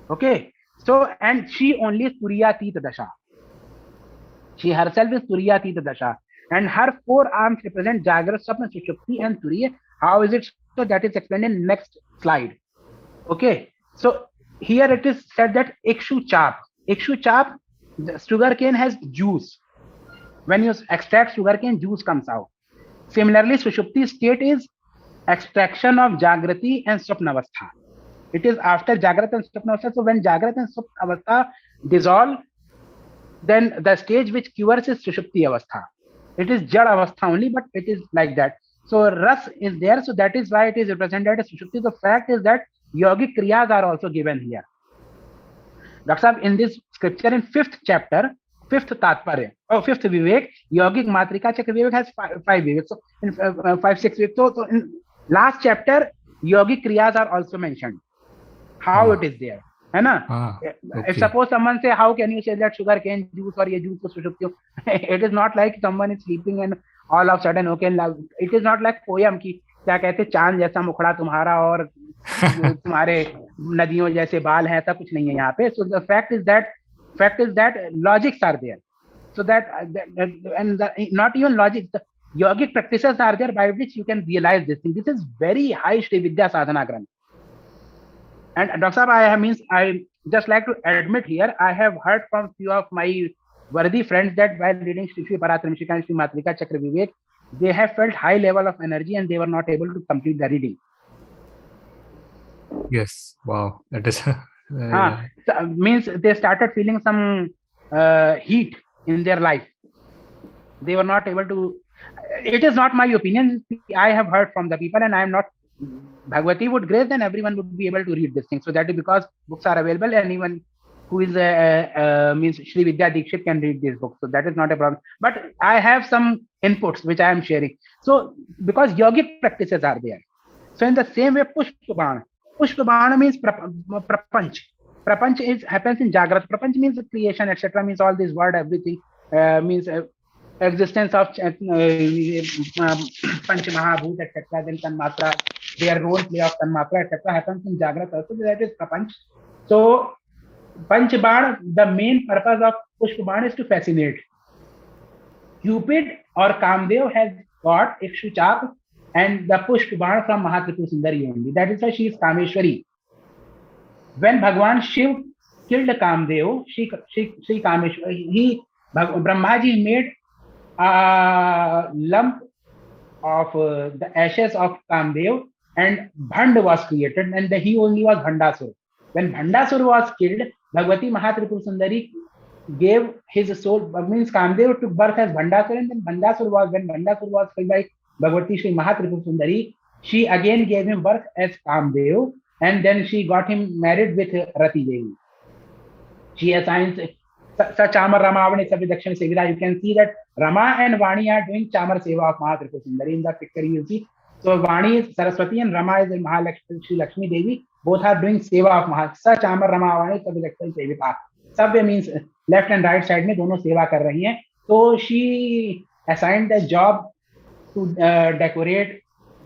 Okay. So, and she only is Turiyatita Dasha. She herself is Turiyatita Dasha. And her four arms represent Jagra, Sapna, Sushupti and Turiya. How is it? So that is explained in next slide. Okay. So here it is said that ikshu chap, the sugarcane has juice. When you extract sugarcane, juice comes out. Similarly, Sushupti state is extraction of Jagrati and Swapnavastha. It is after Jagrat and Swapnavastha. So when Jagrat and Swapnavastha dissolve, then the stage which cures is Sushupti Avastha. It is Jad Avastha only, but it is like that. So Ras is there, so that is why it is represented as Sushupti. The fact is that yogic kriyas are also given here. Dr. Sahab, in this scripture, in 5th chapter, 5th Tatparya, 5th Vivek, yogic Matrika Cakra Viveka has five Vivek. So in 5-6 Vivek. So in last chapter, yogic kriyas are also mentioned. How it is there. है ना? If suppose someone say, how can you say that sugar cane juice or ye juice ko sushupti? It is not like someone is sleeping and all of a sudden, okay, it is not like poem ki क्या कहते चांद जैसा मुखड़ा तुम्हारा और तुम्हारे नदियों जैसे बाल हैं, ऐसा कुछ नहीं है यहाँ पे. So the fact is that logics are there. So that and not even logic, the yogic practices are there by which you can realize this thing. This is very high Sri Vidya Sadhana Granth. And Dr. Saab, I just like to admit here, I have heard from few of my worthy friends that while reading Shri Paratimsika and Shri Matrika Cakra Viveka, they have felt high level of energy and they were not able to complete the reading. Yes, wow, that is. Means they started feeling some heat in their life. They were not able to. It is not my opinion. I have heard from the people, and I am not. Bhagavati would grace, then everyone would be able to read this thing. So that is because books are available, and anyone who is means Sri Vidya Dikshit can read these books. So that is not a problem. But I have some inputs which I am sharing. So because yogic practices are there. So in the same way, Pushpabana means prapanch. Prapanch happens in Jagrat. Prapanch means creation, etc. Means all this word, everything means existence of Panch Mahabhut, etc. Then Tanmatra, their role play of Tanmatra, etc. happens in Jagrat also. That is Prapanch. So Panchban, the main purpose of Pushpaban is to fascinate. Cupid or Kamdev has got Ikshuchap and the Pushpaban from Mahatripu Sundari only. That is why she is Kameshwari. When Bhagwan Shiv killed Kamdev, Shri Kameshwari, Brahmaji made a lump of the ashes of Kamdev and Bhand was created, and he only was Bhandasur. When Bhandasur was killed, Bhagavati Mahatripu Sundari gave his soul, means Kamdev took birth as Bhandasur, and then when Bhandasur was killed by Bhagavati Sri Mahatripu Sundari, she again gave him birth as Kamdev, and then she got him married with Rati Devi. She assigns Chamar Ramavani Sabi Dakshina Sevira. You can see that Rama and Vani are doing Chamar Seva of Mahatripu Sundari. In that picture you see. So Vani is Saraswati and Rama is Mahalakshmi, Sri Lakshmi Devi. Both are doing Seva of Mahatripu. Chamar Ramavani Sabi Dakshina Sevira. Sabbe means left and right side में दोनों सेवा कर रही हैं. So she assigned the job to decorate,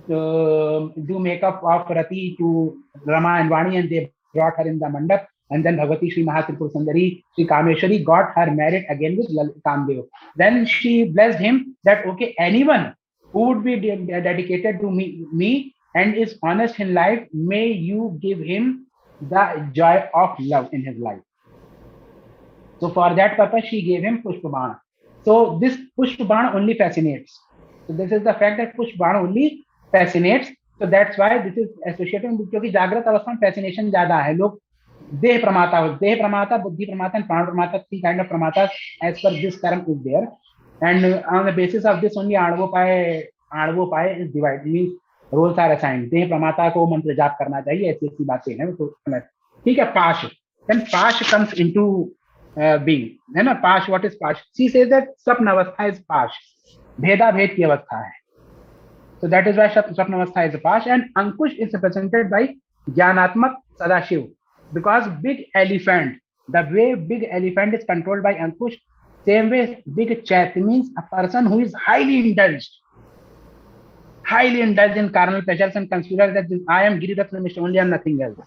do makeup of Rati to Rama and Vani, and they brought her in the mandap. And then Bhagavati Sri Mahatripu Sundari, Sri Kameshwari got her married again with Kamdev. Then she blessed him that, okay, anyone who would be dedicated to me and is honest in life, may you give him the joy of love in his life. So for that purpose, she gave him Pushpabana. So this Pushpabana only fascinates. So this is the fact that Pushpabana only fascinates. So that's why this is associated with, because Jagrat Avastha में fascination ज़्यादा है. लोग देह pramata, buddhi pramata, and prana pramata, three kind of pramatas as per this term is there. And on the basis of this only Anvopaya is divided, means roles are assigned. देह pramata को मंत्र जाप करना चाहिए, ऐसी बातें हैं. तो ठीक है. Pash. Then Pash comes into being. है ना? Pash, what is Pash? She says that Sapna Avastha is Pash. Bheda Bhed ki Avastha hai. So that is why Sapna Avastha is Pash, and Ankush is represented by Jnanatmak Sadashiv. Because big elephant, the way big elephant is controlled by Ankush, same way big Chat means a person who is highly indulged in carnal pleasures and considers that I am Giriratna Mishra, only and nothing else.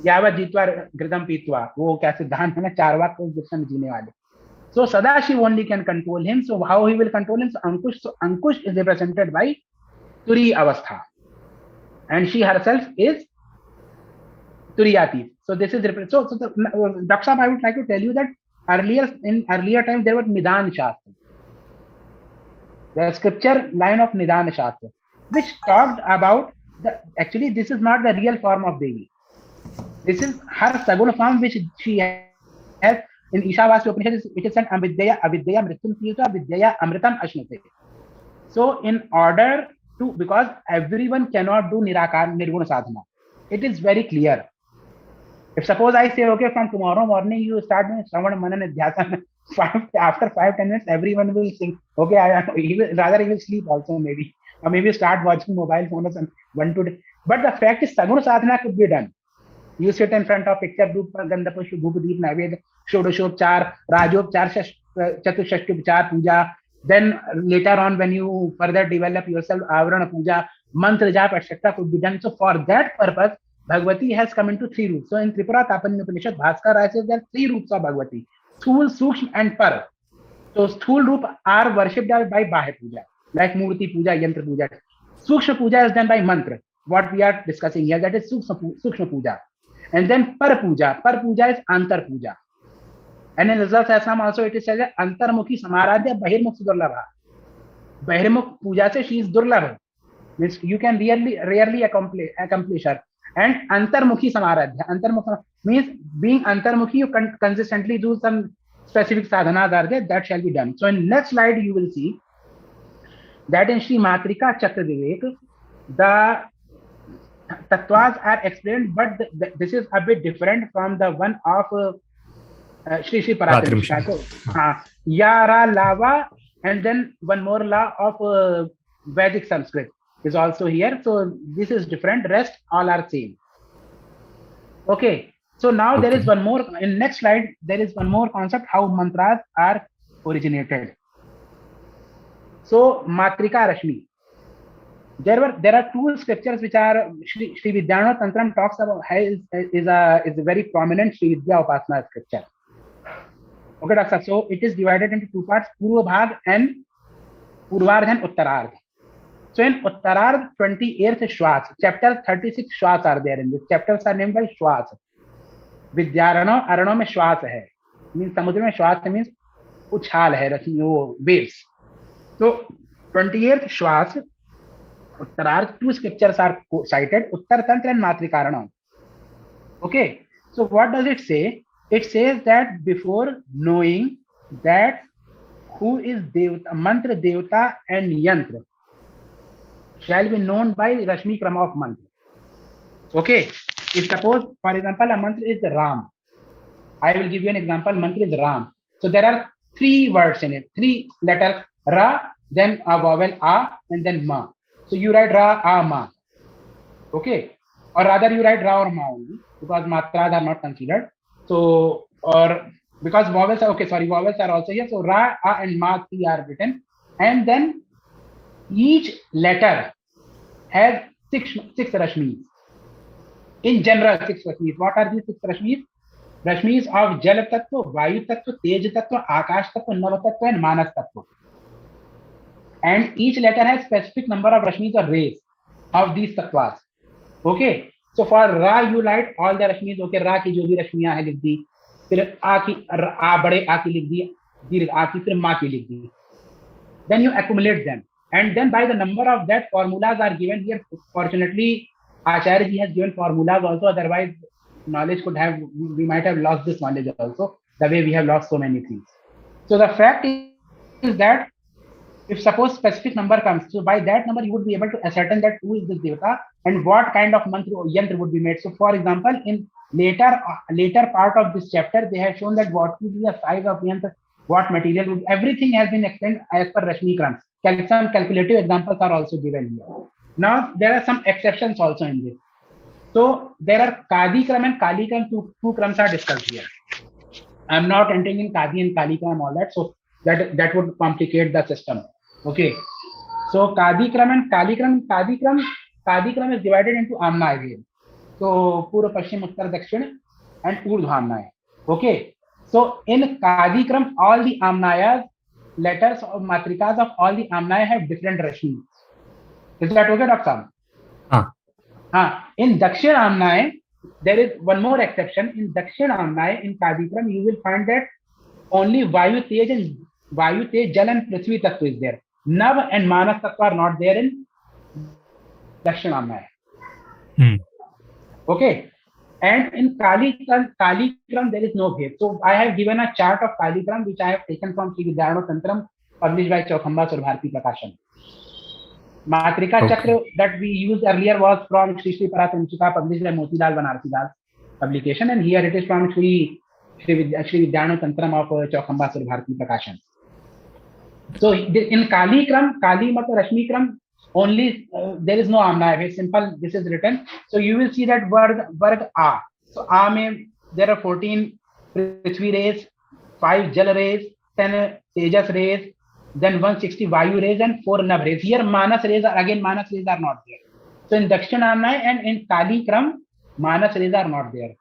यावत जीतवा घृतम पीतवा, वो क्या सिद्धांत है ना, चारवाक को जिसमें जीने वाले. So Sadashiv only can control him. So how he will control him? So Ankush is represented by Turi Avastha, and she herself is Turiyati. So this is so the Dr. Saab, I would like to tell you that in earlier times there was Nidan Shastra, the scripture line of Nidan Shastra, which talked about actually this is not the real form of Devi. This is her Saguna form which she has in Ishavasya Upanishad. It is said Avidyaya Mrityum Tirtha Avidyaya Amritam Ashnate. So in order to, because everyone cannot do Nirakar Nirguna Sadhana, it is very clear. If suppose I say, okay, from tomorrow morning you start doing Shravan Manan Dhyasana, after 5-10 minutes everyone will think, okay, he will sleep also maybe, or maybe start watching mobile phones and one to. But the fact is Saguna Sadhana could be done. You sit in front of picture, Gandha Pushpa, Bhupadeep, Naved, Shodashopchar, Rajopchar, Chatushashtupchar, Puja. Then later on, when you further develop yourself, Avarana Puja, Mantra Jap, etc. could be done. So for that purpose, Bhagavati has come into 3 roots. So in Tripura Tapani Upanishad, Bhaskara says there are 3 roots of Bhagavati: Sthul, Sukshma and Par. So Sthul Roop are worshipped by Bahya Puja, like Murti Puja, Yantra Puja. Sukshma Puja is done by Mantra, what we are discussing here, that is Sukshma Puja. And then Par Puja is Antar Puja. And in results Assam also it is said that Antarmukhi Samaradhya Bahirmukh Durlabha. Bahirmukh Puja se she is Durlabha. Means you can rarely accomplish her. And Antarmukhi Samaradhya. Antarmukhi means being Antarmukhi, you can consistently do some specific sadhanas are there, that shall be done. So in next slide you will see that in Sri Matrka Cakra Viveka, the Tattvas are explained, but this is a bit different from the one of Shri Paratimsika. So, Yara Lava, and then one more law of Vedic Sanskrit is also here. So this is different. Rest all are same. Okay. So now there is one more. In next slide, there is one more concept: how mantras are originated. So Matrika Rashmi. There are 2 scriptures which are Sri Vijnana Tantram talks about, is a very prominent Sri Vidya Upasana scripture. Okay, Doctor. So it is divided into 2 parts: Purva Bhag and Purvardha and Uttarardha. So in Uttarardha, 28th Shwas, chapter 36 Shwas are there in this. Chapters are named by Shwas. Vidyarano Arano mein Shwas hai. Means Samudra mein Shwas means uchhal hai, rasi waves. So 28th Shwas, Uttarardha, 2 scriptures are cited: Uttar Tantra and Matrikarana. Okay, so what does it say? It says that before knowing that who is Devata, Mantra, Devata and Yantra shall be known by Rashmi Krama of Mantra. Okay, if suppose, for example, a mantra is Ram. I will give you an example. Mantra is Ram. So there are 3 words in it, 3 letters: Ra, then a vowel A, and then Ma. So you write Ra, A, Ma. Okay. Or rather you write Ra or Ma only, because Matras are not considered. So, or because vowels are, vowels are also here. So Ra, A and Ma, 3 are written. And then each letter has 6 Rashmis. In general, 6 Rashmis. What are these 6 Rashmis? Rashmis of Jal Tattva, Vayu Tattva, Tej Tattva, Akash Tattva, Nava Tattva and Manas Tattva. And each letter has specific number of Rashmis or rays of these Tattvas. Okay. So for Ra, you write all the Rashmis. Okay, Ra ki jo bhi Rashmiyan hai likh di. Fir A ki, A bade A ki likh di. Dirgh A ki, fir Ma ki likh di. Then you accumulate them. And then by the number of that, formulas are given here. Fortunately, Acharya ji has given formulas also. Otherwise, knowledge we might have lost this knowledge also, the way we have lost so many things. So the fact is that if suppose specific number comes, so by that number you would be able to ascertain that who is this Devata and what kind of mantra or yantra would be made. So for example, in later part of this chapter, they have shown that what would be the size of yantra, what material would, everything has been explained as per Rashmi Krams. Some calculative examples are also given here. Now there are some exceptions also in this. So there are Kadi Kram and Kali Kram, 2 Krams are discussed here. I'm not entering in Kadi and Kali Kram, all that. So that would complicate the system. Okay. So Kadi Kram and Kali Kram, Kadi Kram is divided into Amna again. So Pura, Pashchim, Uttar, Dakshin and Urdhva. Okay. So in Kadi Kram, all the Amnayas, letters of Matrikas of all the Amnaya have different Rashmis. Is that okay, Dr. Sam? In Dakshin Amnaya, there is one more exception in Dakshin Amnaya. In Kadikram, you will find that only Vayu Tej, Jal and Prithvi Tattva is there. Nav and Manas Tattva are not there in Dakshin Amnaya. Okay. And in Kalikram, there is no bhed. So I have given a chart of Kalikram, which I have taken from Sri Vidyarano Tantram, published by Chaukhamba Surbharti Prakashan. Matrika Cakra that we used earlier was from Sri Paratimsika, published by Motilal Banarsi Das publication, and here it is from Sri Vidyarano Tantram of Chaukhamba Surbharti Prakashan. So in Kalikram, Kalimat or Rashmikram, only there is no Amnaya. It's simple. This is written. So you will see that word A. So A mein there are 14 Prithvi rays, 5 Jal rays, 10 Tejas rays, then 160 Vayu rays and 4 Nav rays. Here Manas rays are not there. So in Dakshin Amnaya and in Kalikram, Manas rays are not there.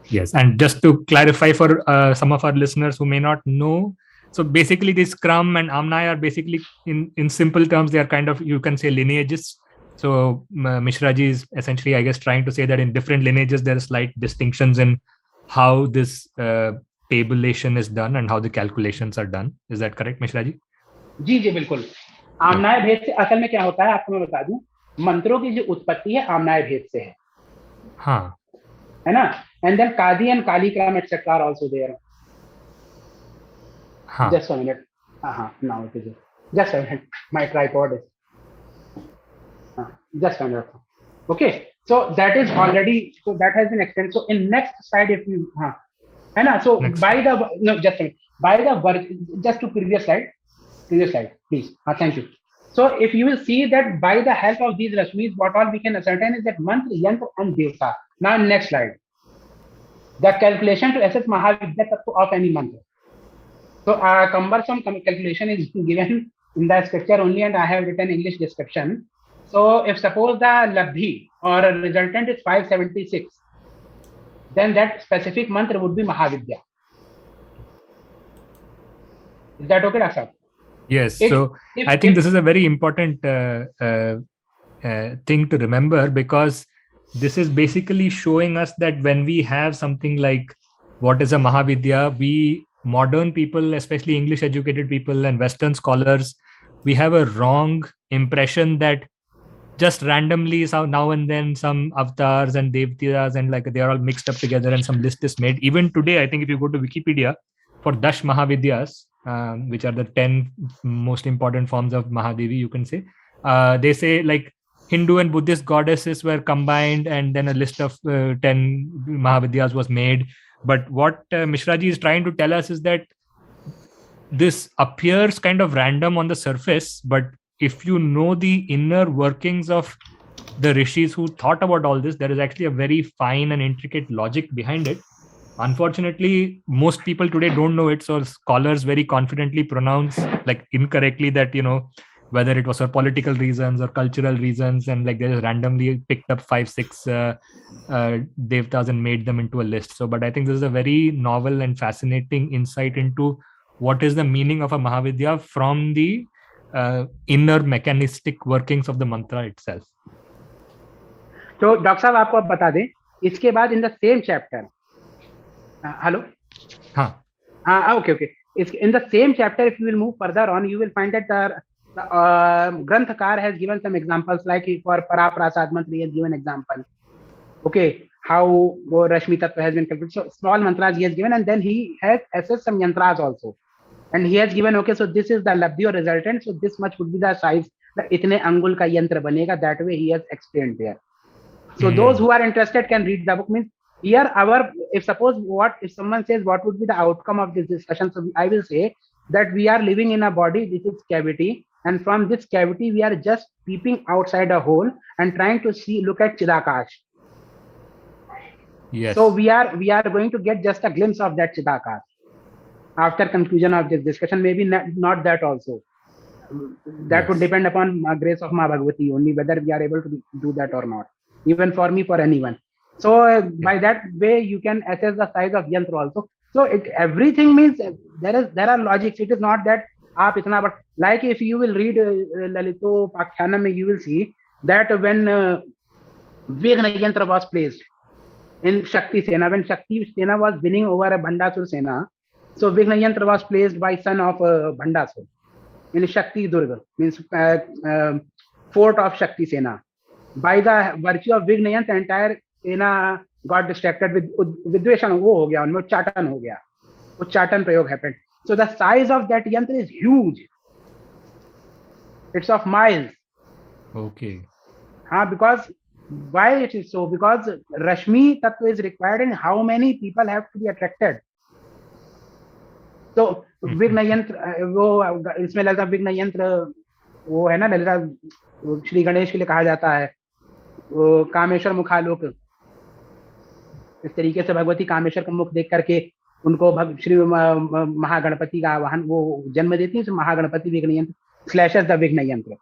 Yes, and just to clarify for some of our listeners who may not know, so basically this Kram and Amnaya are basically, in simple terms, they are kind of, you can say, lineages. So Mishra ji is essentially, I guess, trying to say that in different lineages, there are slight distinctions in how this tabulation is done and how the calculations are done. Is that correct, Mishra ji? जी जी बिल्कुल. आमनाय भेद से असल में क्या होता है आपको मैं बता दूं, मंत्रों की जो उत्पत्ति है आमनाय भेद से है. हाँ. है ना? And then Kadi and Kalikram etc. are also there. Just a minute. Now it is. Just a minute. My tripod is. Just a minute. Okay. So that is already. So that has been extended. So in next slide, if you. है ना? So next. By the no, just a minute. By the work, just to previous slide, please. Thank you. So if you will see that by the help of these Rashmis, what all we can ascertain is that mantra, yantra, and devta. Now next slide. The calculation to assess Mahavidya Tattva of any mantra. So a cumbersome calculation is given in the scripture only, and I have written English description. So if suppose the labdhi or a resultant is 576, then that specific mantra would be Mahavidya. Is that okay, Dr. Yes. So I think this is a very important thing to remember, because this is basically showing us that when we have something like what is a Mahavidya, we modern people, especially English educated people and Western scholars, we have a wrong impression that just randomly now and then some avatars and devtas and like they are all mixed up together and some list is made. Even today, I think if you go to Wikipedia for Dash Mahavidyas, which are the 10 most important forms of Mahadevi, you can say, they say like Hindu and Buddhist goddesses were combined and then a list of 10 Mahavidyas was made. But what Mishra ji is trying to tell us is that this appears kind of random on the surface, but if you know the inner workings of the rishis who thought about all this, there is actually a very fine and intricate logic behind it. Unfortunately, most people today don't know it, so scholars very confidently pronounce like incorrectly that, you know, whether it was for political reasons or cultural reasons, and like they just randomly picked up 5-6 devtas and made them into a list. So, but I think this is a very novel and fascinating insight into what is the meaning of a Mahavidya from the inner mechanistic workings of the mantra itself. तो doctor साहब आपको अब बता दें, इसके बाद in the same chapter, hello, हाँ, okay. In the same chapter, if you will move further on, you will find that the Granthakar has given some examples, like for Paraprasad mantra, he has given example. Okay, how Rashmi Tattva has been calculated. So small mantras he has given, and then he has assessed some yantras also. And he has given, okay, so this is the labdhi or resultant, so this much would be the size, that itne angul ka yantra banega, that way he has explained there. So those who are interested can read the book. Means here if someone says what would be the outcome of this discussion, so I will say that we are living in a body, this is cavity, and from this cavity we are just peeping outside a hole and trying to look at Chidakash. Yes. So we are going to get just a glimpse of that Chidakash after conclusion of this discussion. Maybe not that also. That would depend upon grace of Ma Bhagavati only, whether we are able to do that or not. Even for me, for anyone. So by that way, you can assess the size of yantra also. So everything means there are logics. It is not that aap itna, but like if you will read Lalito Pakyanam, you will see that when Vighna Yantra was placed in Shakti Sena. When Shakti Sena was winning over a Bhandasur Sena, so Vighna Yantra was placed by son of Bhandasur in Shakti Durga, means fort of Shakti Sena. By the virtue of Vighna Yantra, entire Sena got distracted with Vidveshan, वो हो गया, उनमें उच्चाटन हो गया, उच्चाटन प्रयोग happened. So the size of that yantra is huge. It's of miles. Okay. Because why it is so? Because Rashmi Tattva is required and how many people have to be attracted. So Vigna Yantra, वो इसमें ललिता विघ्न यंत्र वो है ना, ललिता श्री गणेश के लिए कहा जाता है, वो कामेश्वर मुखालोक, इस तरीके से भगवती कामेश्वर का मुख देख करके उनको श्री महागणपति का आवाहन वो जन्म देती है. महागणपति विघ्न यंत्र स्लैशेस द विघ्न यंत्र.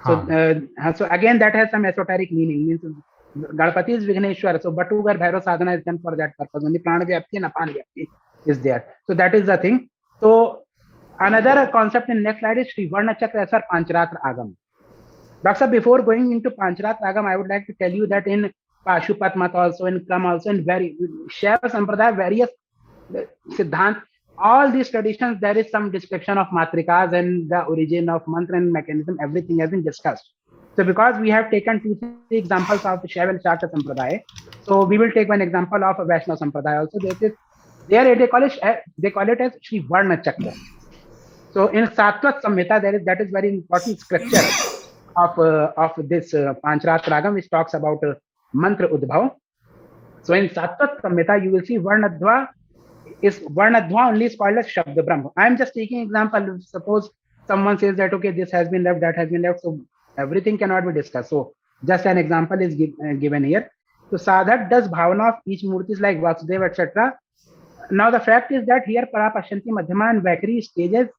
So again that has some esoteric meaning, means Ganapati is Vigneshwar, so Batugar Bhairav sadhana is done for that purpose. Only Prana Vyapti and Apan Vyapti is there. So that is the thing. So another concept in next slide is Sri Varna Chakra as Pancharatra Agam. Doctor, before going into Pancharatra Agam, I would like to tell you that in Pashupat Mat also, in Kram also, in Shaiva Sampradaya, various Siddhant, all these traditions, there is some description of Matrikas and the origin of mantra and mechanism, everything has been discussed. So because we have taken 2-3 examples of Shaiva and Shakta Sampradaya, so we will take one example of Vaishnava Sampradaya also. There they call it as Sri Varna Chakra. So in Tattvas Samhita, that is very important scripture of this Pancharatra Agam, which talks about mantra udbhav. So in Tattvas Samhita, you will see Varnadva only is called as Shabda Brahma. I am just taking example. Suppose someone says that okay, this has been left, that has been left, so everything cannot be discussed. So just an example is given here. So Sadhat does bhavana of each murti like Vasudeva, etc. Now the fact is that here Parapashanti, Madhyama and Vakri stages,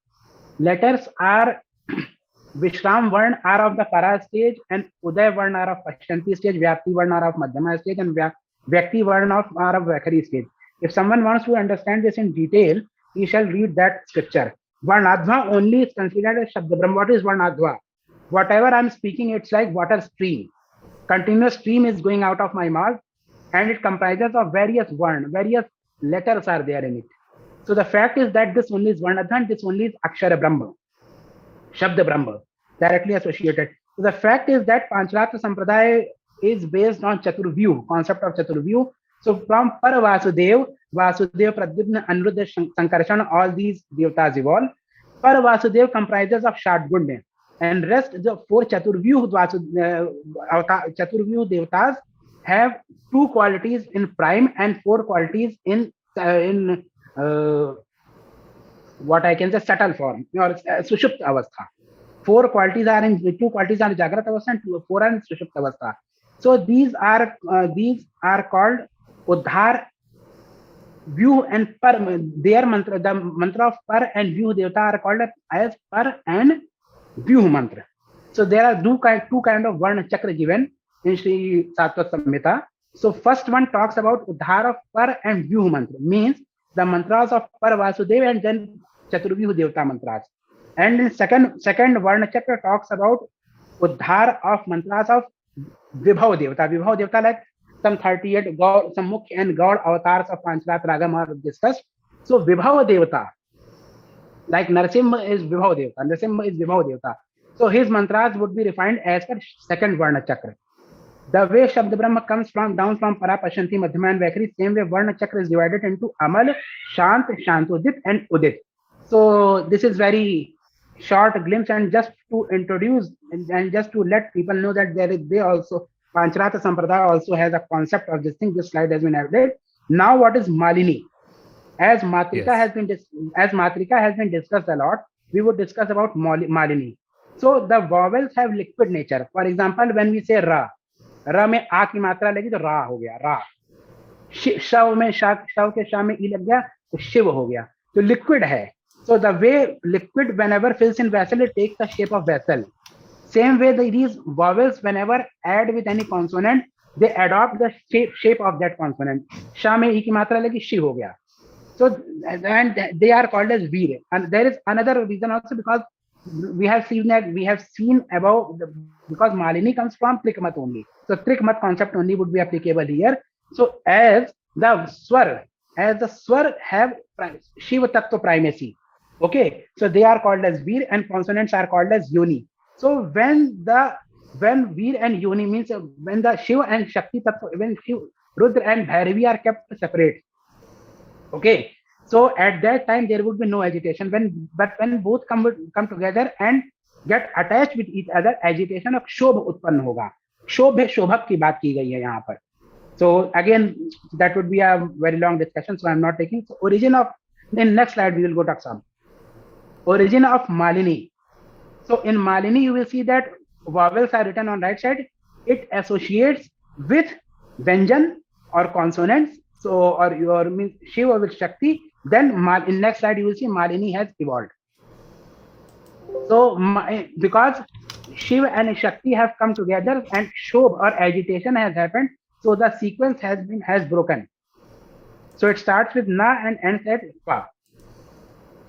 letters are Vishram Varn are of the Para stage and Uday Varn are of Pashanti stage, Vyapti Varn are of Madhyama stage and Vyakti Varn are of Vakri stage. If someone wants to understand this in detail, he shall read that scripture. Varnadhva only is considered as Shabda Brahma. What is Varnadhva? Whatever I'm speaking, it's like water stream. Continuous stream is going out of my mouth and it comprises of various Varn, various letters are there in it. So the fact is that this only is Varnadhva and this only is Akshara Brahma, Shabda Brahma, directly associated. So the fact is that Pancharatra Sampradaya is based on Chaturvyu, concept of Chaturvyu. So from Paravasudev, Vasudev, Pradyumna, Aniruddha, Sankarshan, all these devatas evolve. Paravasudev comprises of Shadgunda, and rest the 4 Chaturvyu devatas have 2 qualities in prime and 4 qualities in what I can say subtle form or Sushupta Avastha. 4 qualities are in 2 qualities are in Jagrata Avastha and 4 are in Sushupta Avastha. So these are called Uddhar, Vyu and Par. Their mantra, the mantra of Par and Vyu Devata are called as Par and Vyu mantra. So there are two kind of Varna Chakra given in Sri Tattvas Samhita. So first one talks about Uddhar of Par and Vyu mantra, means the mantras of Par Vasudeva and then Chaturvyu Devata mantras. And in second Varna Chakra talks about Uddhar of mantras of Vibhav Devata. Vibhav Devata, like some 38 God, some Mukhya and God avatars of Pancharatra Agam are discussed. So Vibhav Devata, like Narasimha is Vibhav Devata, Narasimha is Vibhav Devata. So his mantras would be refined as per second Varna Chakra. The way Shabda Brahma comes down from Parapashanti, Madhyama and Vakri, same way Varna Chakra is divided into Amal, Shant, Shantodit and Udit. So this is very short glimpse and just to introduce and just to let people know that they also Pancharatra Sampradaya also has a concept of this thing. This slide has been added. Now what is Malini? As Matrika has been discussed a lot, we would discuss about Malini. So the vowels have liquid nature. For example, when we say Ra में आ की मात्रा लगी तो रा हो गया, रा. शव में शव के शा में ई लग गया तो शिव हो गया. तो लिक्विड है. So the way liquid whenever fills in vessel, it takes the shape of vessel. Same way these vowels whenever add with any consonant, they adopt the shape of that consonant. शा में ई की मात्रा लगी, शिव हो गया. So and they are called as veer. And there is another reason also, because we have seen above because Malini comes from Trikmat only. So Trikmat concept only would be applicable here. So as the swar have Shiva Tattva primacy. Okay, so they are called as Veer and consonants are called as Yoni. So when Veer and Yoni means when the Shiva and Shakti Tattva, when Shiva, Rudra and Bhairavi are kept separate. Okay, so at that time there would be no agitation. When both come together and get attached with each other, agitation of शोभ उत्पन्न होगा. शोभ शोभक की बात की गई है यहाँ पर. So again, that would be a very long discussion. So I'm not taking. So origin of, in next slide we will go to some origin of Malini. So in Malini you will see that vowels are written on right side. It associates with Vyanjan or consonants. So or your means Shiva with Shakti. Then in next slide you will see Malini has evolved. So because Shiva and Shakti have come together and Shobh or agitation has happened, so the sequence has broken. So it starts with Na and ends at Pa.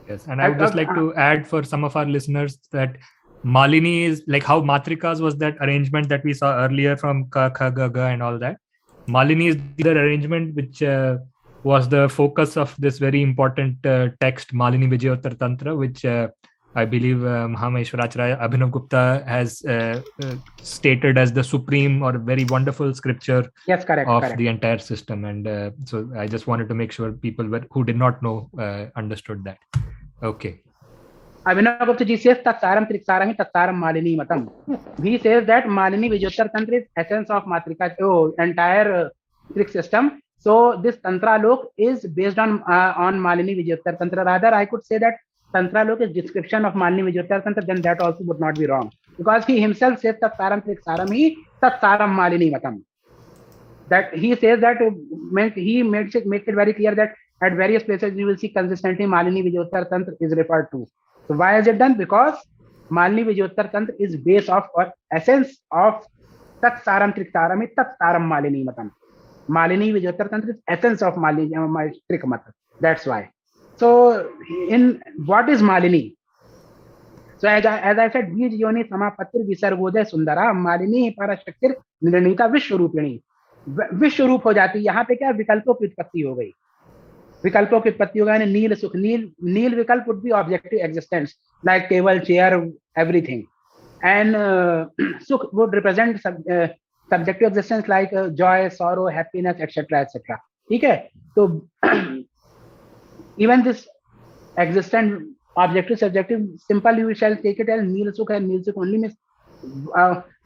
Yes, and I would just like to add for some of our listeners that Malini is like how Matrikas was that arrangement that we saw earlier from Ka, Kha, Ga, Ga and all that. Malini is the arrangement which was the focus of this very important text, Malini Vijayottar Tantra, which I believe Maheshwara Abhinav Gupta has stated as the supreme or very wonderful scripture of the entire system. And so I just wanted to make sure people who did not know understood that. Okay. Abhinav Gupta ji says Tattsaram Triksaram Tattsaram Malini Matam. He says that Malini Vijayottar Tantra is essence of Matrika, entire Trik system. So this Tantra Lok is based on Malini Vijayottar Tantra. Rather, I could say that Tantra Lok is description of Malini Vijayottar Tantra, then that also would not be wrong. Because he himself says Tattsaram Triksaram hi Tattsaram Malini Matam. That he says that he makes it very clear that at various places you will see consistently Malini Vijayottar Tantra is referred to. So why is it done? Because Malini Vijayottar Tantra is base of or essence of Tattsaram Triksaram hi Tattsaram Malini Matam. Malini Vijayottar Tantra is essence of Malini Trikmata. That's why. So in what is Malini? So as I said, Bij Yoni Samapatir Visargodaya Sundara Malini Parashaktir Nirnita Vishwarupini. विश्वरूप हो जाती है. यहाँ पे क्या विकल्पों की उत्पत्ति हो गई. विकल्पों की उत्पत्ति होगा यानी नील सुख. नील विकल्प would be objective existence like table, chair, everything, and sukh would represent subjective existence like joy, sorrow, happiness, etc., etc. ठीक है. तो even this existent, objective, subjective, simple you shall take it as नील सुख है. नील सुख only means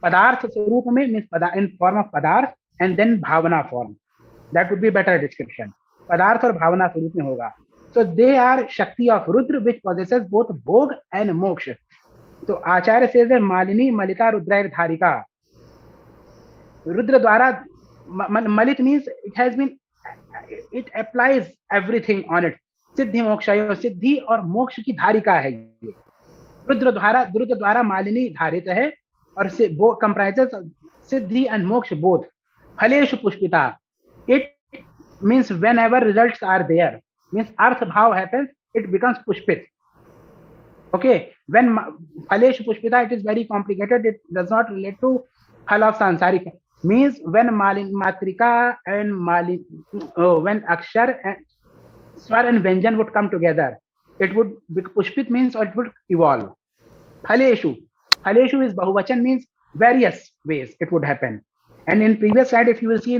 पदार्थ स्वरूप में means in form of पदार्थ and then bhavana form. That would be better description. Padarth or bhavana स्वरूप में होगा. So they are Shakti of Rudra which possesses both Bhog and Moksha. So Acharya says that Malini Malika Rudra Dharika. Rudra Dwara Malit means it applies everything on it. Siddhi Moksha Siddhi or Moksha की धारिका है ये. रुद्र द्वारा मालिनी धारित है और comprises Siddhi and Moksha both. Phaleshu Pushpita. It means whenever results are there, means Arth Bhav happens, it becomes Pushpit. Okay, when Phaleshu Pushpita, it is very complicated. It does not relate to Phal of Sansarika. Means when Matrika and when Akshar and Swar and Vyanjan would come together, it would be Pushpit means or it would evolve. Phaleshu is Bahuvachan means various ways it would happen. And in previous slide, if you will see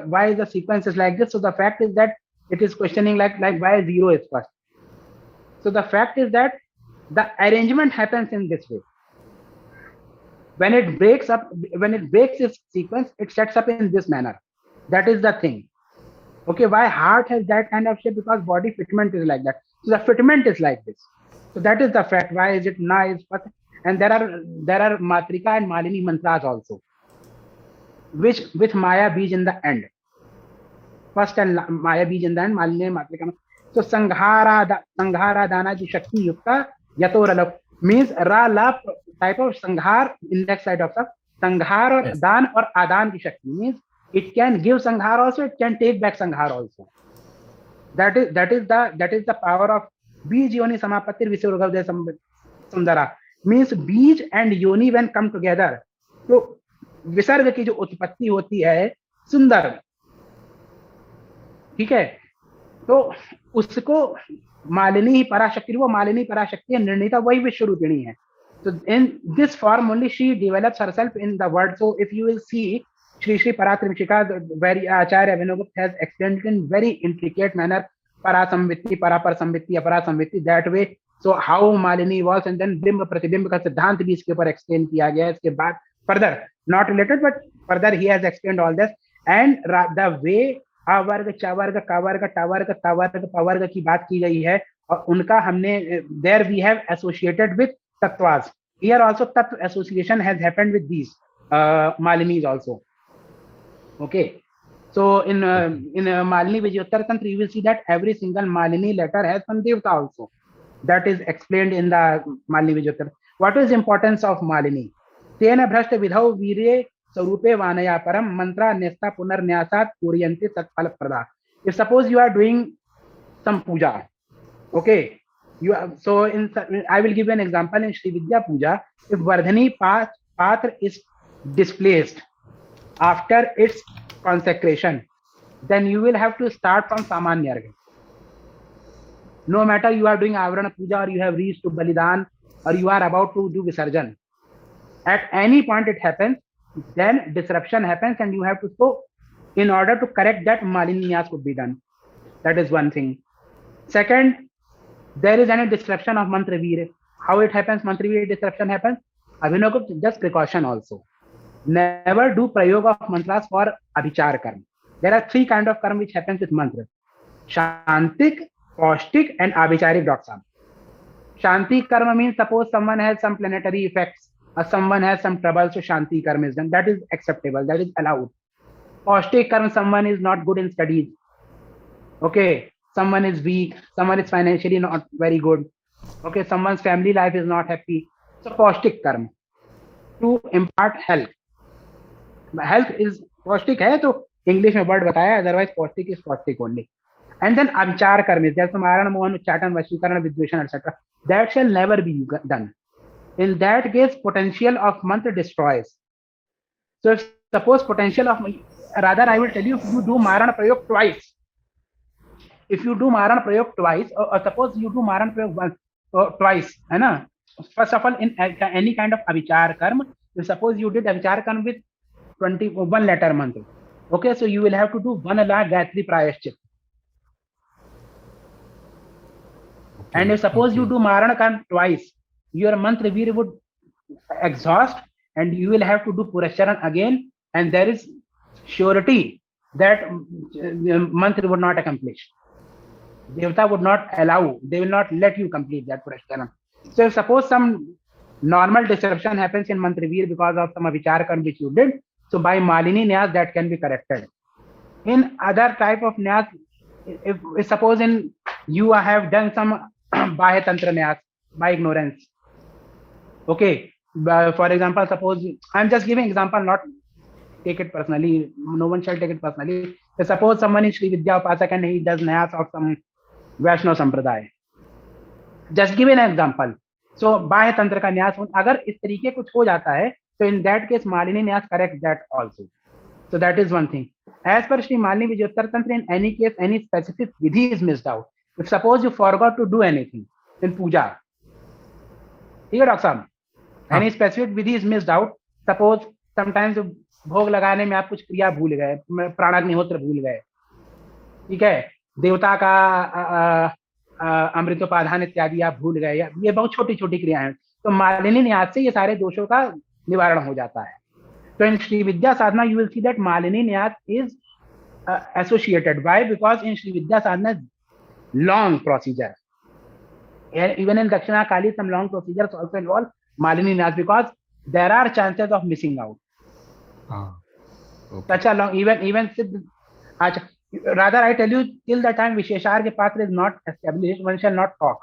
why the sequence is like this. So the fact is that it is questioning like why 0 is first. So the fact is that the arrangement happens in this way. When it breaks its sequence, it sets up in this manner. That is the thing. Okay, why heart has that kind of shape? Because body fitment is like that. So the fitment is like this. So that is the fact. Why is it Na is first? And there are Matrika and Malini mantras also, which with Maya Bij in the end. First and Maya Bij in the end, Malini Matrika. So Sanghara Dana Ji Shakti Yukta Yatoralap means Ra La type of Sanghar in next side of the Sanghar or Dan or Adan Ki Shakti means it can give Sanghar also, it can take back Sanghar also. That is the power of Bij Yoni Samapatir Visargodaya Sundara. Means बीज and योनि when come together, तो विसर्ग की जो उत्पत्ति होती है सुंदर, ठीक है, तो उसको मालिनी ही पराशक्ति, वो मालिनी पराशक्ति है, निर्णीता वही विश्व रूपिणी है. So in this form only she develops herself in the word. So if you will see Shri Shri Paratimsika, where Acharya Vinogupta has explained in very intricate manner Parasamvitti, Paraparsamvitti, Aparasamvitti, that way. So how Malini was, and then Bimba Pratibimba का सिद्धांत भी इसके ऊपर explain किया गया है. इसके बाद further, not related but further he has explained all this, and the way अवर्ग, चवर्ग, कवर्ग, टवर्ग, तवर्ग, पवर्ग की बात की गई है, और उनका हमने there we have associated with Tattvas. Here also Tattva association has happened with these Malinis also. Okay. So in Malini Vijayottar Tantra, you will see that every single Malini letter has some Devta also. That is explained in the Malini Vijayottar. What is importance of Malini? Tena bhrashta vidhau virye sarupe vanaya param mantra nesta punar nyasat puryanti tatpal prada. If suppose you are doing some puja, okay, you are, so I will give you an example in Shri Vidya Puja. If Vardhani Patra is displaced after its consecration, then you will have to start from Samanyarga. No matter you are doing Avarana Puja or you have reached to Balidan or you are about to do Visarjan, at any point it happens, then disruption happens and you have to, so in order to correct that, Malini could be done. That is one thing. Second, there is any disruption of mantra veer. How it happens? Mantra veer disruption happens. Abhinavagupta, just precaution also. Never do prayog of mantras for abhichar karma. There are three kind of karma which happens with mantra: shantik, kaustik, and abhicharik. Shanti karma means suppose someone has some planetary effects or someone has some trouble, so shanti karma is done. That is acceptable. That is allowed. Kaustik karma, someone is not good in studies. Okay. Someone is weak, someone is financially not very good, okay, someone's family life is not happy. So kaustik karma, to impart health. Health is kaustik hai, to English mein word bataya, otherwise kaustik is kaustik only. And then abhichar karma is there, Marana, Mohan, Uchchatan, Vashikaran, Vidveshan, etc. That shall never be done. In that case, potential of mantra destroys. So if suppose potential of, rather I will tell you, if you do Marana Prayog twice, if you do Maran Prayog twice, or suppose you do Maran Prayog once, twice, है ना? First of all, in any kind of Avichar Karma, if suppose you did Avichar Karma with 21 letter mantra, okay, so you will have to do 1 lakh Gayatri Prayashchit. Okay, and if suppose you do Maran Karma twice, your mantra veer would exhaust and you will have to do Purascharan again, and there is surety that mantra would not accomplish. Devata would not allow, they will not let you complete that Purashkaram. So if suppose some normal disruption happens in Mantraveer because of some Avichar Karma which you did, so by Malini Nyas that can be corrected. In other type of Nyas, if suppose in you have done some Bahya Tantra Nyas by ignorance, okay, for example, suppose, I'm just giving example, not take it personally, no one shall take it personally. So suppose someone is Sri Vidya Upasak and he does Nyas of some वैष्णव संप्रदाय, just give an example. सो बाह्य तंत्र का न्यास अगर इस तरीके कुछ हो जाता है, तो in that case Malini nyasa correct that also. So that is one thing. As per Shri Malini Vijayottara tantra, in any case any specific vidhi is missed out. If suppose you forgot to do anything in puja, ठीक है doctor sahab, any specific vidhi is missed out. Suppose sometimes bhog लगाने में आप कुछ क्रिया भूल गए, प्राणाग्निहोत्र भूल गए, ठीक है, देवता का अमृतोपाधान इत्यादि आप भूल गए, ये बहुत छोटी छोटी क्रियाएं हैं, तो मालिनी न्यास से ये सारे दोषों का निवारण हो जाता है. तो in Shri Vidya sadhana you will see that Malini nyasa is associated. Why? Because in Shri Vidya sadhana long procedure, even in Dakshina Kali some long procedures also involve Malini Nyas because there are chances of missing out. Okay. Such a long, even rather I tell you, till the time Vishesharga Patra is not established, one shall not talk.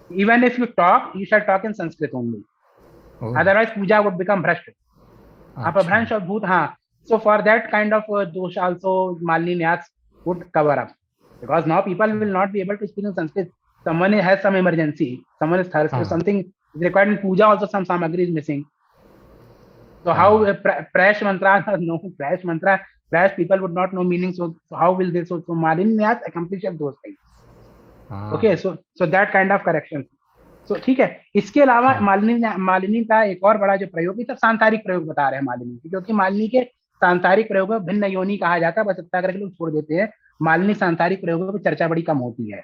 Even if you talk, you shall talk in Sanskrit only. Otherwise puja would become bhrashta. Apabhransh or bhoot. So for that kind of dosh also Malini Nyas would cover up, because now people will not be able to speak in Sanskrit. someone has some emergency, someone is thirsty, something is required in puja, also some samagri is missing. So how Prash mantra, no Prash mantra, Prash people would not know meaning, so how will they? So Malini Nyas accomplishes those things. Okay, so that kind of correction. So ठीक है. इसके अलावा मालिनी का एक और बड़ा जो प्रयोग, सब सांसारिक प्रयोग बता रहे हैं मालिनी, क्योंकि मालिनी के सांसारिक प्रयोगों भिन्न योनि कहा जाता है, बस इतना करके लोग छोड़ देते हैं. मालिनी सांसारिक प्रयोगों की चर्चा बड़ी कम होती है.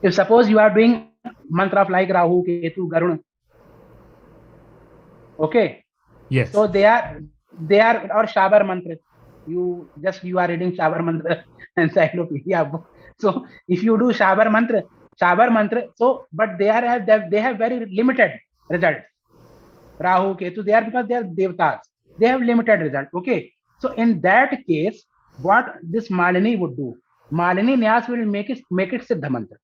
If suppose you are doing mantra of like Rahu, Ketu, Garuna, okay, yes, so they are or Shabar mantra. You are reading Shabar mantra encyclopedia book. So if you do Shabar mantra, so but they have very limited results. Rahu, Ketu, they are, because they are devtas, they have limited result. Okay, so in that case, what this Malini would do, Malini Nyas will make it Siddha mantra.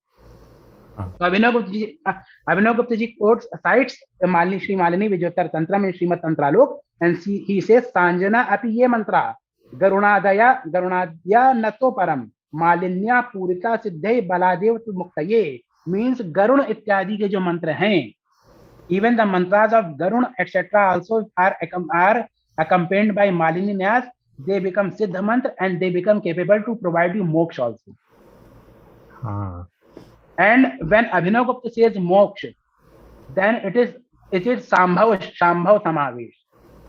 So Abhinav Gupta ji quotes, cites Malini, Shri Malini Vijyotar Tantra mein Srimad Tantra Lok, and he says Sanjana api ye mantra Garunadya nato param Malinya Purita Siddhe Baladev tu Muktaye, means Garuna ityadi ke jo mantra hain, even the mantras of Garuna etc. also are accompanied by Malini Nyas. They become Siddha mantra and they become capable to provide you moksha also. And when Abhinav Gupta says moksha, then it is Shambhav Samavesh.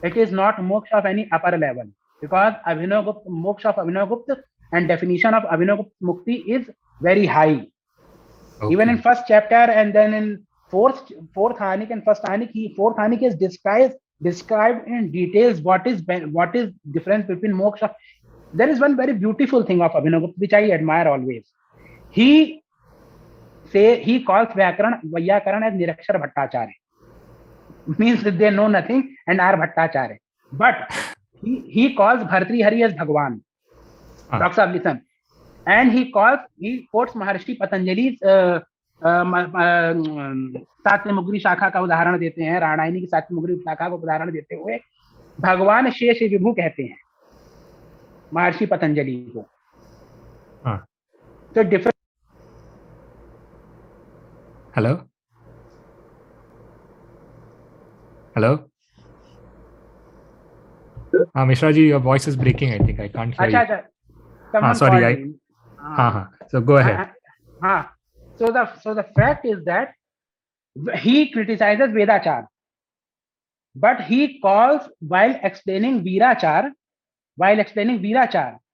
It is not moksha of any upper level, because Abhinav Gupta, moksha of Abhinav Gupta and definition of Abhinav Gupta Mukti is very high. Okay. Even in first chapter and then in fourth Hanik and first Hanik, fourth Hanik is described in details what is difference between moksha. There is one very beautiful thing of Abhinav Gupta which I admire always. He calls Vyakarana as Nirakshar Bhattacharya, means that they know nothing and are Bhattacharya. But he calls Bhartrihari as Bhagwan. Doctor, listen. And he quotes Maharshi Patanjali's सात्यमुग्री शाखा का उदाहरण देते हैं, रामायणी की सात्यमुग्री शाखा को उदाहरण देते हुए भगवान शेष विभु कहते हैं महर्षि पतंजलि को. तो different. Hello. Mishra ji, your voice is breaking. I think I can't hear you. Sorry. So go ahead. So the fact is that he criticizes Vedachar, but he calls while explaining Virachar,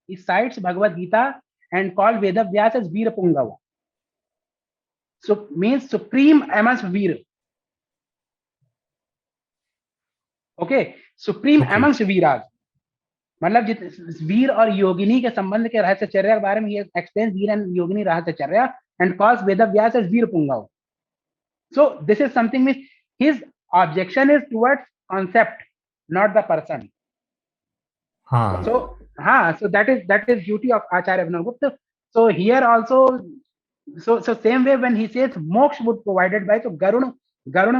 he cites Bhagavad Gita and calls Veda Vyas as Veera Pungava. So means supreme amongst Veer. Okay, supreme amongst Veeras. मतलब वीर और योगिनी के संबंध के रहस्यचर्या के बारे में ये explain Vira and Yogini Rahasyacharya and calls Veda Vyas as Veer Pungav. So this is something which his objection is towards concept, not the person. So that is duty of Acharya Abhinav Gupta. So here also, so same way when he says moksha would provided by, so Garuna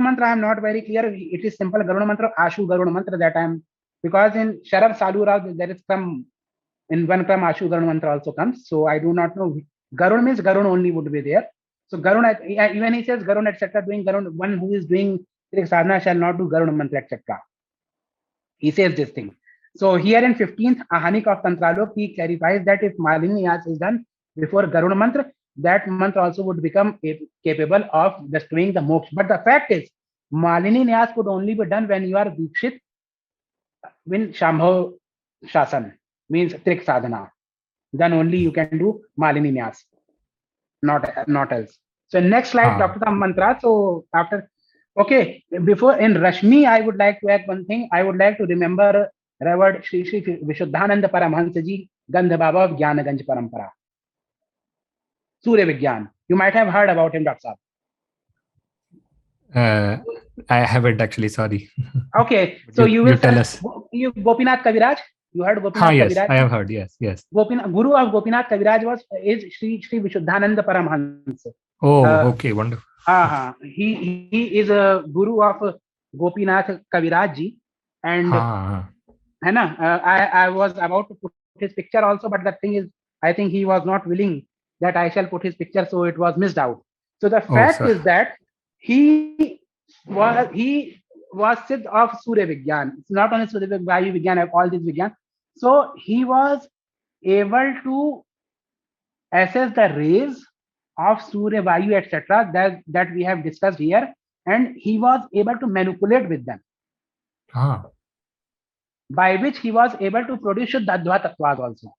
mantra I am not very clear. It is simple Garuna mantra, Ashu Garuna mantra, that I am, because in Sharab Salura there is some, in one kram Ashu Garuna mantra also comes. So I do not know. Garuna means Garuna only would be there. So Garuna, even he says Garuna etc. doing Garuna, one who is doing sadhana shall not do Garuna mantra etc. He says this thing. So here in 15th Ahanik of Tantralok, he clarifies that if Malini Nyas is done before Garuna mantra, that mantra also would become capable of just doing the moksha. But the fact is, Malini Nyas could only be done when you are Dikshit in Shambhav Shasan, means Trik Sadhana. Then only you can do Malini Nyas, not else. So next slide, Dr. Sam mantra. So after, okay, before in Rashmi, I would like to add one thing. I would like to remember Revered Shri Vishuddhananda Paramahansa Ji, Gandha Baba of Jnana Ganj Parampara. Surya Vigyan. You might have heard about him, Dr. Saab. I haven't actually, sorry. Okay, so you will tell us. You Gopinath Kaviraj? You heard Gopinath yes, Kaviraj? I have heard, yes. Guru of Gopinath Kaviraj is Shri Vishuddhananda Paramahansa. Oh, okay, wonderful. He is a guru of Gopinath Kaviraj ji, and I was about to put his picture also, but the thing is, I think he was not willing that I shall put his picture, so it was missed out. So the Oh, fact is that he was Siddh of Surya Vigyan. It's not only Surya Vayu Vigyan, all these Vigyan. So he was able to assess the rays of Surya Vayu, etc., that we have discussed here, and he was able to manipulate with them, by which he was able to produce Shuddha Tattvas also.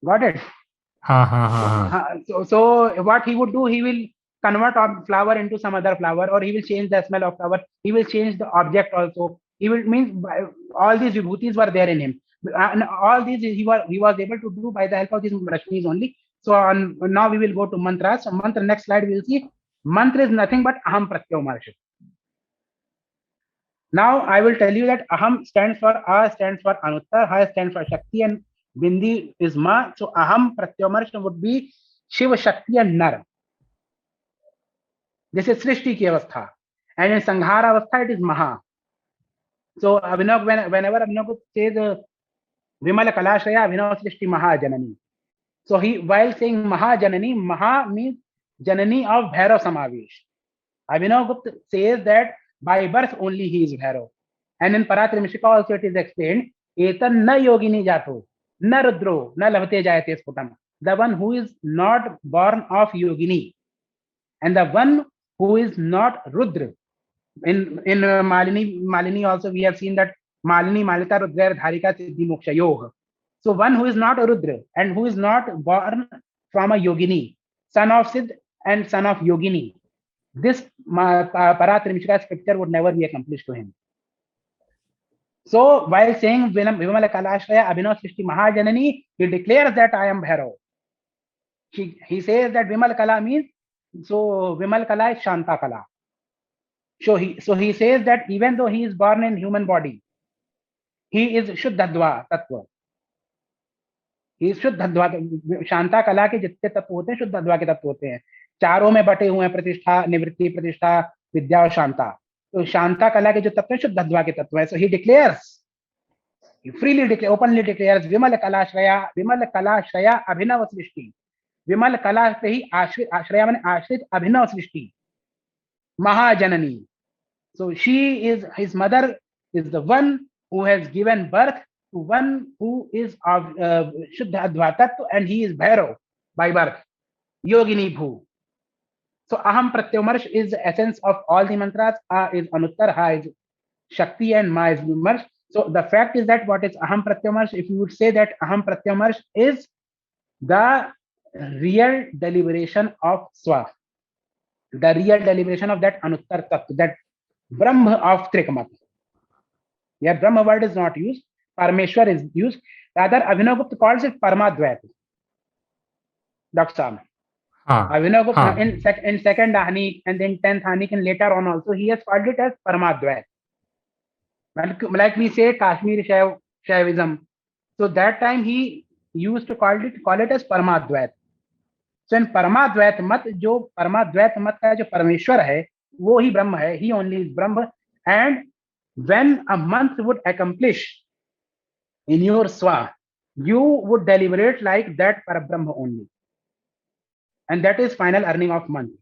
Got it? So what he would do, he will convert a flower into some other flower, or he will change the smell of flower. He will change the object also. He will means all these vibhutis were there in him, and all these he was able to do by the help of these Rashmis only. So now we will go to mantras. So mantra, next slide we will see. Mantra is nothing but aham pratyomar. Now I will tell you that aham stands for A, stands for Anuttar, Ha stands for Shakti, and Bindi is Ma. So aham pratyomar would be Shiva, Shakti, and Nar. This is Srishti ki avastha, and in Sanghara avastha it is Maha. So Abhinav, whenever Abhinav says Vimala Kalashaya Abhinav Srishti Maha Janani. So he, while saying Maha Janani, Maha means Janani of Bhairav Samavesh. Abhinav Gupta says that by birth only he is Bhairav. And in Paratimsika also it is explained, Etan na yogini jato, na rudro, na lavate jayate sputam. The one who is not born of yogini, and the one who is not Rudra. In Malini also we have seen that Malini, Malita, Rudra, Dharika, Siddhi, Moksha, Yoga. So one who is not a Rudra and who is not born from a Yogini, son of Siddh and son of Yogini, this Paratrimshika scripture would never be accomplished to him. So while saying Vimala Kalashraya Abhinav Srishti Mahajanani, he declares that I am Bhairav. He says that Vimal Kala means, so Vimal Kala is Shanta Kala. So he says that even though he is born in human body, he is Shuddhadva Tattva. He is Shuddhadva. Shanta Kala के जितने तत्व होते हैं शुद्धध्वा के तत्व होते हैं. चारों में बटे हुए हैं प्रतिष्ठा, निवृत्ति, प्रतिष्ठा, विद्या और शांता. तो शांता कला के जो तत्व हैं शुद्धध्वा के तत्व हैं. So he declares, he freely declares, openly declares, Vimal Kalashraya Abhinav Srishti. विमल कला से ही आश्रया माने आश्रित अभिनव सृष्टि महाजननी. So she is, his mother is the one who has given birth to one who is of Shuddha Advatatva, and he is Bhairav by birth, Yogini Bhu. So Aham Pratyomarsh is the essence of all the mantras. A is Anuttar, Ha is Shakti, and Ma is Vimarsh. So the fact is that what is Aham Pratyomarsh? If you would say that Aham Pratyomarsh is the real deliberation of Swa, the real deliberation of that Anuttar Tattva, that Brahma of Trikmat. Here Brahma word is not used, Parameshwar is used. Rather, Abhinav Gupta calls it Paramadvait. Dr. Sam. Abhinav Gupta in second Anik and then 10th Anik and later on also, he has called it as Paramadvait. Like we say Kashmir Shaivism. So that time he used to call it as Paramadvait. So in Paramadvait mat, जो Paramadvait mat का जो परमेश्वर है, वो ही ब्रह्म है. He only is Brahma. And when a month would accomplish in your Swa, you would deliberate like that Parabrahma only. And that is final earning of month.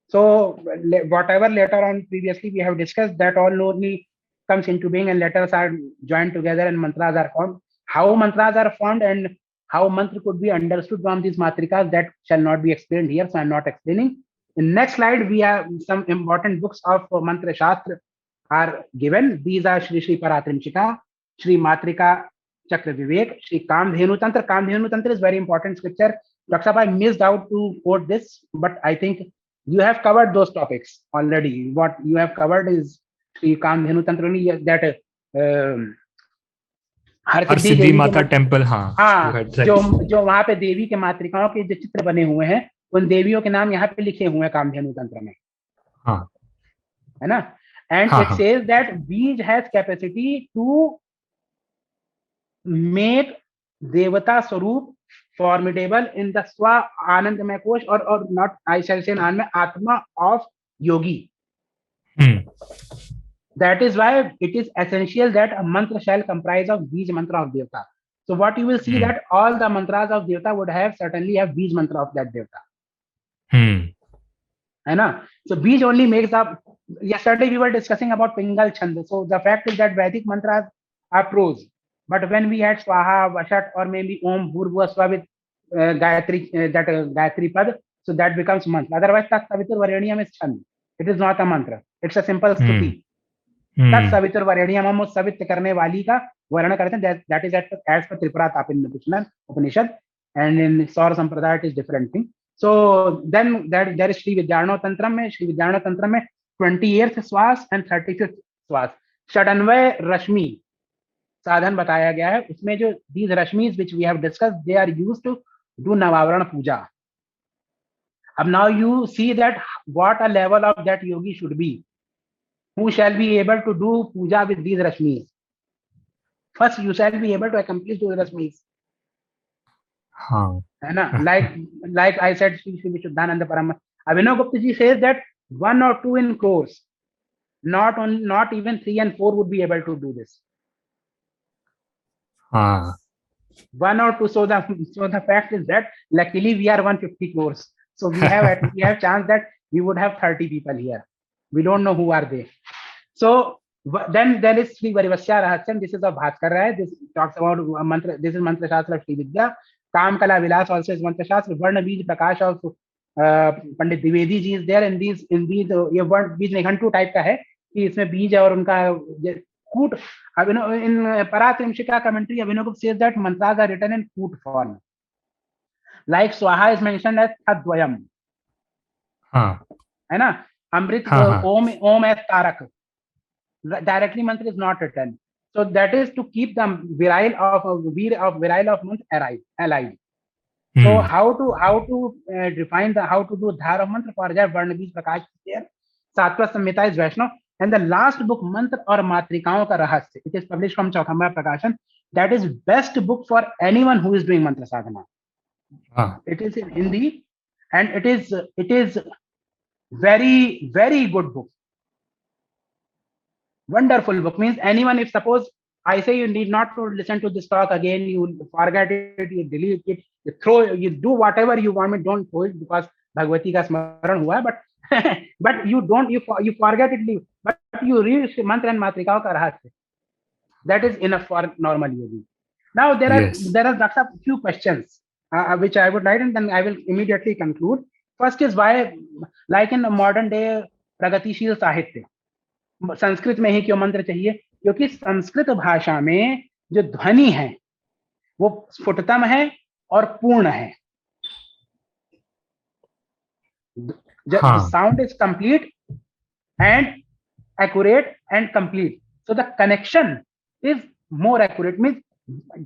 So whatever later on previously we have discussed, that all only comes into being and letters are joined together and mantras are formed. How mantras are formed and how mantra could be understood from these matrikas, that shall not be explained here, so I'm not explaining. In next slide, we have some important books of Mantra Shastra are given. These are Shri Paratimsika, Shri Matrka Cakra Viveka, Shri Kamdhenu Tantra. Kamdhenu Tantra is very important scripture. Dr. I missed out to quote this, but I think you have covered those topics already. What you have covered is Shri Kamdhenu Tantra only, that Harsiddhi माता temple. हाँ, जो वहां पे देवी के मातृकाओं के जो चित्र बने हुए हैं, उन देवियों के नाम यहाँ पे लिखे हुए हैं कामधेनु तंत्र में. हाँ, है ना. And it says that बीज has capacity to make देवता स्वरूप formidable in the स्व आनंदमय कोश, or not, I shall say नाम में आत्मा of yogi. That is why it is essential that a mantra shall comprise of Bij mantra of Devata. So what you will see that all the mantras of Devta would certainly have Bij mantra of that Devta. So Bij only makes up. Yesterday we were discussing about Pingal Chand. So the fact is that Vedic mantras are prose, but when we had Swaha, Vashat, or maybe Om, Bhurbhuva Swa with Gayatri, Gayatri Pad, so that becomes mantra. Otherwise, Tat Savitur Varenyam is Chand. It is not a mantra. It's a simple stuti. Tat Savitur Varenyam Am Savit Karne Wali ka Varna करते हैं. That is as per Tripura Tapin Upanishad, and in Saur Sampradaya it is different thing. So then there is Shri Vidyarno Tantram में 28th श्वास and 35th श्वास षडन्वय रश्मि साधन बताया गया है. उसमें जो these rashmis which we have discussed, they are used to do Navavarana puja. अब now you see that what a level of that yogi should be, who shall be able to do puja with these rashmis. First you shall be able to accomplish those rashmis. है ना? Like I said, Shri Vishuddhananda Parama Abhinav Gupta ji says that 1 or 2 in crores, not even 3 and 4 would be able to do this. 1 or 2. So the fact is that luckily we are 150 crores. So we have chance that we would have 30 people here. We don't know who are they. So then there is Sri Varivasya Rahasyam. This is of Bhaskar Rai. This talks about mantra. This is Mantra Shastra of Sri Vidya. Kam Kala Vilas also is Mantra Shastra. Varna Bij Prakash also Pandit Dwivedi ji is there in these ये word beej Nighantu type का है कि इसमें बीज और उनका कूट. Abhinava in Paratrimshika commentary Abhinava says that mantras are written in kuta form, like svaha is mentioned as tadvayam, है ना. Amrita Om as taraka, directly mantra is not written. So that is to keep the virile of mantra alive. So how to define how to do dhar of mantra? For that Varna Bij Prakash is there. Tattvas Samhita is Vaishnav, and the last book Mantra or Matrikaon ka Rahasya, it is published from Chaukhamba Prakashan. That is best book for anyone who is doing mantra sadhana. It is in Hindi, and it is very, very good book. Wonderful book. Means anyone, if suppose I say you need not to listen to this talk again, you forget it, you delete it, you do whatever you want, don't throw it because Bhagavati ka smaran hua, but you forget it, but you read mantra and matrika ka rahasya. That is enough for normal yogi. Now there are a few questions which I would write, and then I will immediately conclude. First is why, like in modern day Pragatishil Sahitya, Sanskrit में ही क्यों मंत्र चाहिए? क्योंकि संस्कृत भाषा में जो ध्वनि है वो स्फुटतम है और पूर्ण है. Sound is complete and accurate and complete. So the connection is more accurate. Means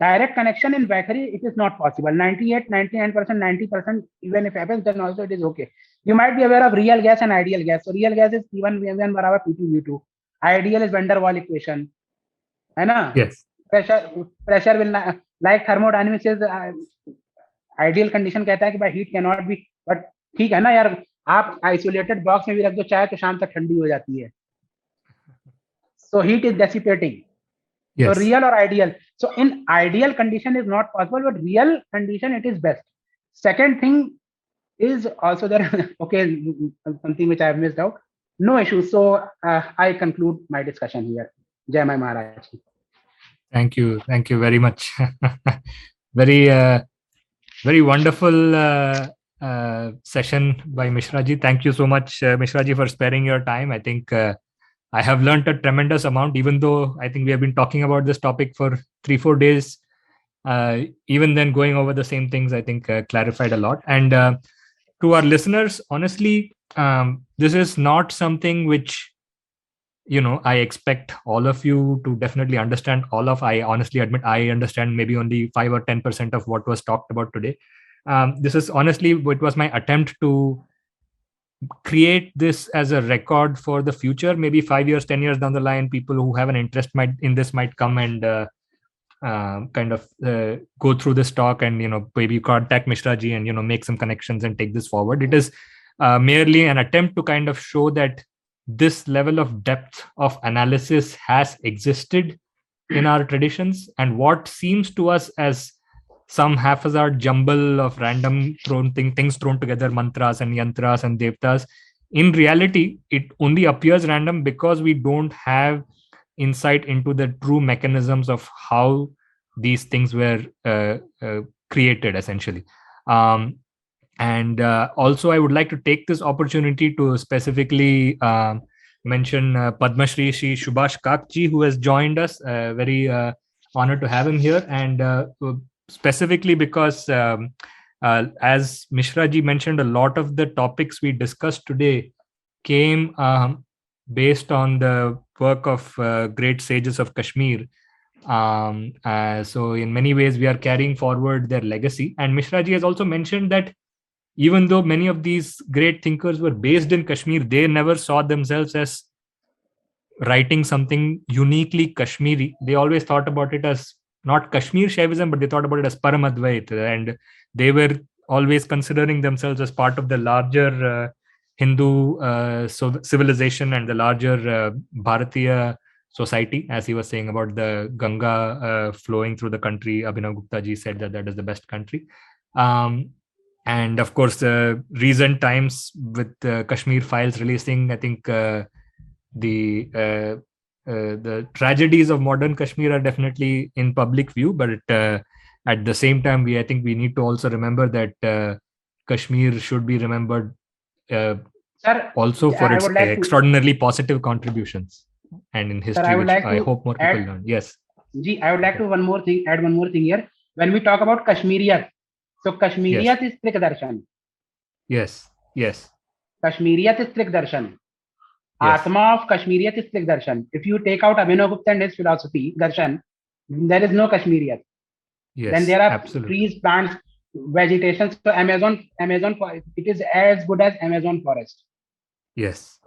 direct connection in Vaikhari, it is not possible. 98, 99%, 90%, even if happens, then also it is okay. You might be aware of real gas and ideal gas. So real gas is P1 V1 बराबर P2 V2. Ideal is van der Waals equation, है ना? Yes. Pressure will not, like thermodynamics is ideal condition कहता है कि भाई heat cannot be, but ठीक है ना यार, आप isolated box में भी रख दो चाय तो शाम तक ठंडी हो जाती है. So heat is dissipating. Yes. So real or ideal. So in ideal condition is not possible, but real condition it is best. Second thing is also there. Okay, something which I have missed out. No issue. So I conclude my discussion here. Jai Mai Maharaj. Thank you very much. Very wonderful session by Mishra ji. Thank you so much, Mishra ji, for sparing your time. I think I have learned a tremendous amount, even though I think we have been talking about this topic for 3-4 days. Even then, going over the same things, I think clarified a lot. And to our listeners, honestly, this is not something which, I expect all of you to definitely understand. I honestly admit I understand maybe only 5 or 10% of what was talked about today. This is honestly, it was my attempt to create this as a record for the future. Maybe 5 years, 10 years down the line, people who have an interest might come and kind of go through this talk and maybe contact Mishra ji and make some connections and take this forward. It is merely an attempt to kind of show that this level of depth of analysis has existed in our traditions, and what seems to us as some haphazard jumble of random things thrown together, mantras and yantras and devtas, in reality, it only appears random because we don't have insight into the true mechanisms of how these things were created, essentially. And also, I would like to take this opportunity to specifically mention Padma Shri Subhash Kakji, who has joined us. Very honored to have him here, and specifically because, as Mishra ji mentioned, a lot of the topics we discussed today came based on the work of great sages of Kashmir. So in many ways, we are carrying forward their legacy. And Mishra ji has also mentioned that even though many of these great thinkers were based in Kashmir, they never saw themselves as writing something uniquely Kashmiri. They always thought about it as not Kashmir Shaivism, but they thought about it as Paramadvait. And they were always considering themselves as part of the larger Hindu civilization and the larger Bharatiya society, as he was saying about the Ganga flowing through the country. Abhinav Gupta ji said that is the best country. And of course, recent times with Kashmir Files releasing, I think the tragedies of modern Kashmir are definitely in public view. But at the same time, I think we need to also remember that Kashmir should be remembered also for its extraordinarily positive contributions and in history, which I hope more people learn. Yes. I would like to add one more thing here. When we talk about Kashmiriyat, so Kashmiriyat is Trik Darshan. Yes. Kashmiriyat is Trik Darshan. Atma of Kashmiriyat is Trik Darshan. If you take out Abhinav Gupta and his philosophy, Darshan, there is no Kashmiriyat. Yes, then there are trees, plants, vegetation. So Amazon, it is as good as Amazon forest. Yes,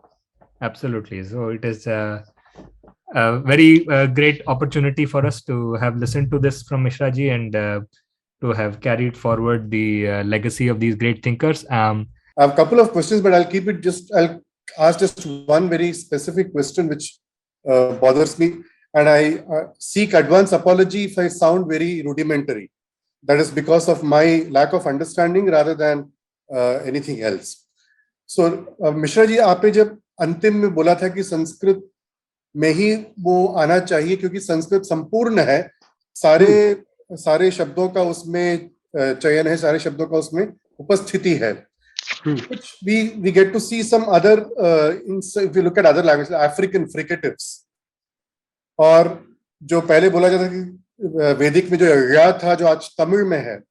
absolutely. So it is a very great opportunity for us to have listened to this from Mishra ji and to have carried forward the legacy of these great thinkers. I have a couple of questions, but I'll ask just one very specific question which bothers me, and I seek advance apology if I sound very rudimentary. That is because of my lack of understanding rather than anything else. So, Mishra ji, आपने जब अंतिम में बोला था कि संस्कृत में ही वो आना चाहिए क्योंकि संस्कृत संपूर्ण है, सारे शब्दों का उसमें चयन है, सारे शब्दों का उसमें उपस्थिति है. Which we get to see some other, if you look at other languages, African fricatives. और जो पहले बोला जाता कि वैदिक में जो या था जो आज तमिल में है,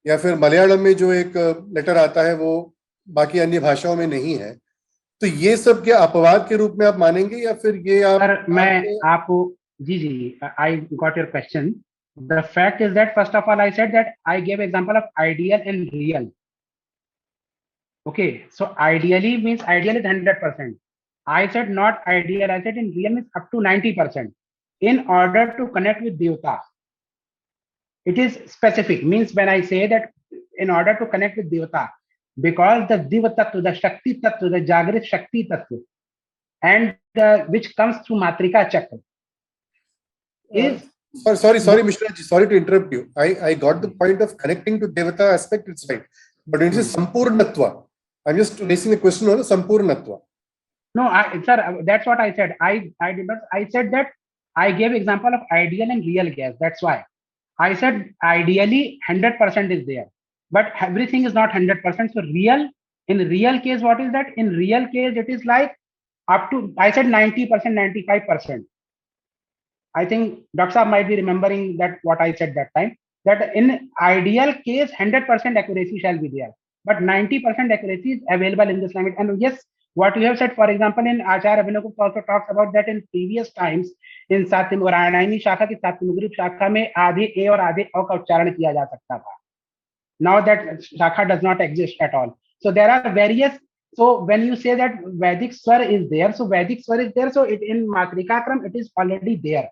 या फिर मलयालम में जो एक लेटर आता है वो बाकी अन्य भाषाओं में नहीं है, तो ये सब क्या अपवाद के रूप में आप मानेंगे या फिर ये आप? सर, मैं आपको जी I got your question. The fact is that first of all I said that I gave example of ideal and real. Okay, so ideally means ideal is 100%. I said not ideal, I said in real means up to 90%. In order to connect with Devta, it is specific. Means when I say that in order to connect with Devta, because the Diva Tattva, the Shakti Tattva, the Jagrit Shakti Tattva, and which comes through Matrka Cakra is... Sorry, Mishra ji, sorry to interrupt you. I got the point of connecting to Devata aspect, it's right. But it is Sampurnatva. I'm just raising the question on the Sampurnatva. No, sir, that's what I said. I did not. I said that I gave example of ideal and real gas. That's why I said ideally 100% is there, but everything is not 100%. So real, in real case, what is that? In real case, it is like up to, I said 90%, 95%. I think Dr. Saab might be remembering that what I said that time, that in ideal case, 100% accuracy shall be there, but 90% accuracy is available in this language. And yes, what you have said, for example, in Acharya Abhinav Gupta also talks about that in previous times, in Ramayani Shakha की Satyamugri Shakha में आधे A और आधे अ का उच्चारण किया जा सकता था. Now that Shakha does not exist at all. So there are various. So when you say that Vedic Swar is there, so Vedic Swar is there. So it in Matrika Kram it is already there.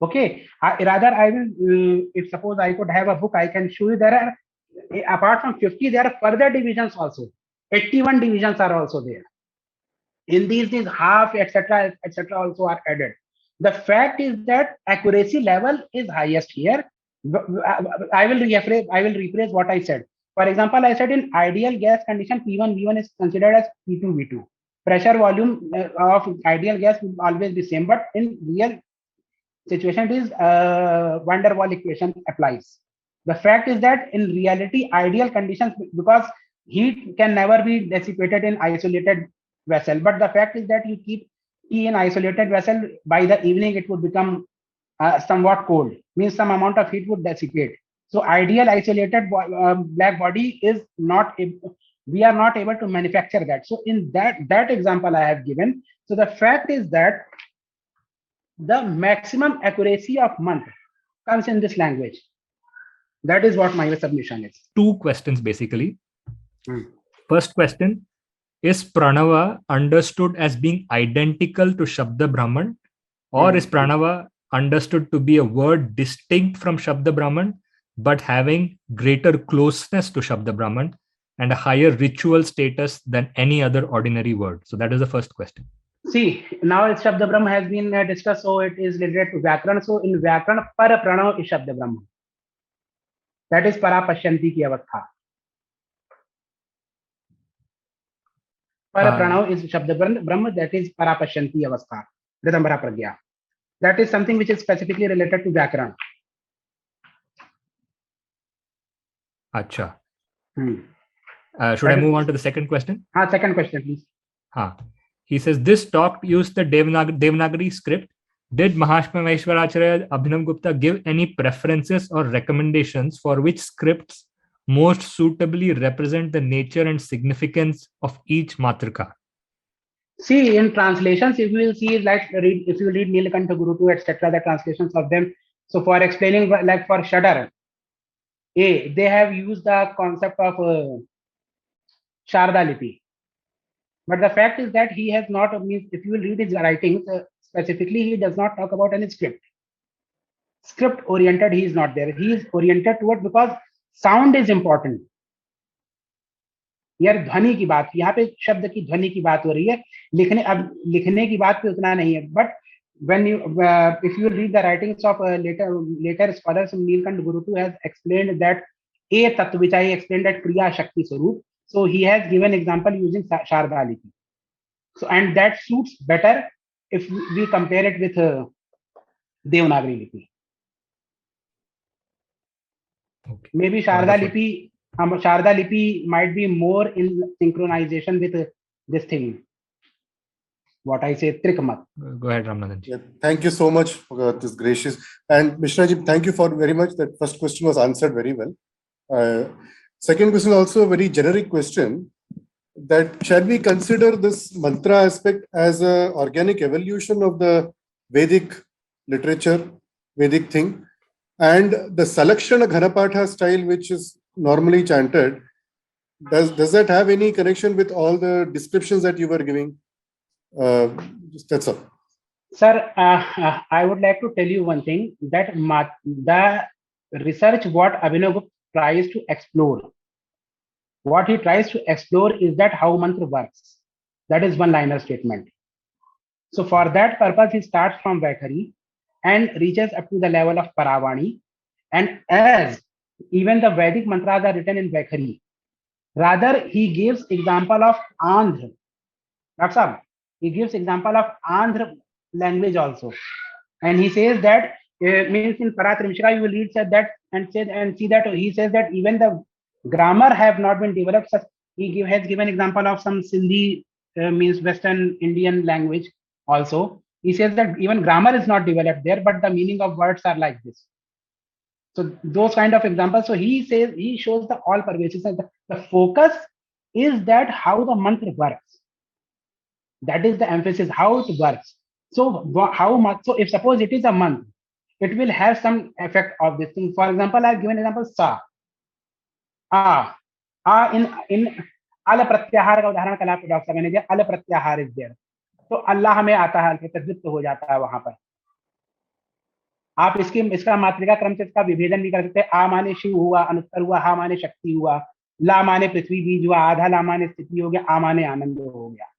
Okay. Rather, I will. If suppose I could have a book, I can show you there are apart from 50, there are further divisions also. 81 divisions are also there. In these half, etc., also are added. The fact is that accuracy level is highest here. I will rephrase what I said. For example, I said in ideal gas condition, P1 V1 is considered as P2 V2. Pressure volume of ideal gas will always be same, but in real situation it is van der Waals equation applies. The fact is that in reality, ideal conditions, because heat can never be dissipated in isolated vessel, but the fact is that you keep tea in isolated vessel, by the evening it would become somewhat cold, means some amount of heat would dissipate. So ideal isolated black body is not we are not able to manufacture that. So in that example I have given, so the fact is that the maximum accuracy of mantra comes in this language. That is what my submission is. Two questions basically. First question, is Pranava understood as being identical to Shabda Brahman, or is Pranava understood to be a word distinct from Shabda Brahman but having greater closeness to Shabda Brahman and a higher ritual status than any other ordinary word? So that is the first question. See, now Shabda Brahma has been discussed, so it is related to Vyakarana. So in Vyakarana, Para Pranava is Shabda Brahma. That is Para Pashyanti ki avastha. Para Pranava is Shabda Brahma, that is Para Pashyanti avastha, Ridambara Pragya. That is something which is specifically related to Vyakarana. Acha. Should I move on to the second question? Second question, please. He says, this talk used the Devanagari script. Did Maheshwara Abhinav Gupta give any preferences or recommendations for which scripts most suitably represent the nature and significance of each Matrika? See, in translations, if you will see, like if you read Nilakantha Gurutu, etc., the translations of them. So for explaining, like for Shadar, they have used the concept of Sharda Lipi. But the fact is that he has not, if you will read his writings, specifically, he does not talk about any script. Script oriented, he is not there. He is oriented toward, because sound is important. यार ध्वनि की बात, यहाँ पे शब्द की ध्वनि की बात हो रही है, लिखने की बात पे उतना नहीं है. But when you if you read the writings of later scholars, Nilakantha Gurutu has explained that a tattva, which I explained, that Kriya Shakti Swarup. So he has given example using Sharda Lipi. So, and that suits better if we compare it with Devanagari Lipi. Okay. Maybe Sharda Lipi might be more in synchronization with this thing. What I say, Trikmat. Go ahead, Ramanathan. Yeah, thank you so much for this gracious. And Mishra ji, thank you for very much. That first question was answered very well. Second question, also a very generic question, that shall we consider this mantra aspect as an organic evolution of the Vedic literature, Vedic thing, and the Salakshana Ghanapatha style, which is normally chanted, does that have any connection with all the descriptions that you were giving? That's all. Sir, I would like to tell you one thing, that the research what Abhinav Gupta tries to explore, what he tries to explore is that how mantra works. That is one-liner statement. So for that purpose, he starts from Vaikhari and reaches up to the level of Paravani. And as even the Vedic mantras are written in Vaikhari, rather he gives example of Andhra. That's all. He gives example of Andhra language also. And he says that, means in Paratimsika, you will read that and see that he says that even the grammar have not been developed. He has given example of some Sindhi, means Western Indian language also. He says that even grammar is not developed there, but the meaning of words are like this. So those kind of examples. So he says, he shows the all pervasiveness. The focus is that how the mantra works. That is the emphasis, how it works. So how much? So if suppose it is a mantra, it will have some effect of this thing. For example, I've given example sa. In al pratyahar का उदाहरण कल आपको doctor मैंने दिया, al pratyahar is there. तो अल्लाह हमें आता है, तद्वित हो जाता है वहां पर. आप इसका मात्रिका क्रम से इसका विभेदन नहीं कर सकते. आ माने शिव हुआ, अनुत्तर हुआ, हा माने शक्ति हुआ, ला माने पृथ्वी बीज हुआ, आधा ला माने स्थिति हो गया, आ माने आनंद हो गया.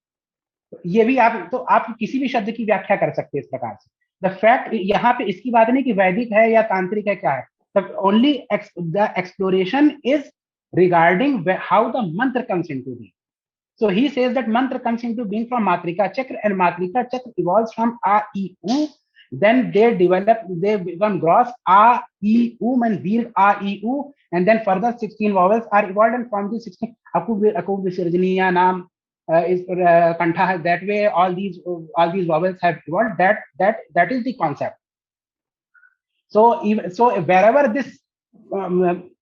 ये भी आप किसी भी शब्द की व्याख्या कर सकते हैं इस प्रकार से. The fact यहाँ पे इसकी बात नहीं कि वैदिक है या तांत्रिक है क्या है. The only the exploration is regarding how the mantra comes into being. So he says that mantra comes into being from Matrika Cakra, and Matrika Cakra evolves from A, E, U. Then they become gross A, E, U, and Dirgh A, E, U, and then further 16 vowels are evolved, and from the 16 Aku Visarjaniya Naam is Kantha. That way, all these vowels have evolved. That is the concept. So wherever this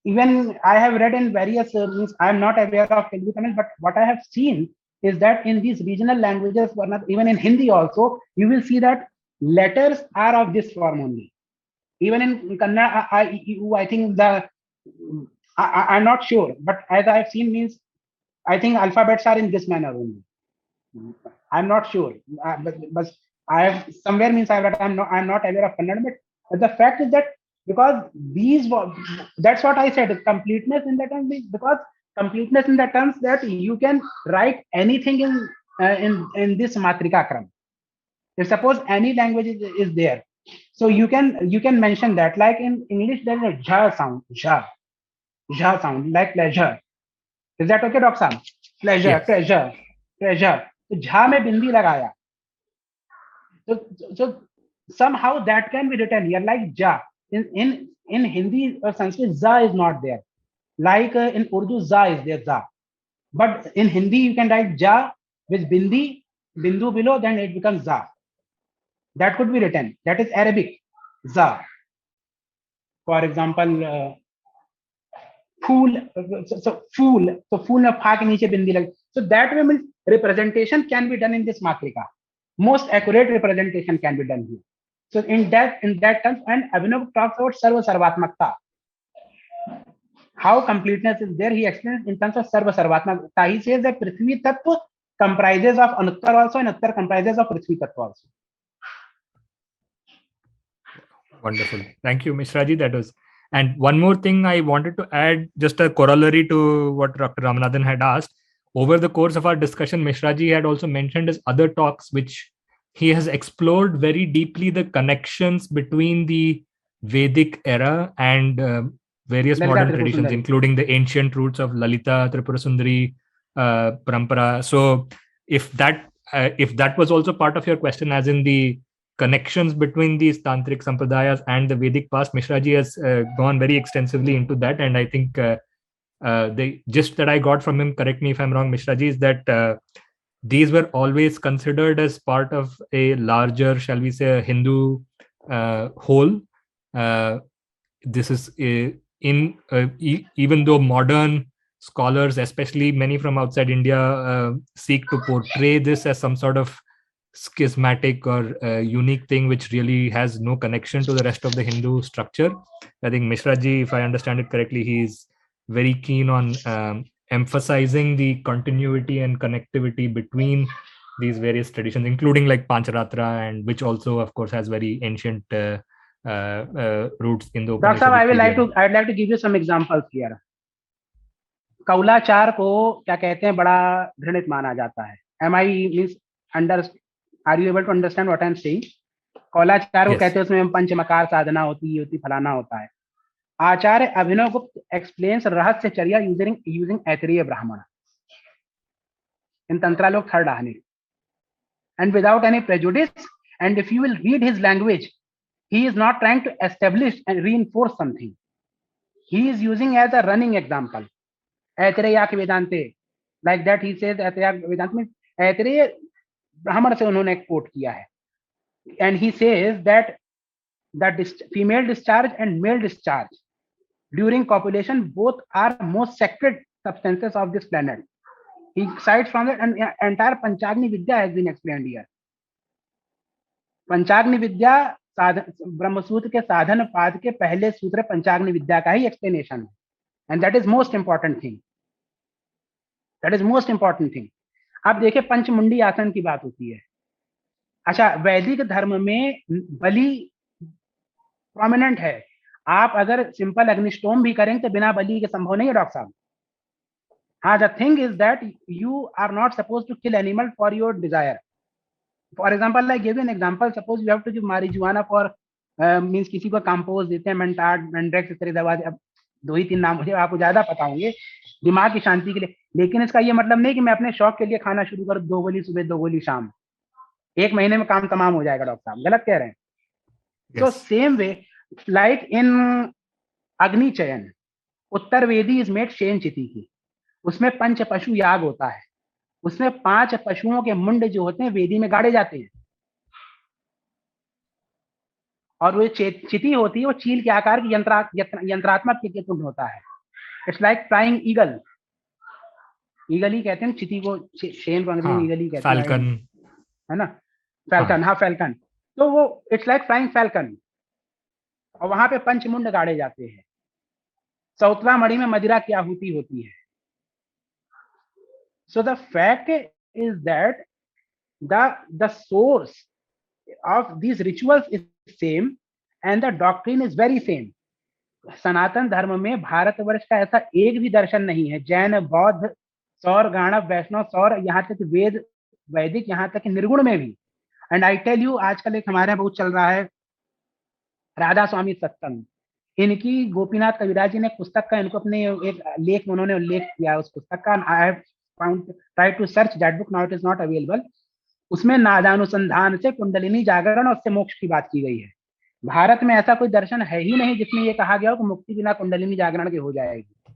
even I have read in various I am not aware of Telugu Tamil, but what I have seen is that in these regional languages, even in Hindi also, you will see that letters are of this form only. Even in Kannada, I think I'm not sure, but as I have seen means, I think alphabets are in this manner only. I'm not sure, but I have somewhere means I'm not aware of Kannada, but the fact is that because that's what I said, completeness in the terms, because completeness in the terms that you can write anything in this Matrika Kram. If suppose any language is there, so you can mention that, like in English there is a jha sound, jha sound, like pleasure. Is that okay, Dr. Sam? Pleasure, yes. treasure. So jha mein bindi lagaya. So somehow that can be written here like ja. In Hindi or Sanskrit, za is not there. Like in Urdu, za is there, za. But in Hindi, you can write ja with bindu below, then it becomes za. That could be written. That is Arabic, za. For example, fool. So fool. So fool mein pha ke niche bindi lag. So that way means representation can be done in this Matrika. Most accurate representation can be done here. So in that terms, and Abhinav talks about Sarva Sarvatmakta. How completeness is there, he explains in terms of Sarva Sarvatmakta. He says that Prithvi Tattva comprises of Anuttar also, and Anuttar comprises of Prithvi Tattva also. Wonderful. Thank you, Mishraji. That was. And one more thing I wanted to add, just a corollary to what Dr. Ramanathan had asked. Over the course of our discussion, Mishraji had also mentioned his other talks, which he has explored very deeply the connections between the Vedic era and various modern traditions, including the ancient roots of Lalita, Tripura Sundari, Parampara. So if that was also part of your question, as in the connections between these Tantrik Sampradayas and the Vedic past, Mishraji has gone very extensively into that. And I think the gist that I got from him, correct me if I'm wrong, Mishraji, is that these were always considered as part of a larger, shall we say, a Hindu whole. This is even though modern scholars, especially many from outside India, seek to portray this as some sort of schismatic or unique thing which really has no connection to the rest of the Hindu structure. I think Mishraji, if I understand it correctly, he's very keen on emphasizing the continuity and connectivity between these various traditions, including like Pancharatra, and which also, of course, has very ancient roots in the Dr. I'd like to give you some examples here. कौलाचार को क्या कहते हैं, बड़ा घृणित माना जाता है. Are you able to understand what I'm saying? कौलाचार को कहते हैं, उसमें पंचमकार साधना होती फलाना होता है. आचार्य अभिनव गुप्त explains रहस्यचर्या using ऐतरेय ब्राह्मण in Tantralok third ahani, and without any prejudice. And if you will read his language, he is not trying to establish and reinforce something. He is using as a running example. Aitareya वेदांते, like that he says Aitareya वेदांत में ऐतरेय ब्राह्मण से उन्होंने coat किया है. And he says that female discharge and male discharge during copulation both are most sacred substances of this planet. He cites from that, and entire Panchagni Vidya has been explained here. Panchagni Vidya Brahma Sutra के साधन पाद के पहले सूत्र पंचाग्नि विद्या का ही explanation है. And that is most important thing. अब देखिए पंचमुंडी आसन की बात होती है. अच्छा, वैदिक धर्म में बलि प्रोमिनेंट है. आप अगर सिंपल अग्निष्टोम भी करेंगे तो बिना बलि के संभव नहीं है, डॉक्टर साहब. हाँ, the thing is that you are not suppose to kill animal for your desire. For example, I give you an example. Suppose you have to give marijuana for means किसी को कंपोज देते हैं, मेंटाड, मेंड्रेक्स, इस तरह दवा, अब 2 ही 3 नाम मुझे आपको ज्यादा पता होंगे, दिमाग की शांति के लिए। लेकिन इसका ये मतलब नहीं कि मैं अपने शौक के लिए खाना शुरू करूँ, 2 गोली सुबह 2 गोली शाम, 1 महीने में काम तमाम हो जाएगा। डॉक्टर साहब गलत कह रहे हैं। So same way like in अग्नि चयन, उत्तर वेदी इज मेड शेन चिति की, उसमें 5 पशु याग होता है, उसमें 5 पशुओं के मुंड जो होते हैं वेदी में गाड़े जाते हैं, और वो चिति होती है वो चील के आकार की यंत्रात्मक कुंड होता है। It's like flying eagle, eagle ही कहते हैं चिति को, शेन को अंग्रेजी में ईगल ही कहते हैं, फैल्कन, है ना, फैल्कन, हाँ फैल्कन। तो वो इट्स लाइक फ्लाइंग फैल्कन, और वहां पे पंचमुंड गाड़े जाते हैं। सौतवा मणि में मदिरा की आहुति होती है। So the fact is that the source of these rituals is same and the doctrine is very same. सनातन धर्म में भारतवर्ष का ऐसा एक भी दर्शन नहीं है, जैन, बौद्ध, सौर, गाणव, वैष्णव, सौर, यहाँ तक वेद, वैदिक, यहाँ तक निर्गुण में भी। एंड आई टेल यू, आजकल एक हमारे यहाँ बहुत चल रहा है राधा स्वामी सत्संग, इनकी गोपीनाथ कविराज जी ने पुस्तक का, इनको अपने एक लेख में उन्होंने उल्लेख किया उस पुस्तक का। I have found, try to search that book, now it is not available. उसमें नादानुसंधान से कुंडलिनी जागरण और उससे मोक्ष की बात की गई है। भारत में ऐसा कोई दर्शन है ही नहीं जिसमें ये कहा गया हो कि मुक्ति बिना कुंडलिनी जागरण के हो जाएगी।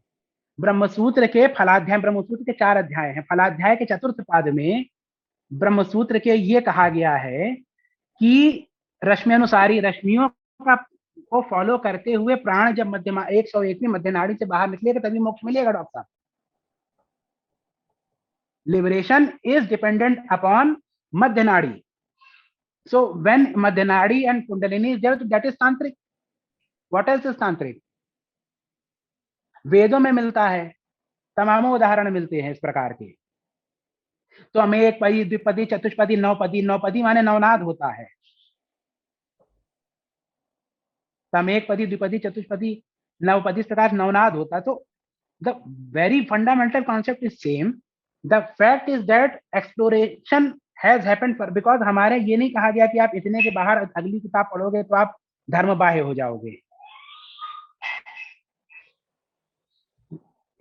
ब्रह्मसूत्र के फलाध्याय, ब्रह्मसूत्र के 4 अध्याय हैं, फलाध्याय के 4th पाद में ब्रह्मसूत्र के ये कहा गया है कि रश्मि अनुसारी, रश्मियों का को फॉलो करते हुए प्राण जब मध्य 101वीं मध्य नाड़ी से बाहर निकलेगा तभी मोक्ष मिलेगा। डॉक्टर साहब, लिबरेशन इज डिपेंडेंट अपॉन मध्य नाड़ी। So when Madhyanadi and Kundalini is there, that is Tantrik. What else is Tantrik? वेदों में मिलता है, तमामों उदाहरण मिलते हैं इस प्रकार के। तो हमें एक पदी, द्विपदी, चतुष्पदी, नौपदी, नौपदी माने नवनाद होता है। तो हम एक पदी, द्विपदी, चतुष्पदी, नवपदी, इस प्रकार नवनाद होता है। तो the very fundamental concept is same. The fact is that exploration has happened for, because हमारे ये नहीं कहा गया कि आप इतने के बाहर अगली किताब पढ़ोगे तो आप धर्म बाह्य हो जाओगे।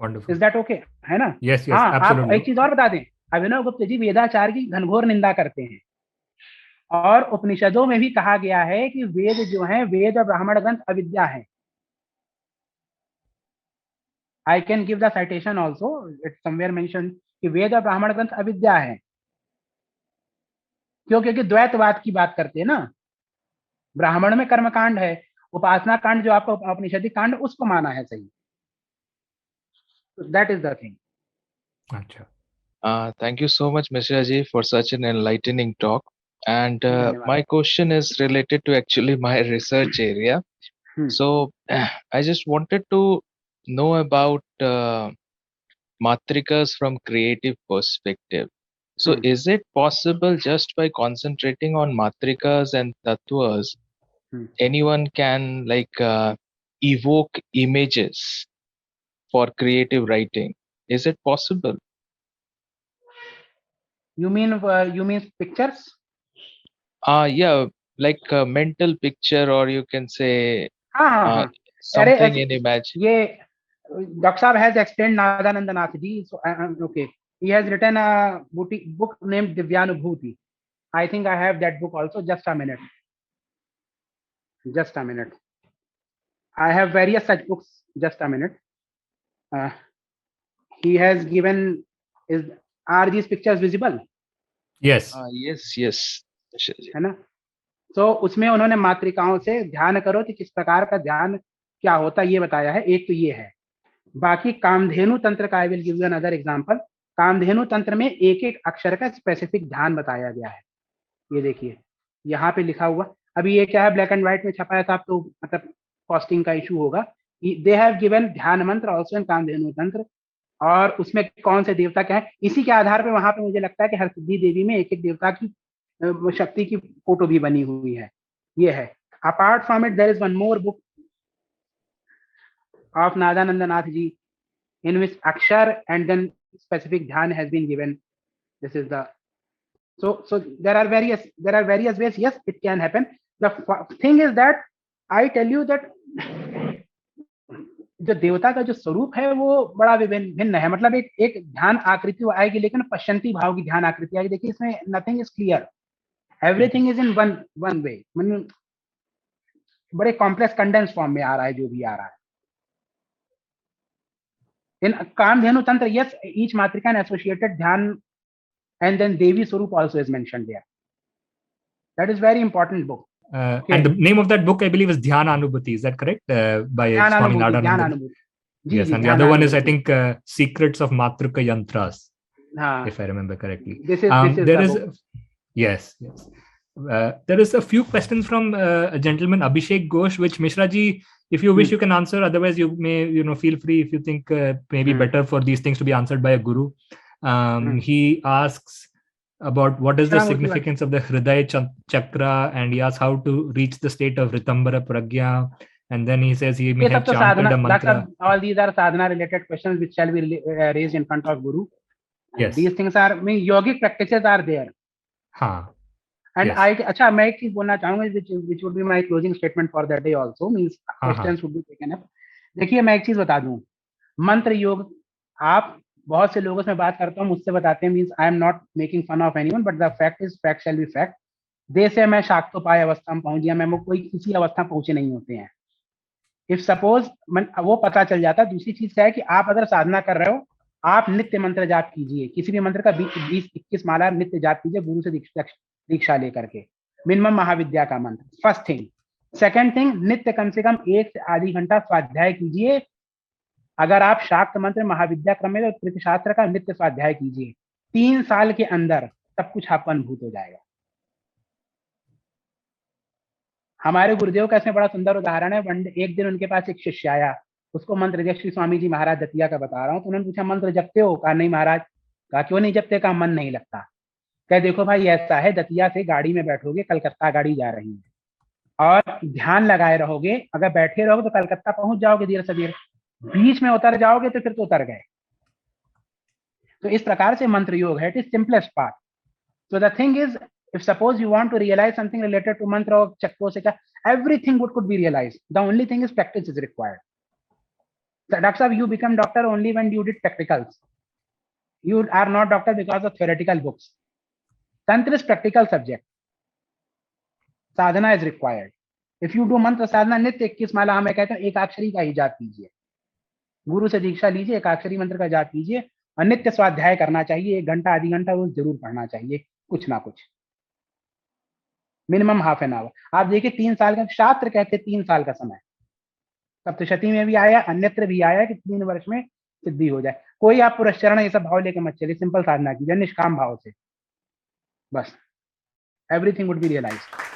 Wonderful. Is that okay? है ना? Yes, yes, हाँ, absolutely. आप एक चीज और बता दें, अभिनव गुप्त जी वेदाचार की घनघोर निंदा करते हैं, और उपनिषदों में भी कहा गया है कि वेद जो है, वेद और ब्राह्मण ग्रंथ अविद्या है। I can give the citation also. It's somewhere mentioned कि वेद और ब्राह्मण ग्रंथ अविद्या है। क्यों? क्योंकि द्वैतवाद की बात करते हैं ना। ब्राह्मण में कर्मकांड है, उपासना कांड जो आपका उपनिषदिक कांड, उसको माना है सही। That is the thing. अच्छा। Thank you so much, Mishra ji, for such an enlightening talk. And my question is related to actually my research area. So I just wanted to know about Matrikas from creative perspective. So is it possible just by concentrating on Matrikas and Tattvas, anyone can like evoke images for creative writing? Is it possible? You mean pictures? Yeah, like a mental picture, or you can say something in image. ये Dr. Saab has explained Nadananda Nath ji. So okay, he has written a book named Divyanubhuti. I think I have that book also. Just a minute. I have various such books. Just a minute. He has given, are these pictures visible? Yes. Yes. है ना? तो उसमें उन्होंने मात्रिकाओं से ध्यान करो कि किस प्रकार का ध्यान क्या होता है ये बताया है। एक तो ये है। बाकी कामधेनु तंत्र का, I will give you another example. कामधेनु तंत्र में एक एक अक्षर का स्पेसिफिक ध्यान बताया गया है। ये देखिए यहाँ पे लिखा हुआ, अभी ये क्या है, ब्लैक एंड व्हाइट में छपा है साहब, तो मतलब कॉस्टिंग का इशू होगा। दे हैव गिवन ध्यान मंत्र ऑल्सो इन कामधेनु तंत्र, और उसमें कौन से देवता क्या है, इसी के आधार पर वहां पे मुझे लगता है कि हरसिद्धि देवी में एक एक देवता की शक्ति की फोटो भी बनी हुई है। ये है। Apart from it there is one more book of Nadananda Nath ji, in which Akshar and then specific dhyan has been given. This is the So there are various ways. Yes, it can happen. The thing is that I tell you that जो देवता का जो स्वरूप है वो बड़ा भिन्न है. मतलब एक ध्यान आकृति आएगी, लेकिन पश्यंती भाव की ध्यान आकृति आएगी. देखिए इसमें nothing is clear, everything is in one way. बड़े कॉम्प्लेक्स कंडेंस फॉर्म में आ रहा है जो भी आ रहा है. इन कामधेनु तंत्र, yes, each matrika and associated dhyan, and then Devi Swarup also is mentioned there. That is very important book. Okay. And the name of that book, I believe, is Dhyana Anubhuti. Is that correct? By Swami Nadanand. Yes, and the other one is, I think, Secrets of Matrika Yantras, if I remember correctly. This is there is book. Yes. There is a few questions from a gentleman, Abhishek Ghosh, which Mishra ji, if you wish, you can answer. Otherwise, you may, feel free if you think maybe better for these things to be answered by a guru. He asks about what is the significance of the Hridaya Chakra, and he asks how to reach the state of Ritambara Pragya. And then he says he may have chanted a mantra. All these are sadhana related questions which shall be raised in front of Guru. Yes. These things are, yogic practices are there. And yes. अच्छा, मैं एक चीज बोलना चाहूंगा which would be my closing statement for that day also, means questions would be taken up. देखिए मैं एक चीज बता दूं, मंत्र योग, आप बहुत से लोगों से मैं बात करता हूँ, मुझसे बताते हैं, means I am not making fun of anyone, but the fact is fact shall be fact. They say मैं शाक्तोपाय अवस्था में पहुंच गया, मैं कोई किसी अवस्था में पहुंचे नहीं होते हैं. इफ सपोज वो पता चल जाता. दूसरी चीज क्या है कि आप अगर साधना कर रहे हो, आप नित्य मंत्र जाप कीजिए, किसी भी मंत्र का 20-21 माला नित्य जाप कीजिए, गुरु से दीक्षा लेकर के, मिनिमम महाविद्या का मंत्र. First thing. सेकेंड थिंग, नित्य कम से कम 1 से आधी घंटा स्वाध्याय कीजिए. अगर आप शाक्त मंत्र महाविद्या क्रम में, तो शास्त्र का नित्य स्वाध्याय कीजिए. 3 साल के अंदर सब कुछ आपको अनुभूत हो जाएगा. हमारे गुरुदेव का इसमें बड़ा सुंदर उदाहरण है. एक दिन उनके पास एक शिष्य आया, उसको मंत्र जप, श्री स्वामी जी महाराज दतिया का बता रहा हूँ. तो उन्होंने पूछा, मंत्र जपते हो? कहा नहीं महाराज. कहा क्यों नहीं जपते? कहा मन नहीं लगता. कहा देखो भाई, ऐसा है, दतिया से गाड़ी में बैठोगे, कलकत्ता गाड़ी जा रही है, और ध्यान लगाए रहोगे, अगर बैठे रहोगे तो कलकत्ता पहुंच जाओगे देर सवेर, बीच में उतर जाओगे तो फिर तो उतर गए. तो इस प्रकार से मंत्र योग है. It is simplest part. So the thing is, if suppose you want to realize something related to mantra or chakra se, everything could be realized. The only thing is practice is required. So Dr. Sahab, you become doctor only when you did practicals. You are not doctor because of theoretical books. Tantra is practical subject. Sadhana is required. If you do mantra sadhana nitya 21 माला, मैं कहता हूँ एक अक्षरी का ही जाप कीजिए, गुरु से दीक्षा लीजिए, एक अक्षरी मंत्र का जाप कीजिए, और नित्य स्वाध्याय करना चाहिए. 1 घंटा आधी घंटा रोज जरूर पढ़ना चाहिए, कुछ ना कुछ, मिनिमम हाफ एन आवर. आप देखिए 3 साल का शास्त्र कहते 3 साल का समय. सप्तशती में भी आया, अन्यत्र भी आया कि 3 वर्ष में सिद्धि हो जाए. कोई आप पुरस्चरण ये सब भाव लेके मत चलिए, सिंपल साधना कीजिए निष्काम भाव से, बस एवरीथिंग वुड बी रियलाइज्ड.